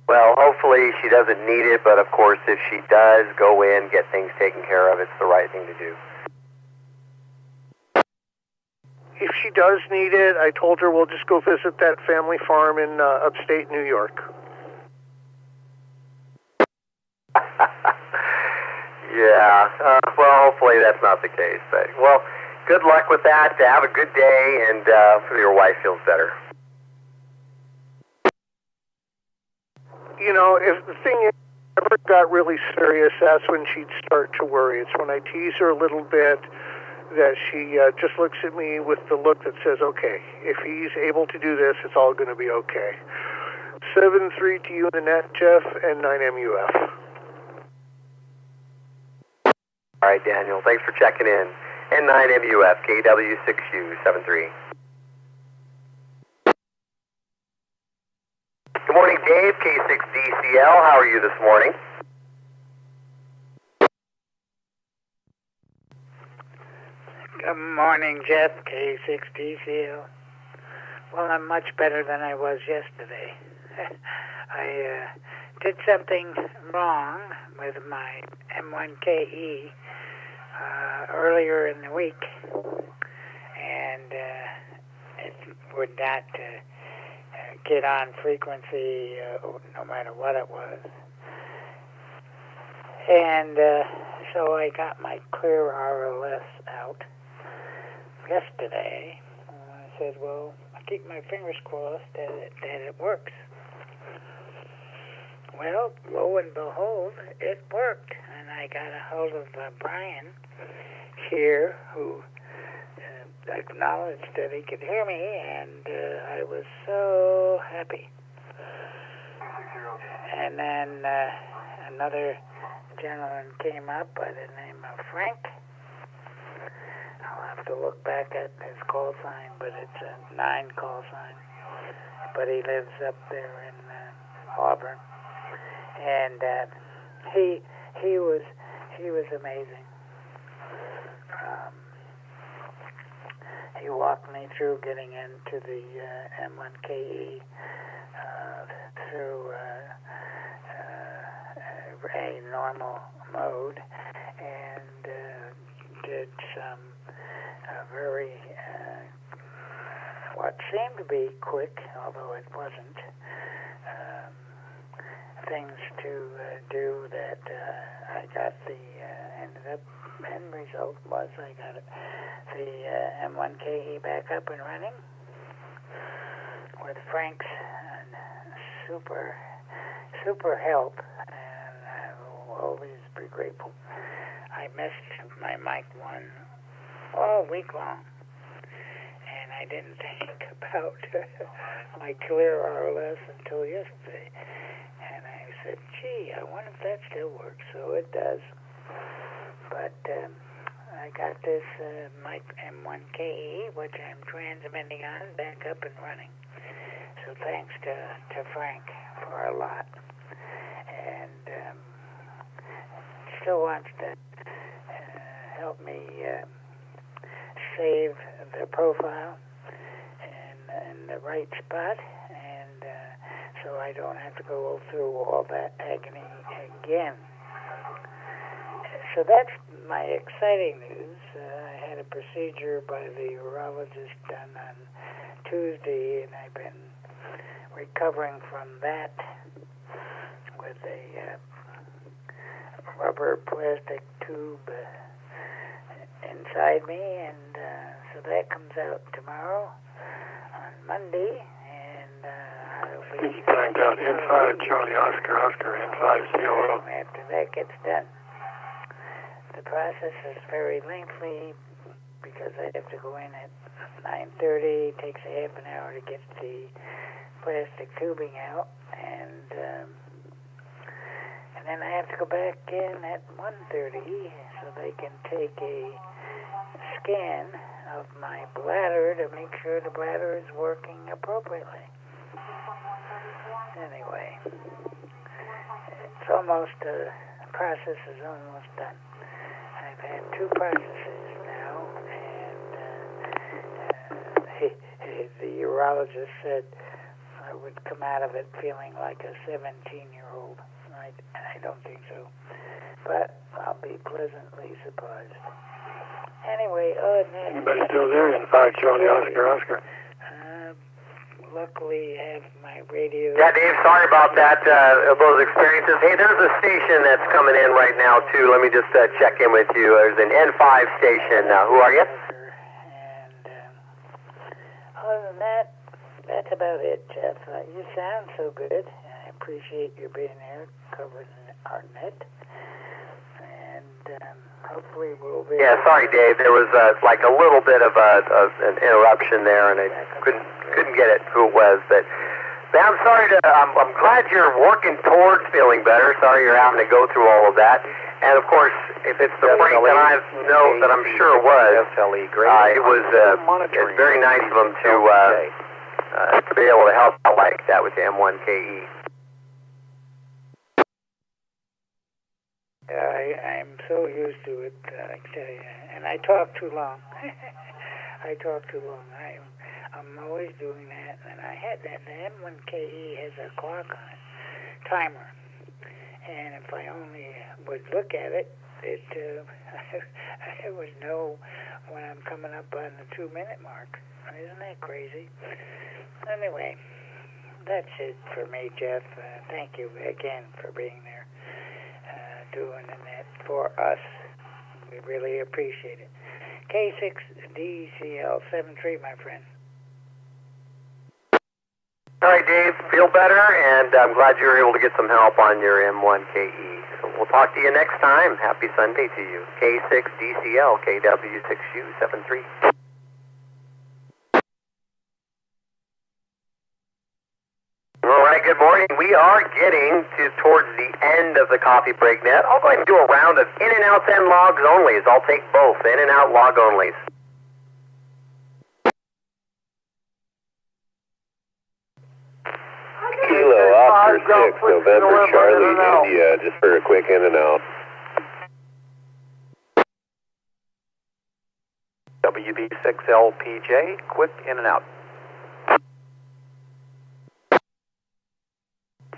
Well, hopefully she doesn't need it, but of course if she does go in, get things taken care of, it's the right thing to do. If she does need it, I told her we'll just go visit that family farm in upstate New York. Yeah, well, hopefully that's not the case. But, well, good luck with that. Have a good day, and hopefully your wife feels better. If the thing is, ever got really serious, that's when she'd start to worry. It's when I tease her a little bit that she just looks at me with the look that says, okay, if he's able to do this, it's all going to be okay. 7-3 to you in the net, Jeff, and 9MUF. All right, Daniel. Thanks for checking in. N9MUF, KW6U73. Good morning, Dave, K6DCL. How are you this morning? Good morning, Jeff, K6DCL. Well, I'm much better than I was yesterday. I did something wrong with my M1KE earlier in the week, and it would not get on frequency no matter what it was. And so I got my clear RLS out yesterday. I said, well, I keep my fingers crossed that it works. Well, lo and behold, it worked. And I got a hold of Brian here, who acknowledged that he could hear me, and I was so happy. And then another gentleman came up by the name of Frank. I'll have to look back at his call sign, but it's a 9 call sign. But he lives up there in Auburn, and he was amazing. He walked me through getting into the M1KE through a normal mode, and did some very what seemed to be quick, although it wasn't, things to do that I got the end result was I got the M1KE back up and running with Frank's super help, and I will always be grateful. I missed my mic one all week long, and I didn't think about my clear RLS until yesterday. And I said, gee, I wonder if that still works. So it does. But I got this mic M1KE, which I'm transmitting on, back up and running. So thanks to Frank for a lot. And still wants to help me save the profile in the right spot, and so I don't have to go through all that agony again. So that's my exciting news. I had a procedure by the urologist done on Tuesday, and I've been recovering from that with a rubber plastic tube inside me, and so that comes out tomorrow on Monday, and I'll be blanked out inside Charlie Oscar, inside COO. After that gets done. The process is very lengthy because I have to go in at 9:30. It takes a half an hour to get the plastic tubing out, and then I have to go back in at 1:30 so they can take a scan of my bladder to make sure the bladder is working appropriately. Anyway, it's almost, the process is almost done. I've had 2 processes now, and the urologist said I would come out of it feeling like a 17-year-old. I don't think so, but I'll be pleasantly surprised. Anyway, anybody still there inside Charlie Oscar? Luckily, I have my radio. Yeah, Dave, sorry about that, those experiences. Hey, there's a station that's coming in right now, too. Let me just check in with you. There's an N5 station. Who are you? And other than that, that's about it, Jeff. You sound so good. I appreciate you being there covering our net. And hopefully we'll be... Yeah, sorry, Dave. There was like a little bit of an interruption there, and I couldn't get it who it was. But man, I'm sorry I'm glad you're working towards feeling better. Sorry you're having to go through all of that. And of course, if it's the Frank that I know that I'm sure was, it was very nice of them to be able to help out like that with the M1KE. I'm so used to it, I tell you. And I talk too long. I talk too long. I'm always doing that. And I had that. The M1KE has a clock on it, timer. And if I only would look at it, I would know when I'm coming up on the 2-minute mark. Isn't that crazy? Anyway, that's it for me, Jeff. Thank you again for being there, doing that for us. We really appreciate it. K6DCL73, my friend. All right, Dave, feel better, and I'm glad you were able to get some help on your M1KE. So we'll talk to you next time. Happy Sunday to you. K6DCL, KW6U73. All right, good morning. We are getting towards the end of the Coffee Break Net. I'll go ahead and do a round of in and outs and logs onlys. I'll take both, in and out log onlys. Kilo Oscar 6, November Charlie, India, just for a quick in and out. WB6LPJ, quick in and out.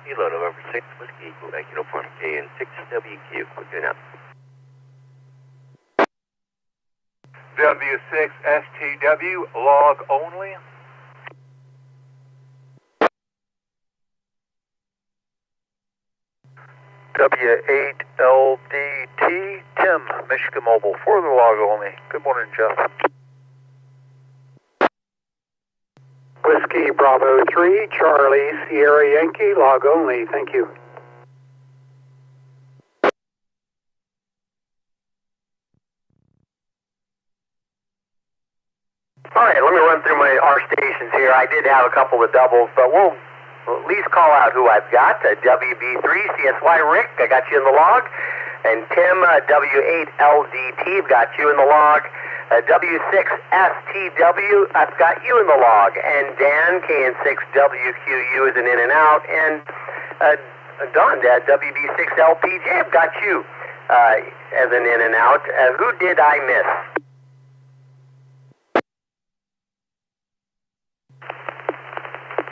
Kilo November 6, Whiskey, Quebec, Uniform K and 6WQ, quick in and out. W6STW, log only. W8LDT, Tim, Michigan Mobile, for the log only. Good morning, Jeff. Whiskey Bravo 3, Charlie, Sierra Yankee, log only. Thank you. All right, let me run through our stations here. I did have a couple of doubles, but we'll at least call out who I've got. WB3, CSY Rick, I got you in the log. And Tim, W8LDT, I've got you in the log. W6STW, I've got you in the log. And Dan, KN6WQU is an in and out. And Don, WB6LPJ, I've got you as an in and out. Who did I miss?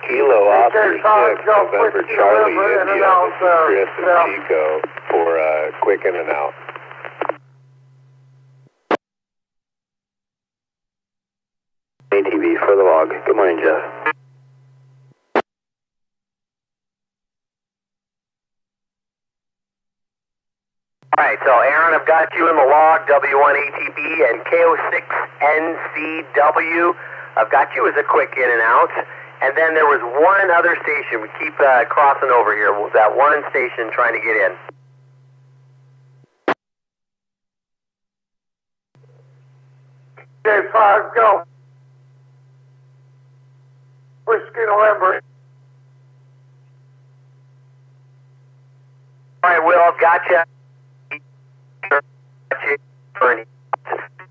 Kilo Oscar 6, November Charlie, India, this is Chris and Chico for quick in and out. ATV for the log. Good morning, Jeff. All right, so Aaron, I've got you in the log, W1ATB, and KO6NCW. I've got you as a quick in and out. And then there was one other station. We keep crossing over here. That one station trying to get in. Okay, 5, go. Whiskey November. All right, Will, I've got you.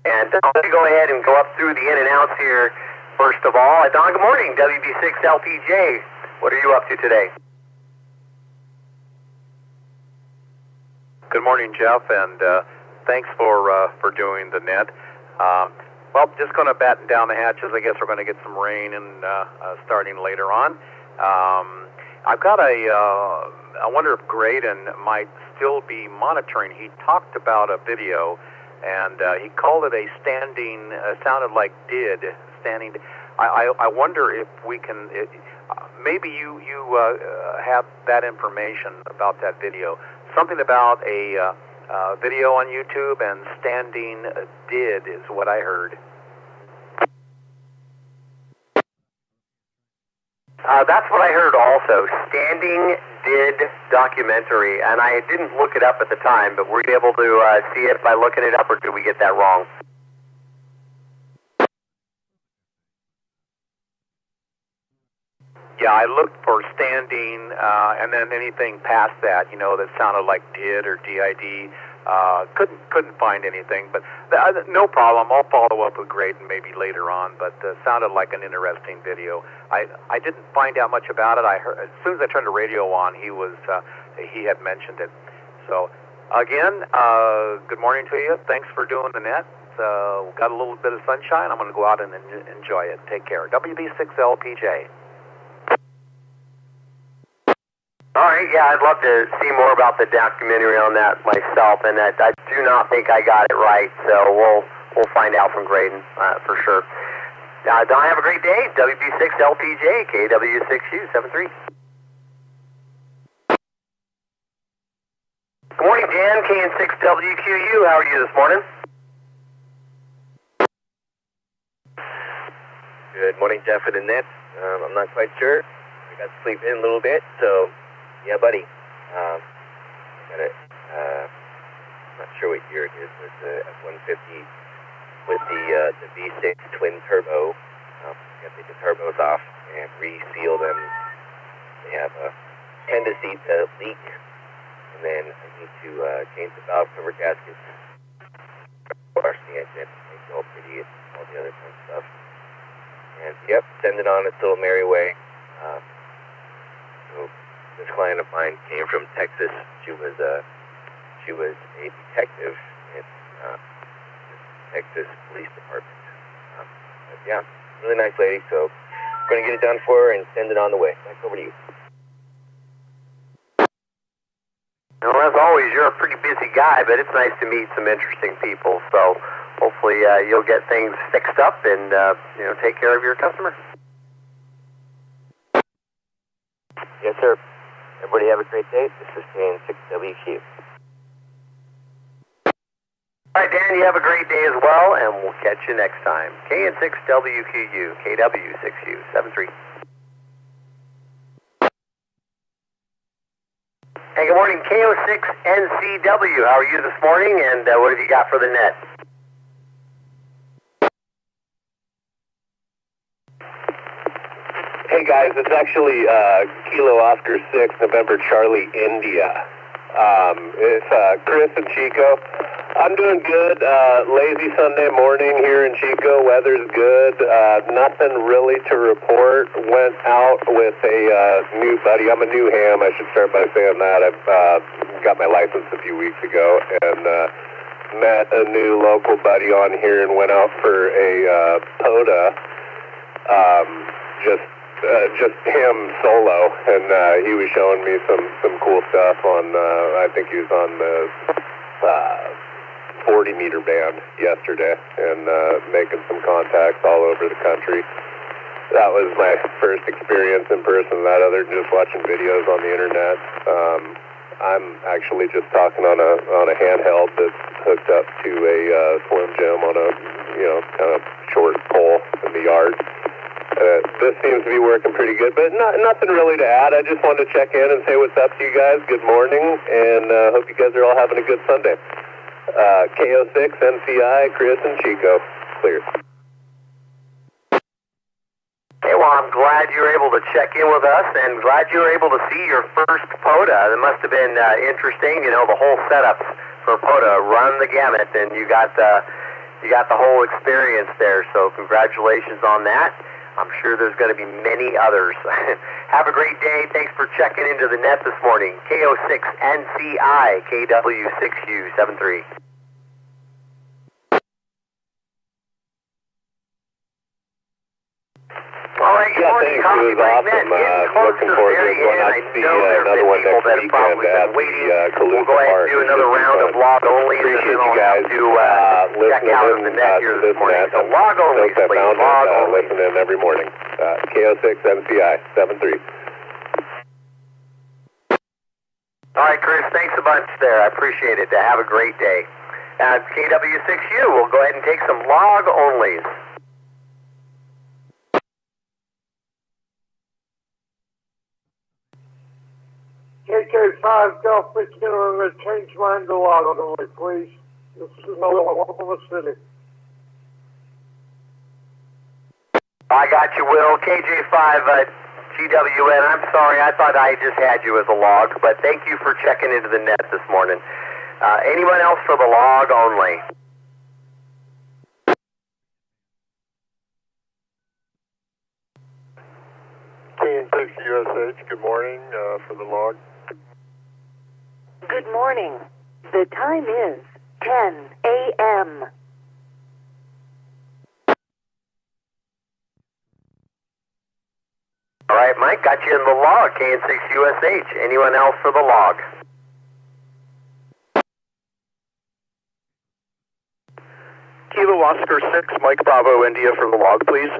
And I'm going to go ahead and go up through the in and outs here. First of all, Don, good morning, WB6LPJ. What are you up to today? Good morning, Jeff, and thanks for doing the net. Well, just going to batten down the hatches. I guess we're going to get some rain and starting later on. I've got I wonder if Graydon might still be monitoring. He talked about a video, and he called it a standing, sounded like did, standing. I wonder if we can, maybe you have that information about that video. Something about a video on YouTube, and standing did is what I heard. That's what I heard also. Standing did documentary, and I didn't look it up at the time, but were you able to see it by looking it up, or did we get that wrong? Yeah, I looked for standing, and then anything past that, that sounded like did or DID. Couldn't find anything, but no problem. I'll follow up with Graydon maybe later on. But sounded like an interesting video. I didn't find out much about it. I heard as soon as I turned the radio on, he had mentioned it. So again, good morning to you. Thanks for doing the net. We've got a little bit of sunshine. I'm going to go out and enjoy it. Take care. WB6LPJ. All right, yeah, I'd love to see more about the documentary on that myself, and I do not think I got it right, so we'll find out from Graydon for sure. Don, have a great day. WB6LPJ, KW6U73. Good morning, Dan, KN6WQU. How are you this morning? Good morning, Jeff and Annette. I'm not quite sure. I got to sleep in a little bit, so yeah, buddy. Got it. Not sure what year it is. It's a F-150 with the V6 twin turbo. Got to take the turbos off and reseal them. They have a tendency to leak, and then I need to change the valve cover gaskets, wash the engine, make it all pretty, and all the other fun stuff. And yep, send it on its little merry way. So this client of mine came from Texas. She was a detective in the Texas Police Department. But yeah, really nice lady. So I'm going to get it done for her and send it on the way. Back over to you. Well, as always, you're a pretty busy guy, but it's nice to meet some interesting people. So hopefully you'll get things fixed up and take care of your customer. Yes, sir. Everybody have a great day. This is KN6WQ. All right, Dan, you have a great day as well, and we'll catch you next time. KN6WQU, KW6U73. Hey, good morning, KO6NCW. How are you this morning, and what have you got for the net? Hey guys, it's actually Kilo Oscar 6, November Charlie, India. It's Chris and Chico. I'm doing good. Lazy Sunday morning here in Chico. Weather's good. Nothing really to report. Went out with a new buddy. I'm a new ham. I should start by saying that. I've got my license a few weeks ago and met a new local buddy on here and went out for a POTA. Just him solo, and he was showing me some cool stuff on, I think he was on the 40-meter band yesterday, and making some contacts all over the country. That was my first experience in person, that other than just watching videos on the internet. I'm actually just talking on a handheld that's hooked up to a Slim Jim on a, kind of short pole in the yard. This seems to be working pretty good, but nothing really to add. I just wanted to check in and say what's up to you guys. Good morning, and hope you guys are all having a good Sunday. KO6, NCI, Chris, and Chico. Clear. Okay, well, I'm glad you were able to check in with us, and glad you were able to see your first POTA. It must have been interesting, the whole setup for POTA. Run the gamut, and you got the whole experience there, so congratulations on that. I'm sure there's going to be many others. Have a great day. Thanks for checking into the net this morning. KO6NCI, KW6U73. All right, good morning, Coffee Break Net. Looking forward to going out to see another one next weekend at the We'll go ahead and do another round of log only, and then I'll have to check out of the net here this morning. So log only, please. Log only. Listen in every morning. KO6 MCI 73. All right, Chris, thanks a bunch there. I appreciate it. Have a great day. At KW6U, we'll go ahead and take some log onlys. KK5 Golf Whiskey, change mine to log only, please. This is Oklahoma City. I got you, Will. KJ5 GWN. I'm sorry, I thought I just had you as a log, but thank you for checking into the net this morning. Anyone else for the log only? KN6USH, good morning, for the log. Good morning. The time is 10 a.m. All right, Mike, got you in the log, KN6USH. Anyone else for the log? Kilo Oscar 6, Mike Bravo, India for the log, please.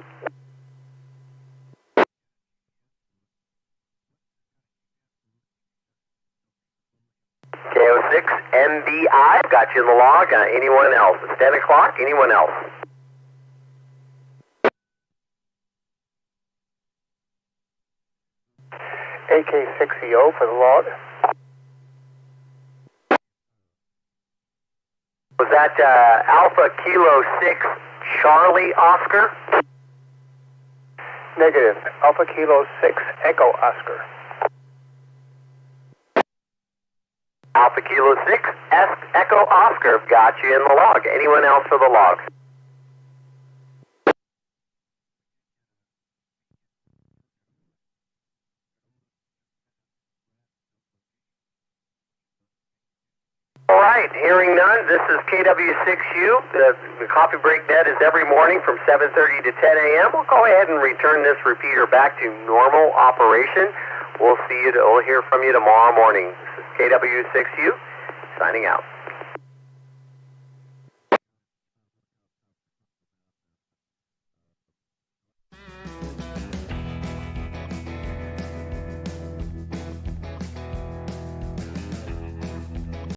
KO6, MBI, got you in the log. Anyone else? It's 10 o'clock. Anyone else? AK6EO for the log. Was that Alpha Kilo 6 Charlie Oscar? Negative. Alpha Kilo 6 Echo Oscar. Alpha Kilo 6 Echo Oscar, got you in the log. Anyone else for the log? All right, hearing none, this is KW6U. The Coffee Break Net is every morning from 7:30 to 10 a.m. We'll go ahead and return this repeater back to normal operation. We'll hear from you tomorrow morning. This is KW6U, signing out.